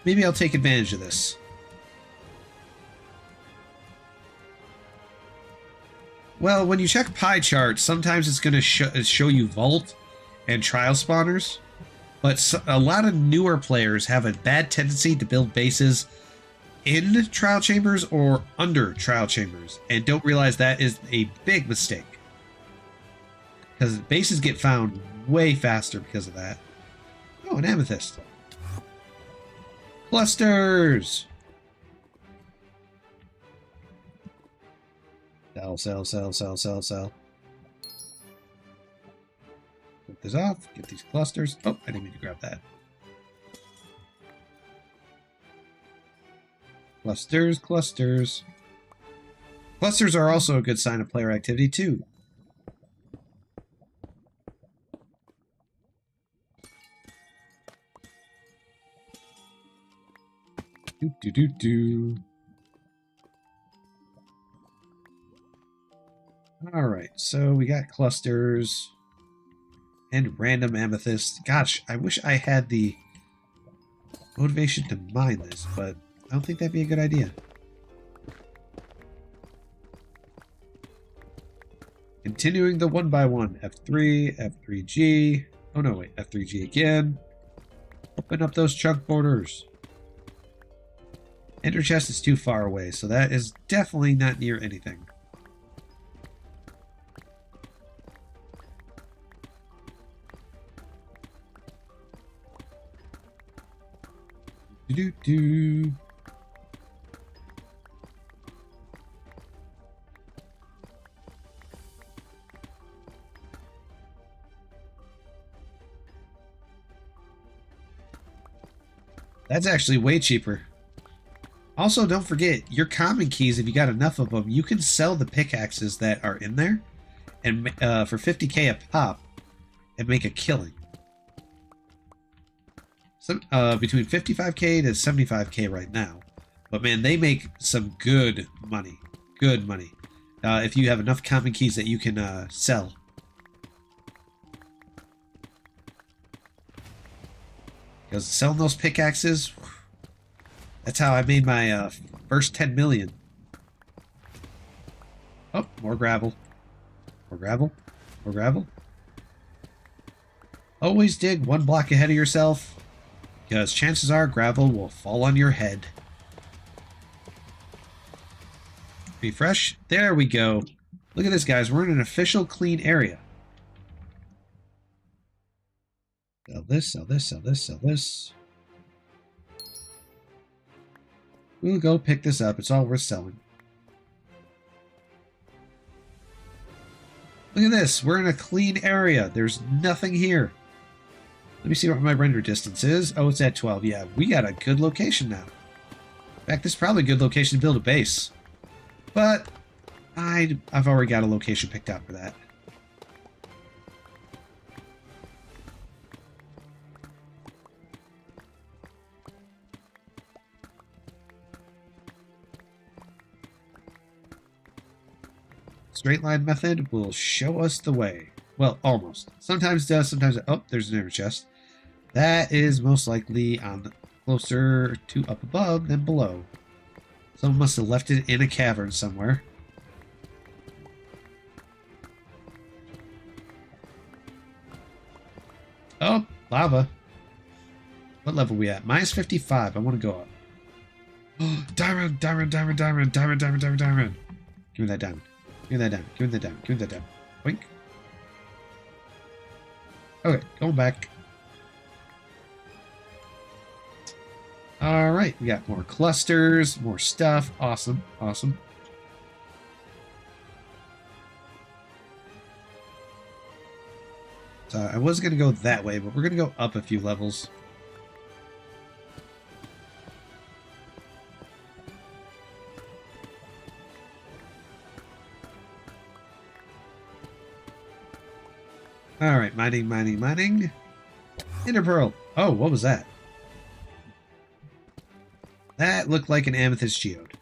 maybe I'll take advantage of this. Well, when you check pie charts, sometimes it's going to show you vault and trial spawners, but a lot of newer players have a bad tendency to build bases in trial chambers or under trial chambers, and don't realize that is a big mistake. Because bases get found way faster because of that. Oh, an amethyst. Clusters! Sell, sell, sell, sell, sell, sell. Flip this off, get these clusters. Oh, I didn't mean to grab that. Clusters, clusters. Clusters are also a good sign of player activity, too. Do, do, do, do. Alright, so we got clusters and random amethysts. Gosh, I wish I had the motivation to mine this, but I don't think that'd be a good idea. Continuing the 1x1. F3, F3G. Oh no, wait, F3G again. Open up those chunk borders. Ender chest is too far away, so that is definitely not near anything. do do. That's actually way cheaper. Also, don't forget, your common keys, if you got enough of them, you can sell the pickaxes that are in there and for 50k a pop and make a killing. Some, between 55k to 75k right now. But man, they make some good money. Good money. If you have enough common keys that you can sell. Because selling those pickaxes, that's how I made my first 10 million. Oh, more gravel. More gravel. More gravel. Always dig one block ahead of yourself, because chances are gravel will fall on your head. Refresh. There we go. Look at this, guys. We're in an official clean area. Sell this, sell this, sell this, sell this. We'll go pick this up. It's all worth selling. Look at this. We're in a clean area. There's nothing here. Let me see what my render distance is. Oh, it's at 12. Yeah, we got a good location now. In fact, this is probably a good location to build a base. But I've already got a location picked out for that. Straight line method will show us the way. Well, almost. Sometimes it does, sometimes it... Oh, there's an inner chest. That is most likely on closer to up above than below. Someone must have left it in a cavern somewhere. Oh, lava. What level are we at? Minus 55. I want to go up. Oh, diamond, diamond, diamond, diamond, diamond, diamond, diamond, diamond. Give me that diamond. Give me that diamond. Give me that diamond. Give me that diamond. Wink. Okay, going back. Alright, we got more clusters, more stuff. Awesome, awesome. So I was going to go that way, but we're going to go up a few levels. Alright, mining, mining, mining. Ender pearl. Oh, what was that? That looked like an amethyst geode.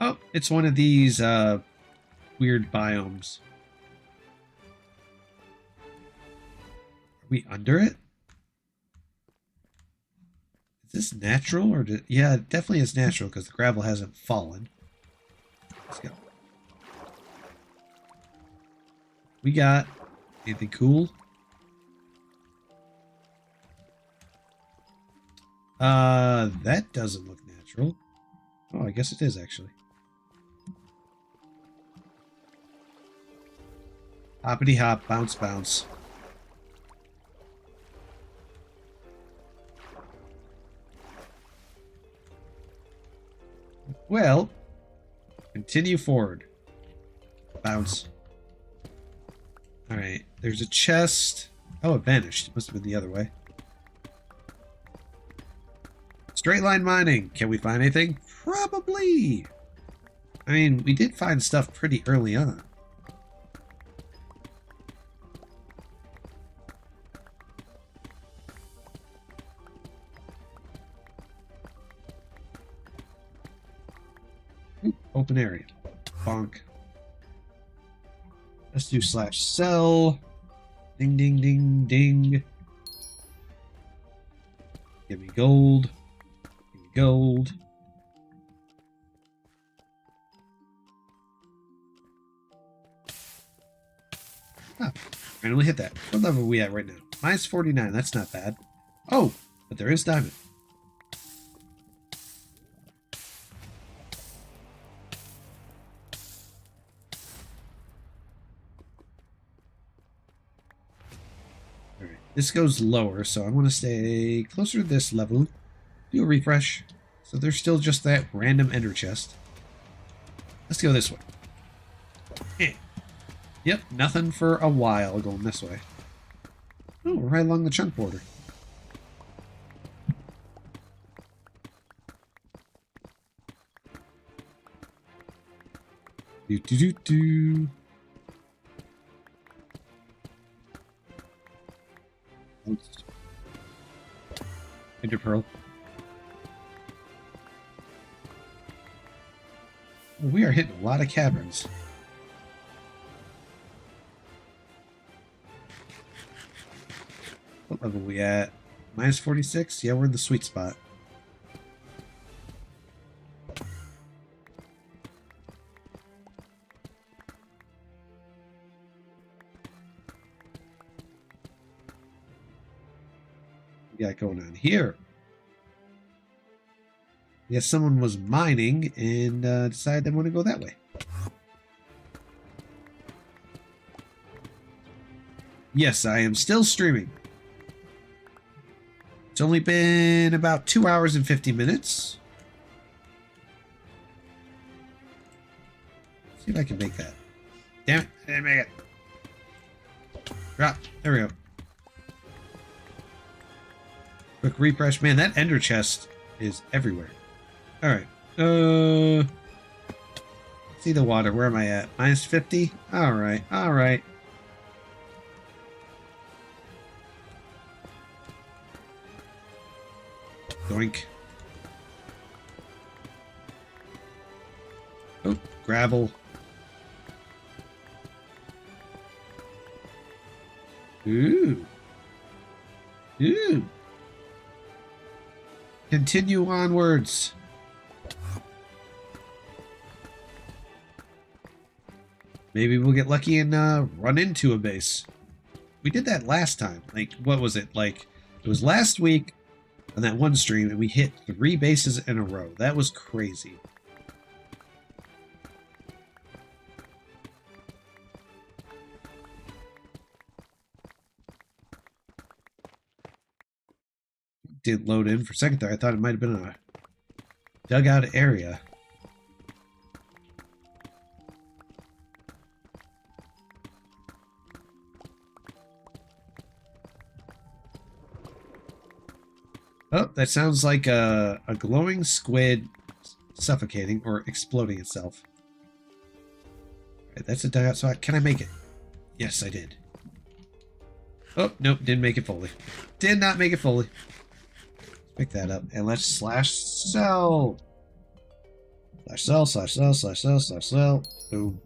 Oh, it's one of these weird biomes. Are we under it? Is this natural or yeah, it definitely is natural because the gravel hasn't fallen. Let's go. We got anything cool? That doesn't look natural. Oh, I guess it is actually. Hoppity hop, bounce, bounce. Well, continue forward. Bounce. Alright, there's a chest. Oh, it vanished. It must have been the other way. Straight line mining. Can we find anything? Probably. I mean, we did find stuff pretty early on. Ooh, open area. Bonk. Let's do slash sell. Ding, ding, ding, ding. Give me gold. Give me gold. Ah, randomly hit that. What level are we at right now? Minus 49. That's not bad. Oh, but there is diamond. this goes lower, so I want to stay closer to this level. Do a refresh. So there's still just that random ender chest. Let's go this way. Eh. Yep, nothing for a while going this way. Oh, we're right along the chunk border. Do. Ender pearl. We are hitting a lot of caverns. What level are we at? Minus 46? Yeah, we're in the sweet spot. What we got going on here? Yes, someone was mining and decided they want to go that way. Yes, I am still streaming. It's only been about 2 hours and 50 minutes. Let's see if I can make that. Damn it, I didn't make it. Drop. There we go. Quick refresh. Man, that ender chest is everywhere. Alright. See the water. Where am I at? Minus 50? Alright, alright. Doink. Oh, gravel. Ooh. Ooh. Continue onwards. Maybe we'll get lucky and run into a base. We did that last time. Like, what was it? Like, it was last week on that one stream, and we hit 3 bases in a row. That was crazy. Didn't load in for a second there. I thought it might have been a dugout area. Oh, that sounds like a glowing squid suffocating or exploding itself. Right, that's a dugout spot. Can I make it? Yes, I did. Oh, nope, didn't make it fully. Did not make it fully. Pick that up and let's slash sell. Slash sell, slash sell, slash sell, slash sell. Boom.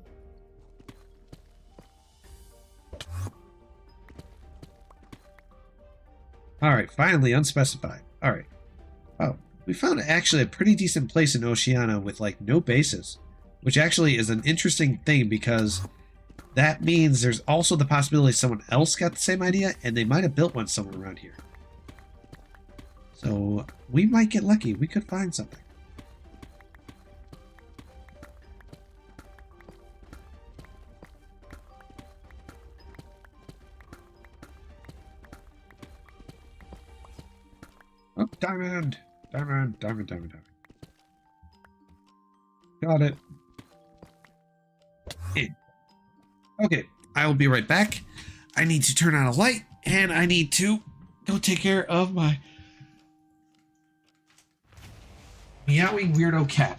Alright, finally unspecified. Alright. Oh, we found actually a pretty decent place in Oceania with like no bases. Which actually is an interesting thing because that means there's also the possibility someone else got the same idea and they might have built one somewhere around here. So we might get lucky. We could find something. Oh, diamond! Diamond, diamond, diamond, diamond. Got it. In. Okay, I will be right back. I need to turn on a light, and I need to go take care of my meowing weirdo cat.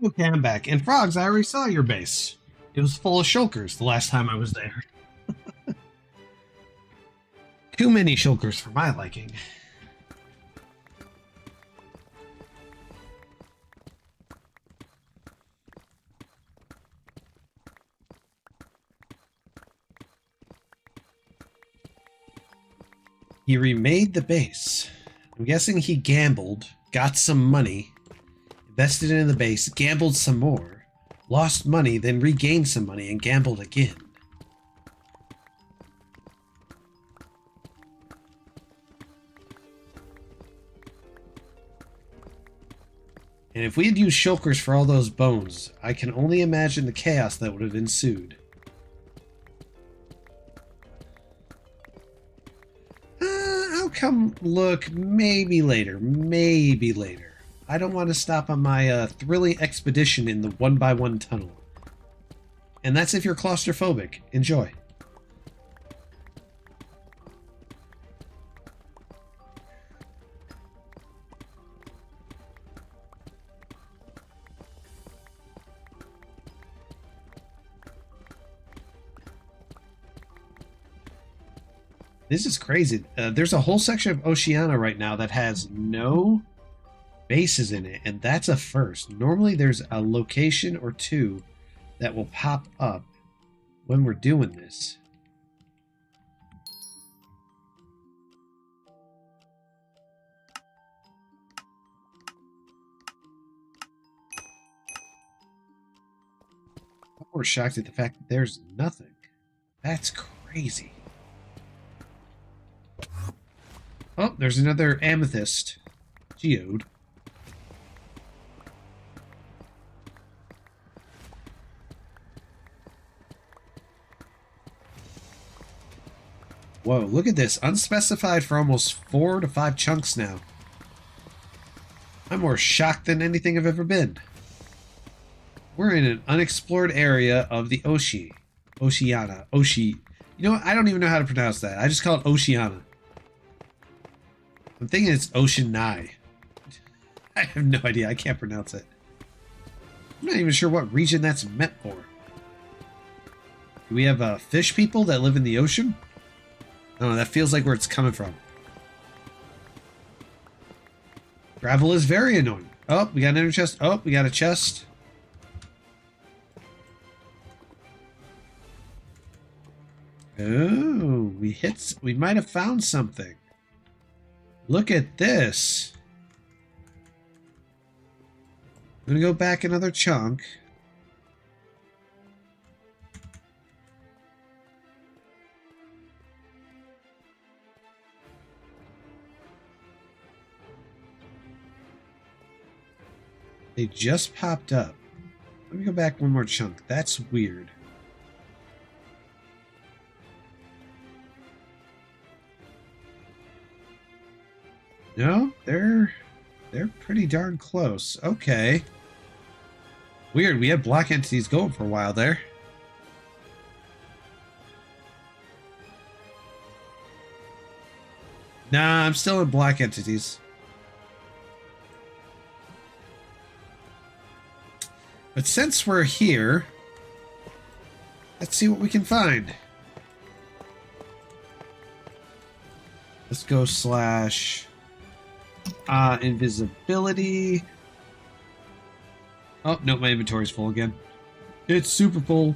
Okay, I'm back. And Frogs, I already saw your base. It was full of shulkers the last time I was there. Too many shulkers for my liking. He remade the base. I'm guessing he gambled, got some money, invested in the base, gambled some more, lost money, then regained some money and gambled again. And if we had used shulkers for all those bones, I can only imagine the chaos that would have ensued. I'll come look maybe later. Maybe later. I don't want to stop on my thrilling expedition in the 1x1 tunnel. And that's if you're claustrophobic. Enjoy. This is crazy. There's a whole section of Oceania right now that has no bases in it, and that's a first. Normally there's a location or two that will pop up when we're doing this. We're shocked at the fact that there's nothing. That's crazy. Oh, there's another amethyst geode. Whoa, look at this. Unspecified for almost 4 to 5 chunks now. I'm more shocked than anything I've ever been. We're in an unexplored area of the Oceania. You know what? I don't even know how to pronounce that. I just call it Oceania. I'm thinking it's Ocean Nye. I have no idea. I can't pronounce it. I'm not even sure what region that's meant for. Do we have fish people that live in the ocean? I don't know. That feels like where it's coming from. Gravel is very annoying. Oh, we got an inner chest. Oh, we got a chest. Oh, we might have found something. Look at this. I'm gonna go back another chunk. They just popped up. Let me go back one more chunk. That's weird. No, they're pretty darn close. Okay. Weird, we had block entities going for a while there. Nah, I'm still in black entities. But since we're here, let's see what we can find. Let's go slash invisibility. Oh, no, my inventory's full again. It's super full.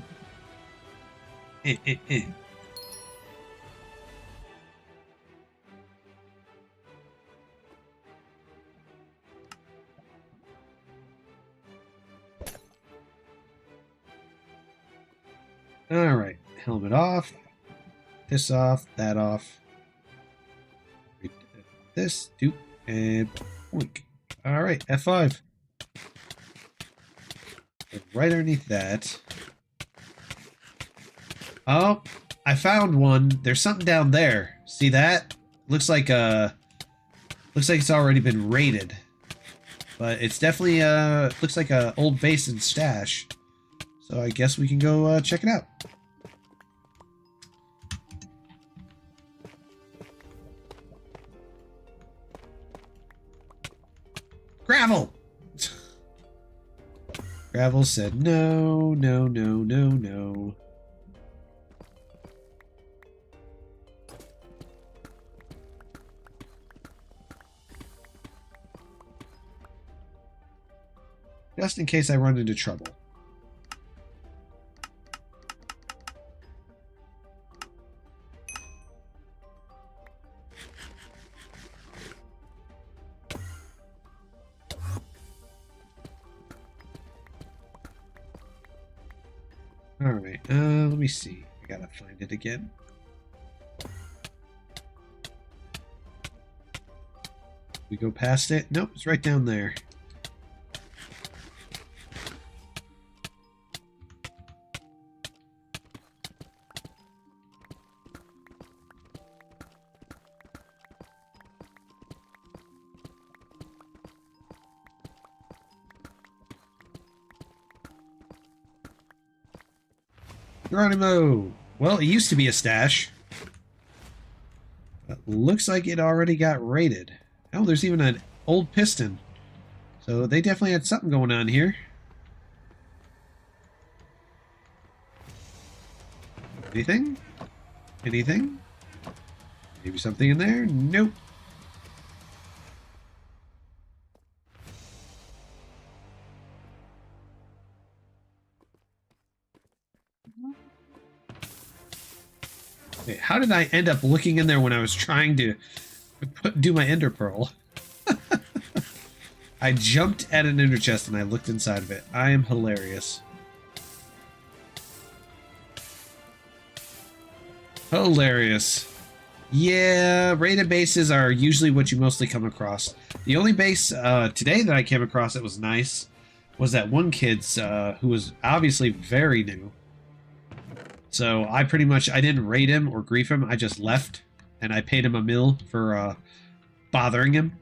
Alright, helmet off. This off, that off. This, do, and boink. Alright, F5. Right underneath that. Oh, I found one. There's something down there. See that? Looks like it's already been raided. But it's definitely looks like a old base and stash. So I guess we can go check it out. Gravel! Gravel said no, no, no, no, no. Just in case I run into trouble. Alright, let me see. I gotta find it again. We go past it? Nope, it's right down there. Geronimo! Well, it used to be a stash. But looks like it already got raided. Oh, there's even an old piston. So they definitely had something going on here. Anything? Anything? Maybe something in there? Nope. Wait, how did I end up looking in there when I was trying to do my ender pearl? I jumped at an ender chest and I looked inside of it. I am hilarious. Hilarious. Yeah, raided bases are usually what you mostly come across. The only base today that I came across that was nice was that one kid's who was obviously very new. So I didn't raid him or grief him. I just left and I paid him a mil for bothering him.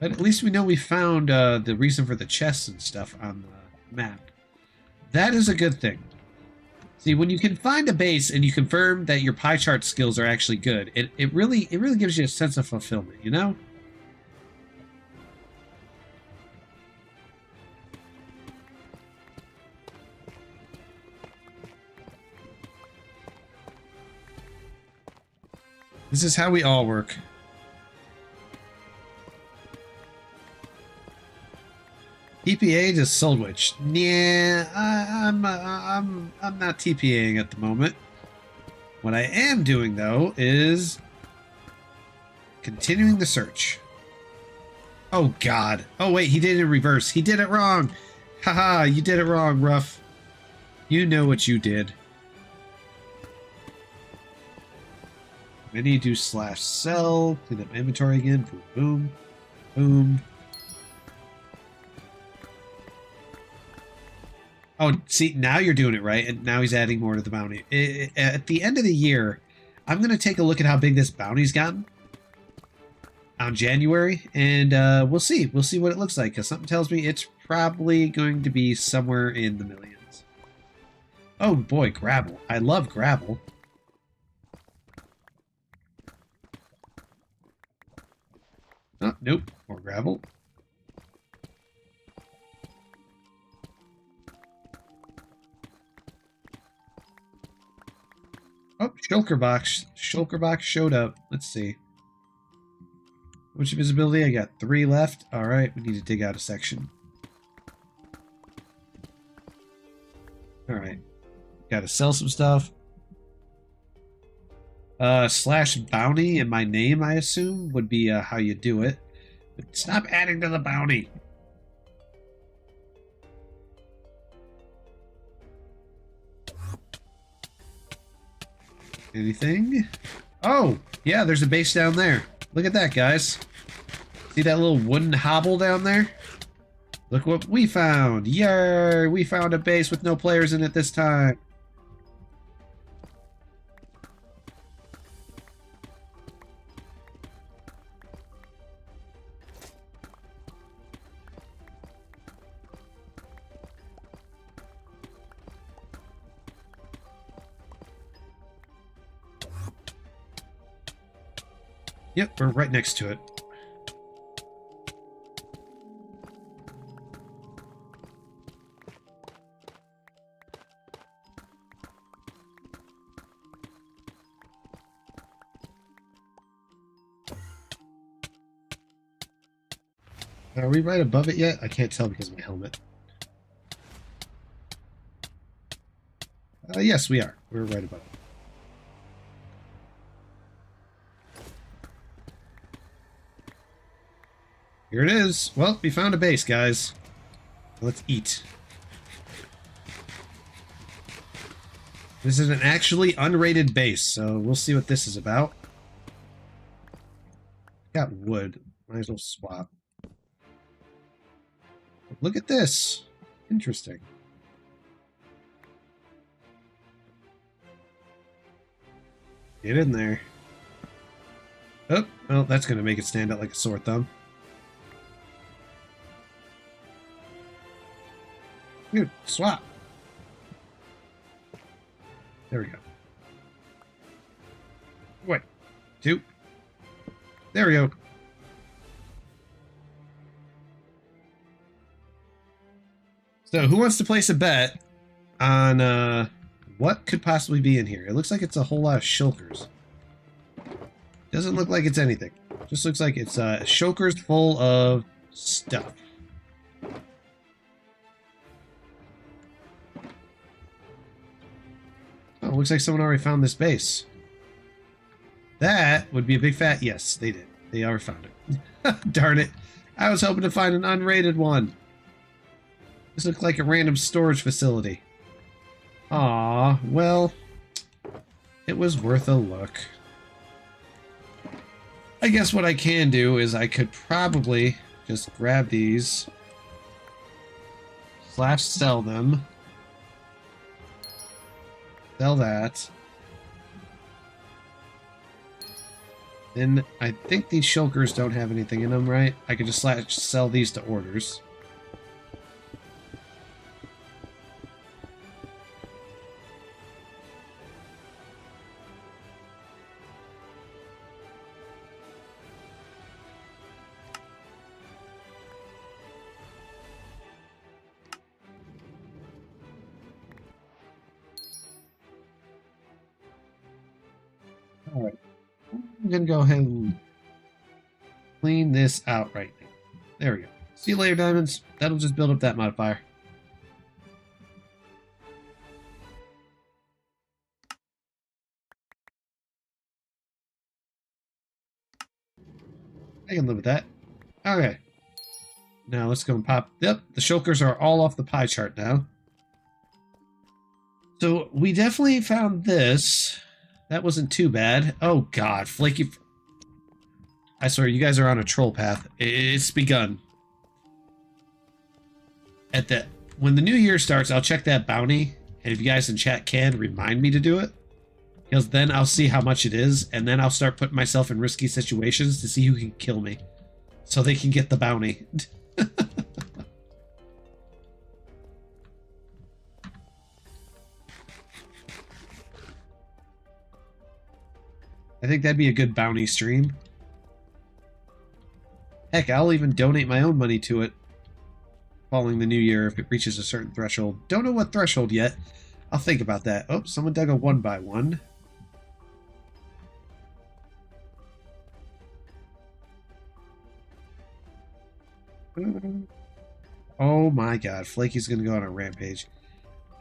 But at least we know we found the reason for the chests and stuff on the map. That is a good thing. See, when you can find a base and you confirm that your pie chart skills are actually good, it really gives you a sense of fulfillment, you know? This is how we all work. TPA to Soulwitch. Yeah, I'm not TPAing at the moment. What I am doing though is continuing the search. Oh God! Oh wait, he did it in reverse. He did it wrong. Haha! You did it wrong, Ruff. You know what you did. I need to do /sell. Clean up my inventory again. Boom, boom, boom. Oh, see, now you're doing it right, and now he's adding more to the bounty. At the end of the year, I'm going to take a look at how big this bounty's gotten on January, and we'll see. We'll see what it looks like, because something tells me it's probably going to be somewhere in the millions. Oh, boy, gravel. I love gravel. Oh, nope. More gravel. Oh, Shulker box. Shulker box showed up. Let's see. How much visibility? I got 3 left. Alright, we need to dig out a section. Alright. Gotta sell some stuff. /bounty in my name, I assume, would be how you do it. But stop adding to the bounty. Anything? Oh, yeah, there's a base down there. Look at that, guys. See that little wooden hobble down there? Look what we found. Yay! We found a base with no players in it this time. Yep, we're right next to it. Are we right above it yet? I can't tell because of my helmet. Yes, we are. We're right above it. Here it is. Well, we found a base, guys. Let's eat. This is an actually unrated base, so we'll see what this is about. Got wood. Might as well swap. Look at this. Interesting. Get in there. Oh, well, that's going to make it stand out like a sore thumb. Dude, swap. There we go. Wait. 2. There we go. So, who wants to place a bet on what could possibly be in here? It looks like it's a whole lot of shulkers. Doesn't look like it's anything. Just looks like it's shulkers full of stuff. Oh, looks like someone already found this base. That would be a big fat yes, they did. They already found it. Darn it. I was hoping to find an unrated one. This looked like a random storage facility. Aw, well, it was worth a look. I guess what I can do is I could probably just grab these / sell them. Sell that. Then I think these shulkers don't have anything in them, right? I could just sell these to orders. Alright. I'm going to go ahead and clean this out right now. There we go. See you later, diamonds. That'll just build up that modifier. I can live with that. Okay. Now let's go and pop. Yep, the shulkers are all off the pie chart now. So we definitely found this. That wasn't too bad. Oh god, Flaky. I swear, you guys are on a troll path. It's begun. When the new year starts, I'll check that bounty, and if you guys in chat can, remind me to do it. Because then I'll see how much it is, and then I'll start putting myself in risky situations to see who can kill me. So they can get the bounty. I think that'd be a good bounty stream. Heck, I'll even donate my own money to it following the new year if it reaches a certain threshold. Don't know what threshold yet. I'll think about that. Oh, someone dug a 1x1. Oh my god, Flaky's going to go on a rampage.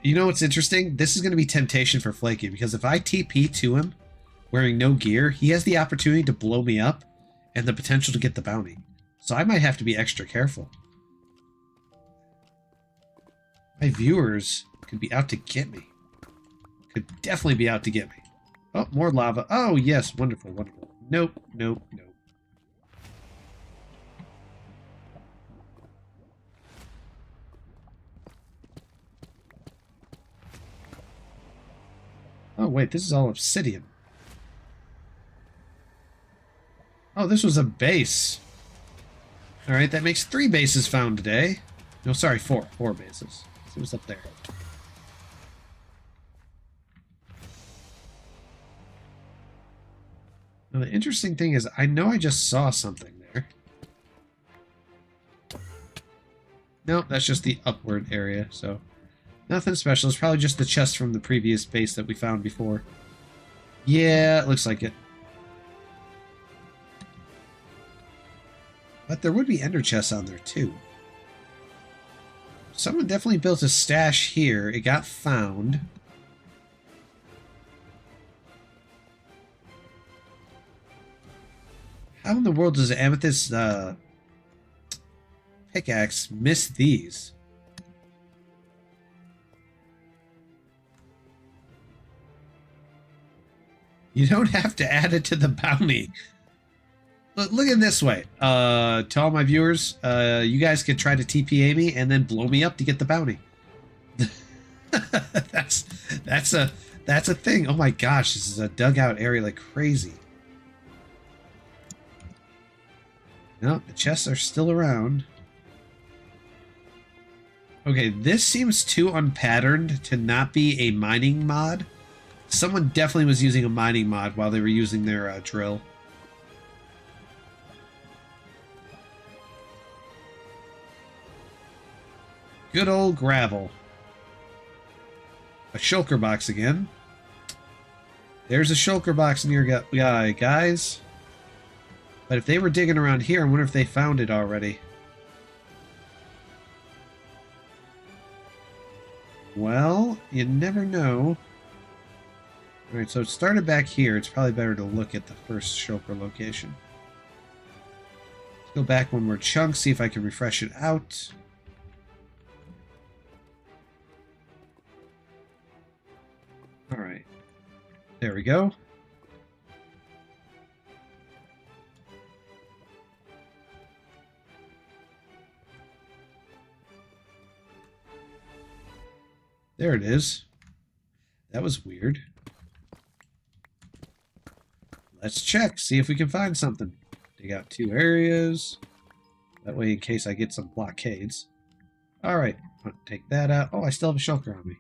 You know what's interesting? This is going to be temptation for Flaky, because if I TP to him wearing no gear, he has the opportunity to blow me up and the potential to get the bounty. So I might have to be extra careful. My viewers could be out to get me. Could definitely be out to get me. Oh, more lava. Oh, yes. Wonderful, wonderful. Nope, nope, nope. Oh, wait. This is all obsidian. Oh, this was a base. Alright, that makes 3 bases found today. No, sorry, 4. 4 bases. Let's see what's up there. Now, the interesting thing is, I know I just saw something there. Nope, that's just the upward area, so nothing special. It's probably just the chest from the previous base that we found before. Yeah, it looks like it. But there would be ender chests on there too. Someone definitely built a stash here. It got found. How in the world does an amethyst pickaxe miss these? You don't have to add it to the bounty. Look at it this way. To all my viewers, you guys can try to TPA me and then blow me up to get the bounty. that's a thing. Oh my gosh, this is a dugout area like crazy. No, the chests are still around. Okay, this seems too unpatterned to not be a mining mod. Someone definitely was using a mining mod while they were using their drill. Good old gravel. A shulker box again. There's a shulker box nearby, guys. But if they were digging around here, I wonder if they found it already. Well, you never know. Alright, so it started back here. It's probably better to look at the first shulker location. Let's go back one more chunk, see if I can refresh it out. Alright. There we go. There it is. That was weird. Let's check, see if we can find something. Dig out 2 areas. That way, in case I get some blockades. Alright, take that out. Oh, I still have a shulker on me.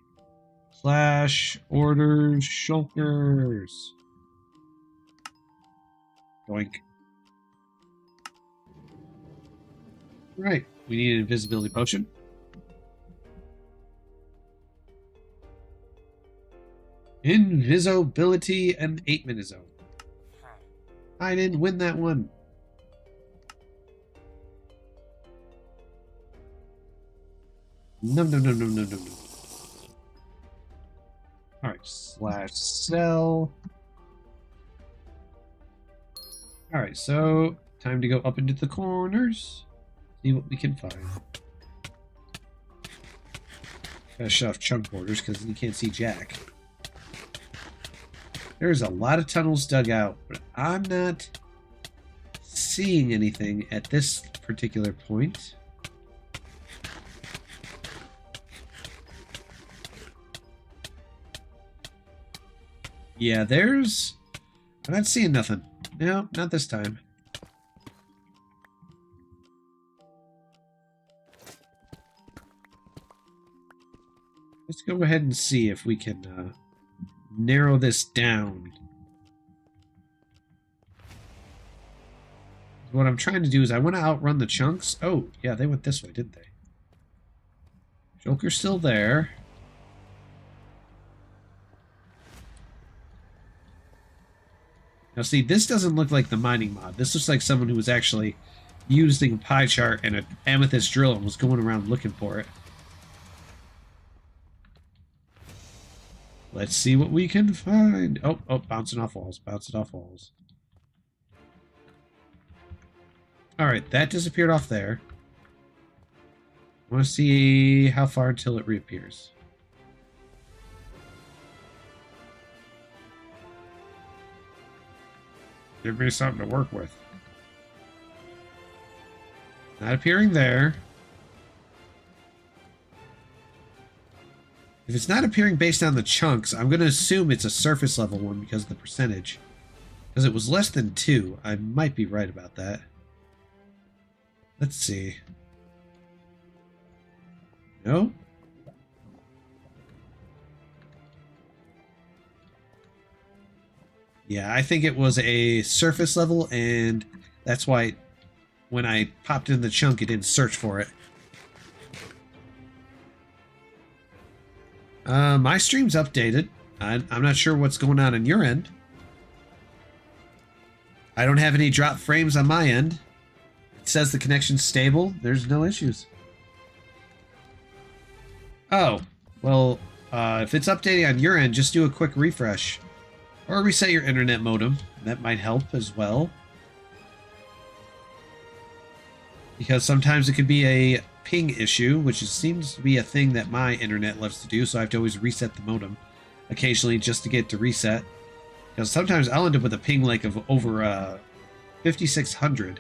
Slash orders shulkers. Doink. Right, we need an invisibility potion. Invisibility and 8-minute zone. I didn't win that one. No. Alright, slash sell. Alright, so time to go up into the corners. See what we can find. Gotta shut off chunk borders because you can't see jack. There's a lot of tunnels dug out, but I'm not seeing anything at this particular point. Yeah, I'm not seeing nothing. No, not this time. Let's go ahead and see if we can narrow this down. What I'm trying to do is I want to outrun the chunks. Oh, yeah, they went this way, didn't they? Joker's still there. Now see, this doesn't look like the mining mod. This looks like someone who was actually using a pie chart and an amethyst drill and was going around looking for it. Let's see what we can find. Oh, bouncing off walls, bouncing off walls. Alright, that disappeared off there. I want to see how far until it reappears. Give me something to work with. Not appearing there. If it's not appearing based on the chunks, I'm going to assume it's a surface level one because of the percentage. Because it was less than 2. I might be right about that. Let's see. No? Yeah, I think it was a surface level, and that's why when I popped in the chunk, it didn't search for it. My stream's updated. I'm not sure what's going on your end. I don't have any drop frames on my end. It's says the connection's stable. There's no issues. Oh, well, if it's updating on your end, just do a quick refresh. Or reset your internet modem. That might help as well. Because sometimes it could be a ping issue, which seems to be a thing that my internet loves to do, so I have to always reset the modem occasionally just to get it to reset. Because sometimes I'll end up with a ping like of over 5,600.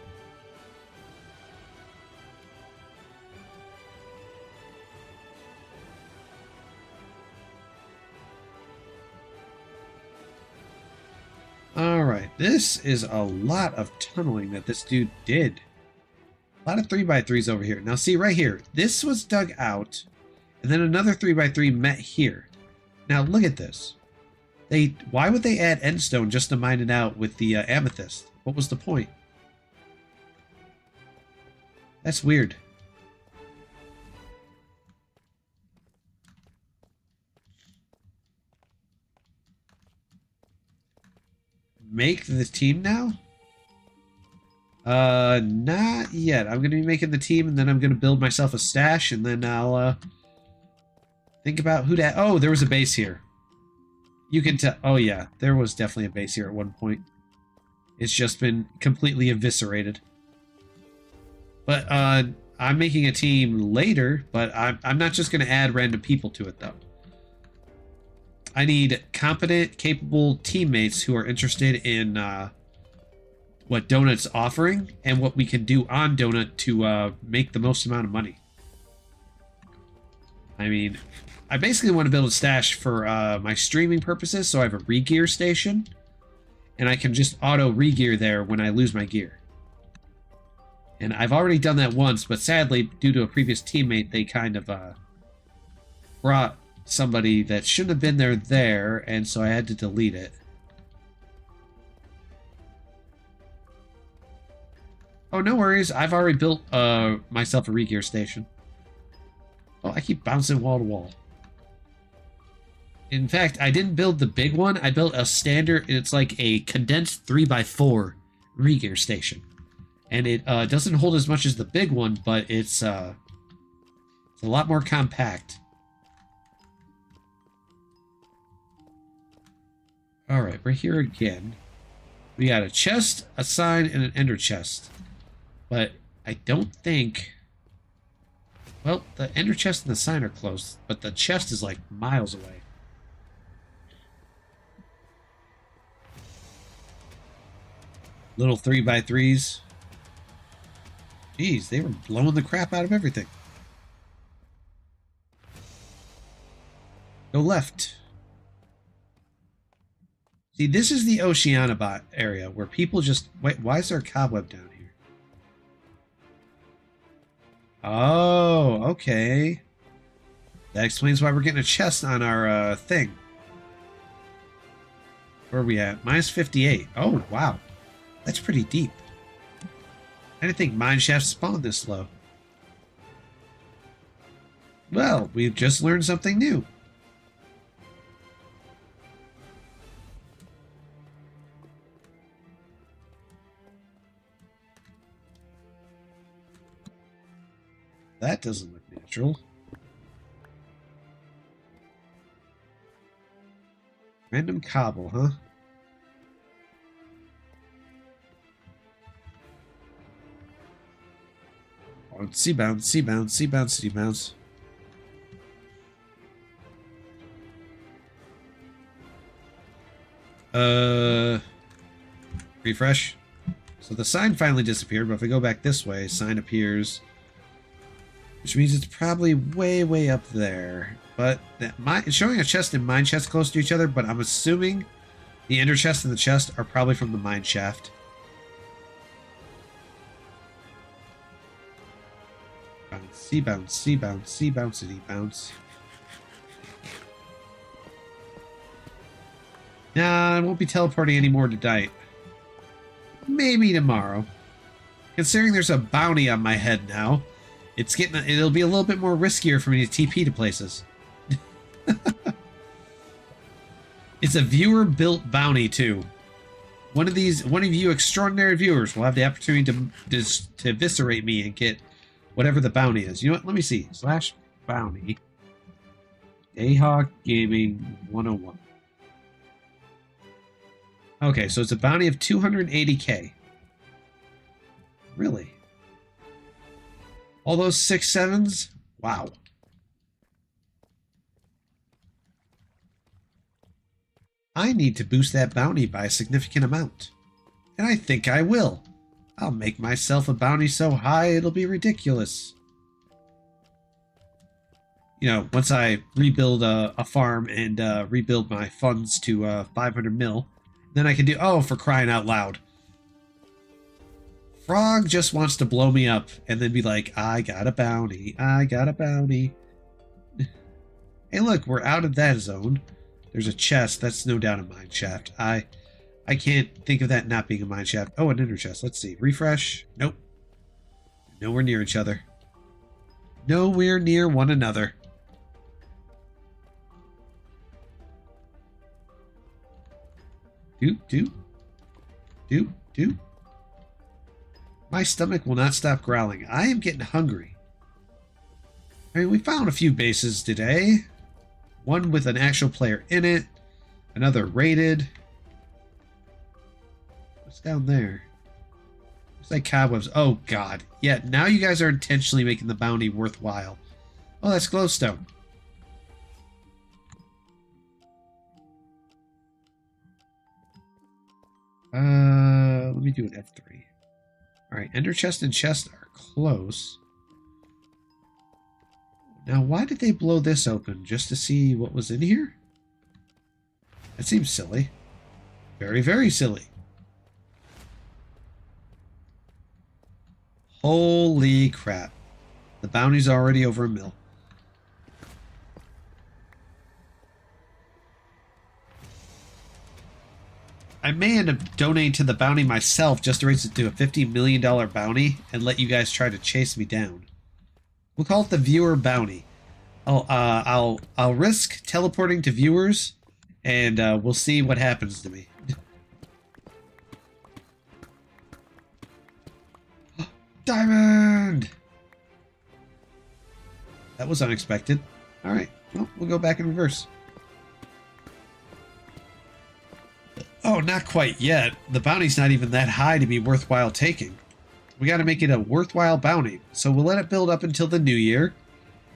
Alright, this is a lot of tunneling that this dude did. A lot of 3x3s over here. Now see right here, this was dug out, and then another 3x3 met here. Now look at this. Why would they add endstone just to mine it out with the amethyst? What was the point? That's weird. Make the team now? Not yet. I'm going to be making the team, and then I'm going to build myself a stash, and then I'll, think about who to... Oh, there was a base here. You can tell... Oh, yeah. There was definitely a base here at one point. It's just been completely eviscerated. But, I'm making a team later, but I'm not just going to add random people to it, though. I need competent, capable teammates who are interested in what Donut's offering and what we can do on Donut to make the most amount of money. I mean, I basically want to build a stash for my streaming purposes, so I have a re-gear station, and I can just auto re-gear there when I lose my gear. And I've already done that once, but sadly, due to a previous teammate, they kind of brought somebody that shouldn't have been there, and so I had to delete it. Oh, no worries. I've already built myself a re-gear station. Oh, I keep bouncing wall to wall. In fact, I didn't build the big one. I built a standard. It's like a condensed 3x4 re-gear station. And it doesn't hold as much as the big one, but it's a lot more compact. Alright, we're here again. We got a chest, a sign, and an ender chest. But I don't think... Well, the ender chest and the sign are close, but the chest is like miles away. Little 3x3s. Jeez, they were blowing the crap out of everything. Go left. See, this is the Oceanabot area where people just... Wait, why is there a cobweb down here? Oh, okay. That explains why we're getting a chest on our thing. Where are we at? Minus 58. Oh, wow. That's pretty deep. I didn't think mine shafts spawned this low. Well, we've just learned something new. That doesn't look natural. Random cobble, huh? Bouncy, bouncy, bouncy, bouncy, bounce. Refresh. So the sign finally disappeared, but if we go back this way, sign appears. Which means it's probably way, way up there. But it's showing a chest and mine chest close to each other, but I'm assuming the ender chest and the chest are probably from the mine shaft. Bouncy, bouncy, bouncy, bouncy, bounce. Nah, I won't be teleporting anymore tonight. Maybe tomorrow. Considering there's a bounty on my head now, it'll be a little bit more riskier for me to TP to places. It's a viewer-built bounty, too. one of you extraordinary viewers will have the opportunity to eviscerate me and get whatever the bounty is. You know what? Let me see. / bounty. Dayhawk Gaming 101. Okay, so it's a bounty of 280k. Really? All those 6/7s? Wow. I need to boost that bounty by a significant amount. And I think I will. I'll make myself a bounty so high it'll be ridiculous. You know, once I rebuild a farm and rebuild my funds to 500 mil, then I can do... Oh, for crying out loud. Frog just wants to blow me up and then be like, I got a bounty. I got a bounty. Hey, look, we're out of that zone. There's a chest. That's no doubt a mine shaft. I can't think of that not being a mine shaft. Oh, an ender chest. Let's see. Refresh. Nope. Nowhere near each other. Nowhere near one another. Doop, doop. Doop, doop. My stomach will not stop growling. I am getting hungry. I mean, we found a few bases today. One with an actual player in it. Another raided. What's down there? Looks like cobwebs. Oh, God. Yeah, now you guys are intentionally making the bounty worthwhile. Oh, that's glowstone. Let me do an F3. Alright, ender chest and chest are close. Now, why did they blow this open? Just to see what was in here? That seems silly. Very, very silly. Holy crap. The bounty's already over a mil. I may end up donating to the bounty myself just to raise it to a $50 million bounty and let you guys try to chase me down. We'll call it the viewer bounty. I'll risk teleporting to viewers, and we'll see what happens to me. Diamond! That was unexpected. All right, well, we'll go back in reverse. Oh, not quite yet. The bounty's not even that high to be worthwhile taking. We got to make it a worthwhile bounty, so we'll let it build up until the new year.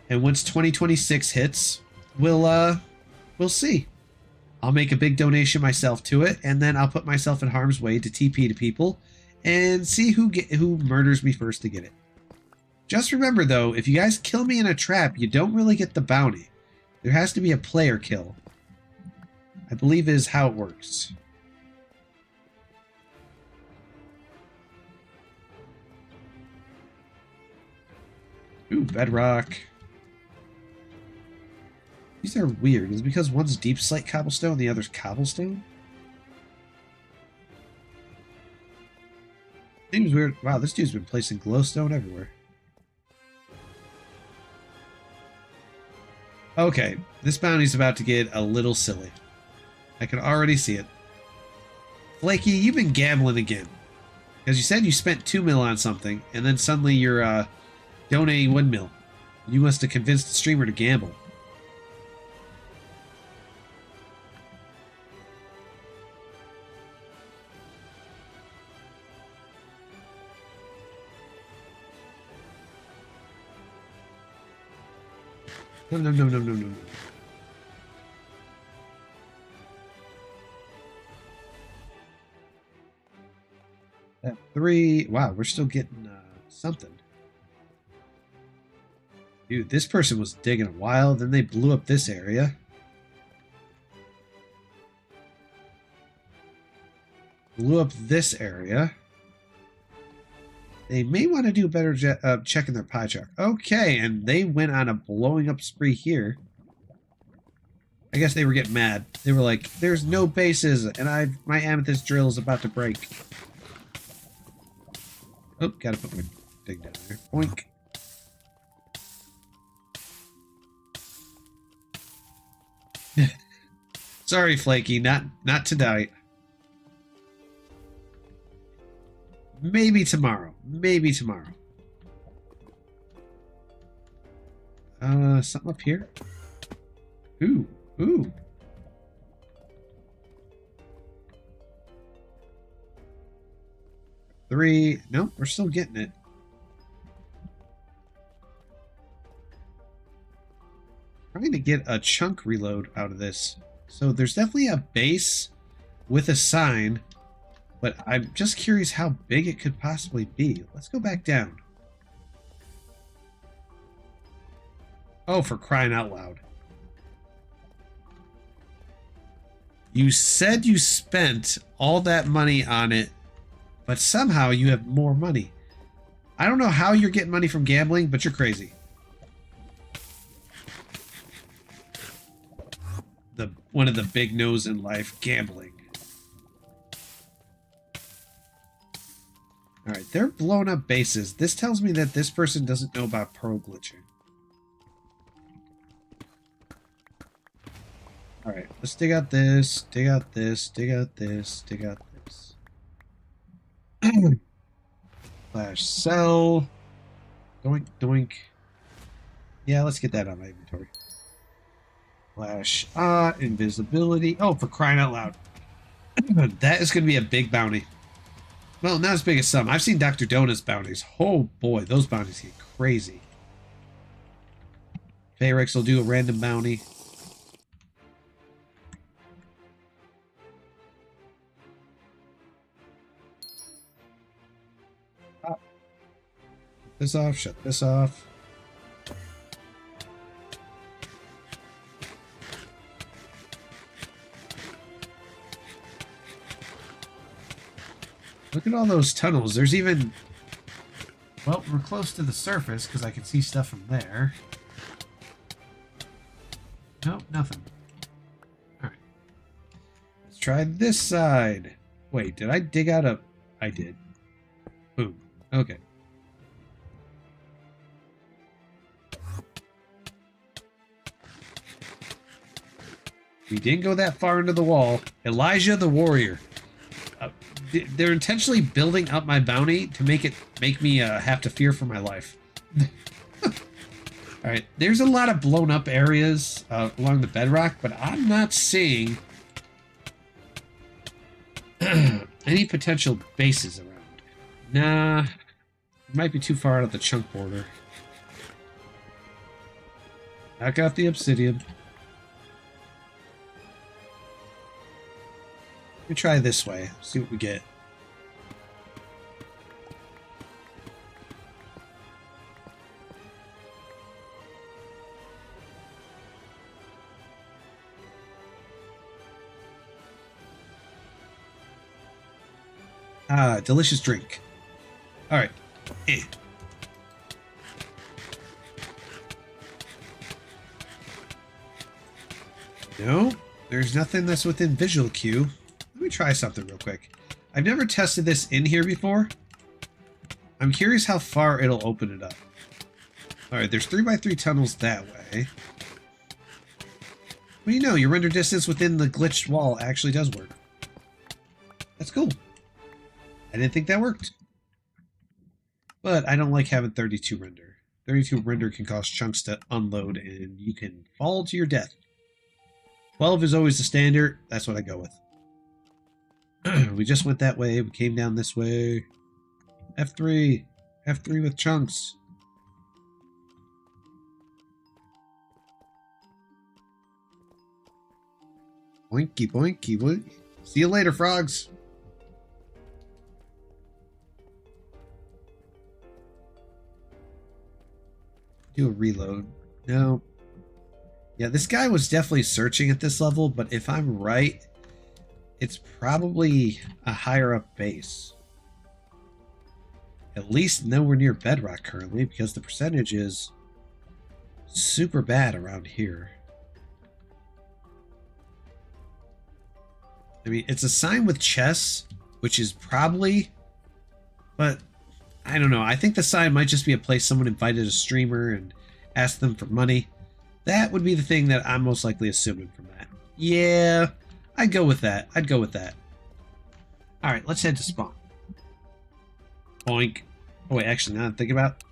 And once 2026 hits, we'll see. I'll make a big donation myself to it, and then I'll put myself in harm's way to TP to people and see who murders me first to get it. Just remember, though, if you guys kill me in a trap, you don't really get the bounty. There has to be a player kill. I believe is how it works. Ooh, bedrock. These are weird. Is it because one's deep slate cobblestone and the other's cobblestone? Seems weird. Wow, this dude's been placing glowstone everywhere. Okay, this bounty's about to get a little silly. I can already see it. Flaky, you've been gambling again. Because you said you spent 2 mil on something, and then suddenly you're donating 1 mil. You must have convinced the streamer to gamble. No, no, no, no, no, no, no. That 3. Wow, we're still getting something. Dude, this person was digging a while, then they blew up this area. Blew up this area. They may want to do a better checking their pie chart. Okay, and they went on a blowing up spree here. I guess they were getting mad. They were like, there's no bases, and my amethyst drill is about to break. Oh, gotta put my thing down there. Boink. Sorry, Flaky, not tonight. Maybe tomorrow. Maybe tomorrow. Something up here? Ooh. Ooh. Three. Nope, we're still getting it. Trying to get a chunk reload out of this. So there's definitely a base with a sign, but I'm just curious how big it could possibly be. Let's go back down. Oh, for crying out loud. You said you spent all that money on it, but somehow you have more money. I don't know how you're getting money from gambling, but you're crazy. One of the big no's in life, gambling. Alright, they're blown up bases. This tells me that this person doesn't know about pearl glitching. Alright, let's dig out this, dig out this, dig out this, dig out this. Flash sell. Doink, doink. Yeah, let's get that on my inventory. Flash, invisibility. Oh, for crying out loud. That is going to be a big bounty. Well, not as big as some. I've seen Dr. Donut's bounties. Oh boy, those bounties get crazy. Fayrex will do a random bounty. Shut this off, shut this off. Look at all those tunnels. There's even... Well, we're close to the surface because I can see stuff from there. Nope, nothing. Alright. Let's try this side. Wait, did I dig out a... I did. Boom. Okay. We didn't go that far into the wall. Elijah the Warrior. They're intentionally building up my bounty to make me have to fear for my life. All right, there's a lot of blown up areas along the bedrock, but I'm not seeing any potential bases around. Nah, it might be too far out of the chunk border. Knock out the obsidian. Let me try this way, see what we get. Ah, delicious drink. Alright. No, there's nothing that's within visual cue. Let me try something real quick. I've never tested this in here before. I'm curious how far it'll open it up. Alright, there's 3x3 tunnels that way. Well, you know, your render distance within the glitched wall actually does work. That's cool. I didn't think that worked. But I don't like having 32 render. 32 render can cause chunks to unload and you can fall to your death. 12 is always the standard. That's what I go with. We just went that way. We came down this way. F3. F3 with chunks. Boinky, boinky, boink. See you later, frogs. Do a reload. No. Yeah, this guy was definitely searching at this level, but if I'm right, it's probably a higher up base. At least nowhere near bedrock currently, because the percentage is super bad around here. I mean, it's a sign with chess, which is probably, but I don't know. I think the sign might just be a place someone invited a streamer and asked them for money. That would be the thing that I'm most likely assuming from that. Yeah, I'd go with that. I'd go with that. All right, let's head to spawn. Boink. Oh, wait, actually, now that I think about it,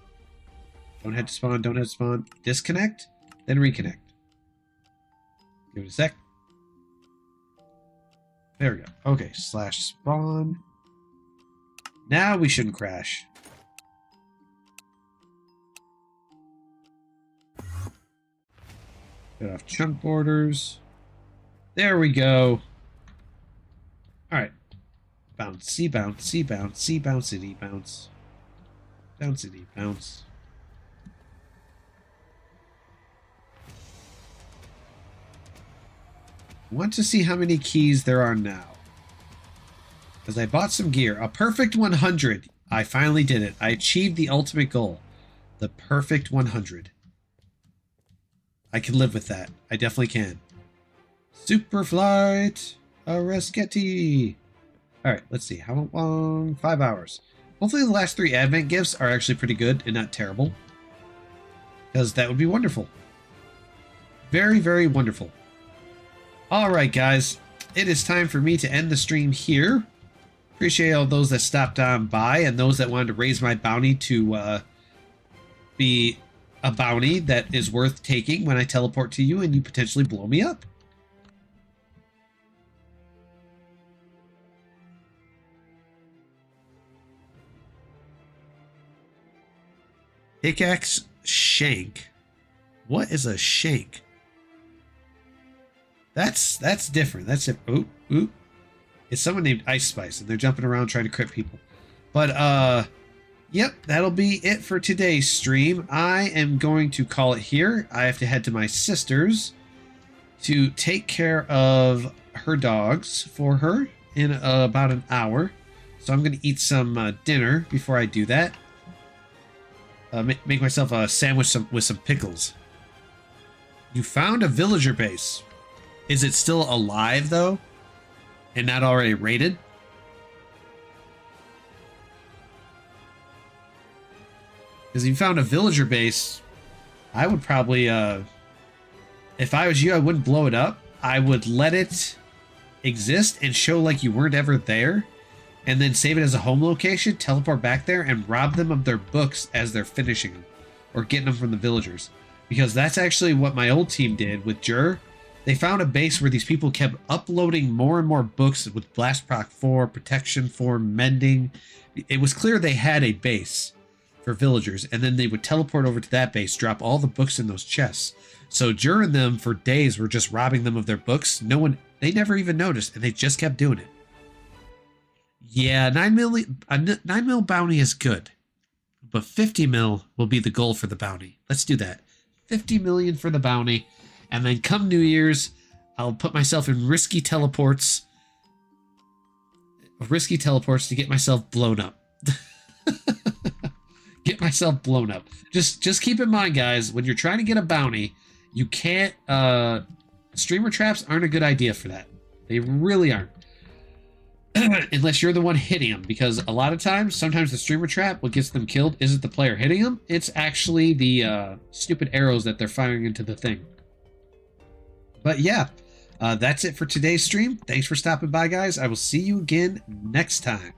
don't head to spawn, don't head to spawn. Disconnect, then reconnect. Give it a sec. There we go. Okay, slash spawn. Now we shouldn't crash. Get off chunk borders. There we go. Alright. Bouncy, bouncy, bouncy, bouncity, bounce. Bouncity, bounce. Want to see how many keys there are now. Because I bought some gear. A perfect 100. I finally did it. I achieved the ultimate goal. The perfect 100. I can live with that. I definitely can. Super flight. Arrescetti. Alright, let's see. How long? 5 hours. Hopefully the last 3 advent gifts are actually pretty good and not terrible. Because that would be wonderful. Very, very wonderful. Alright, guys. It is time for me to end the stream here. Appreciate all those that stopped on by and those that wanted to raise my bounty to be a bounty that is worth taking when I teleport to you and you potentially blow me up. Pickaxe shank. What is a shank? That's different. That's it. Oop, oop. It's someone named Ice Spice, and they're jumping around trying to crit people. But, yep, that'll be it for today's stream. I am going to call it here. I have to head to my sister's to take care of her dogs for her in about an hour. So I'm going to eat some dinner before I do that. Make myself a sandwich with some pickles. You found a villager base. Is it still alive, though? And not already raided? Because if you found a villager base, I would probably, if I was you, I wouldn't blow it up. I would let it exist and show like you weren't ever there, and then save it as a home location, teleport back there, and rob them of their books as they're finishing them, or getting them from the villagers. Because that's actually what my old team did with Jur. They found a base where these people kept uploading more and more books with Blast Proc 4, Protection 4, Mending. It was clear they had a base for villagers, and then they would teleport over to that base, drop all the books in those chests. So Jur and them for days were just robbing them of their books. They never even noticed, and they just kept doing it. Yeah, a 9 mil bounty is good, but 50 mil will be the goal for the bounty. Let's do that. 50 million for the bounty. And then come New Year's, I'll put myself in risky teleports to get myself blown up. Get myself blown up. Just keep in mind, guys, when you're trying to get a bounty, you can't, streamer traps aren't a good idea for that. They really aren't. Unless you're the one hitting them, because a lot of times, sometimes the streamer trap, what gets them killed isn't the player hitting them, it's actually the stupid arrows that they're firing into the thing. But yeah, that's it for today's stream. Thanks for stopping by, guys. I will see you again next time.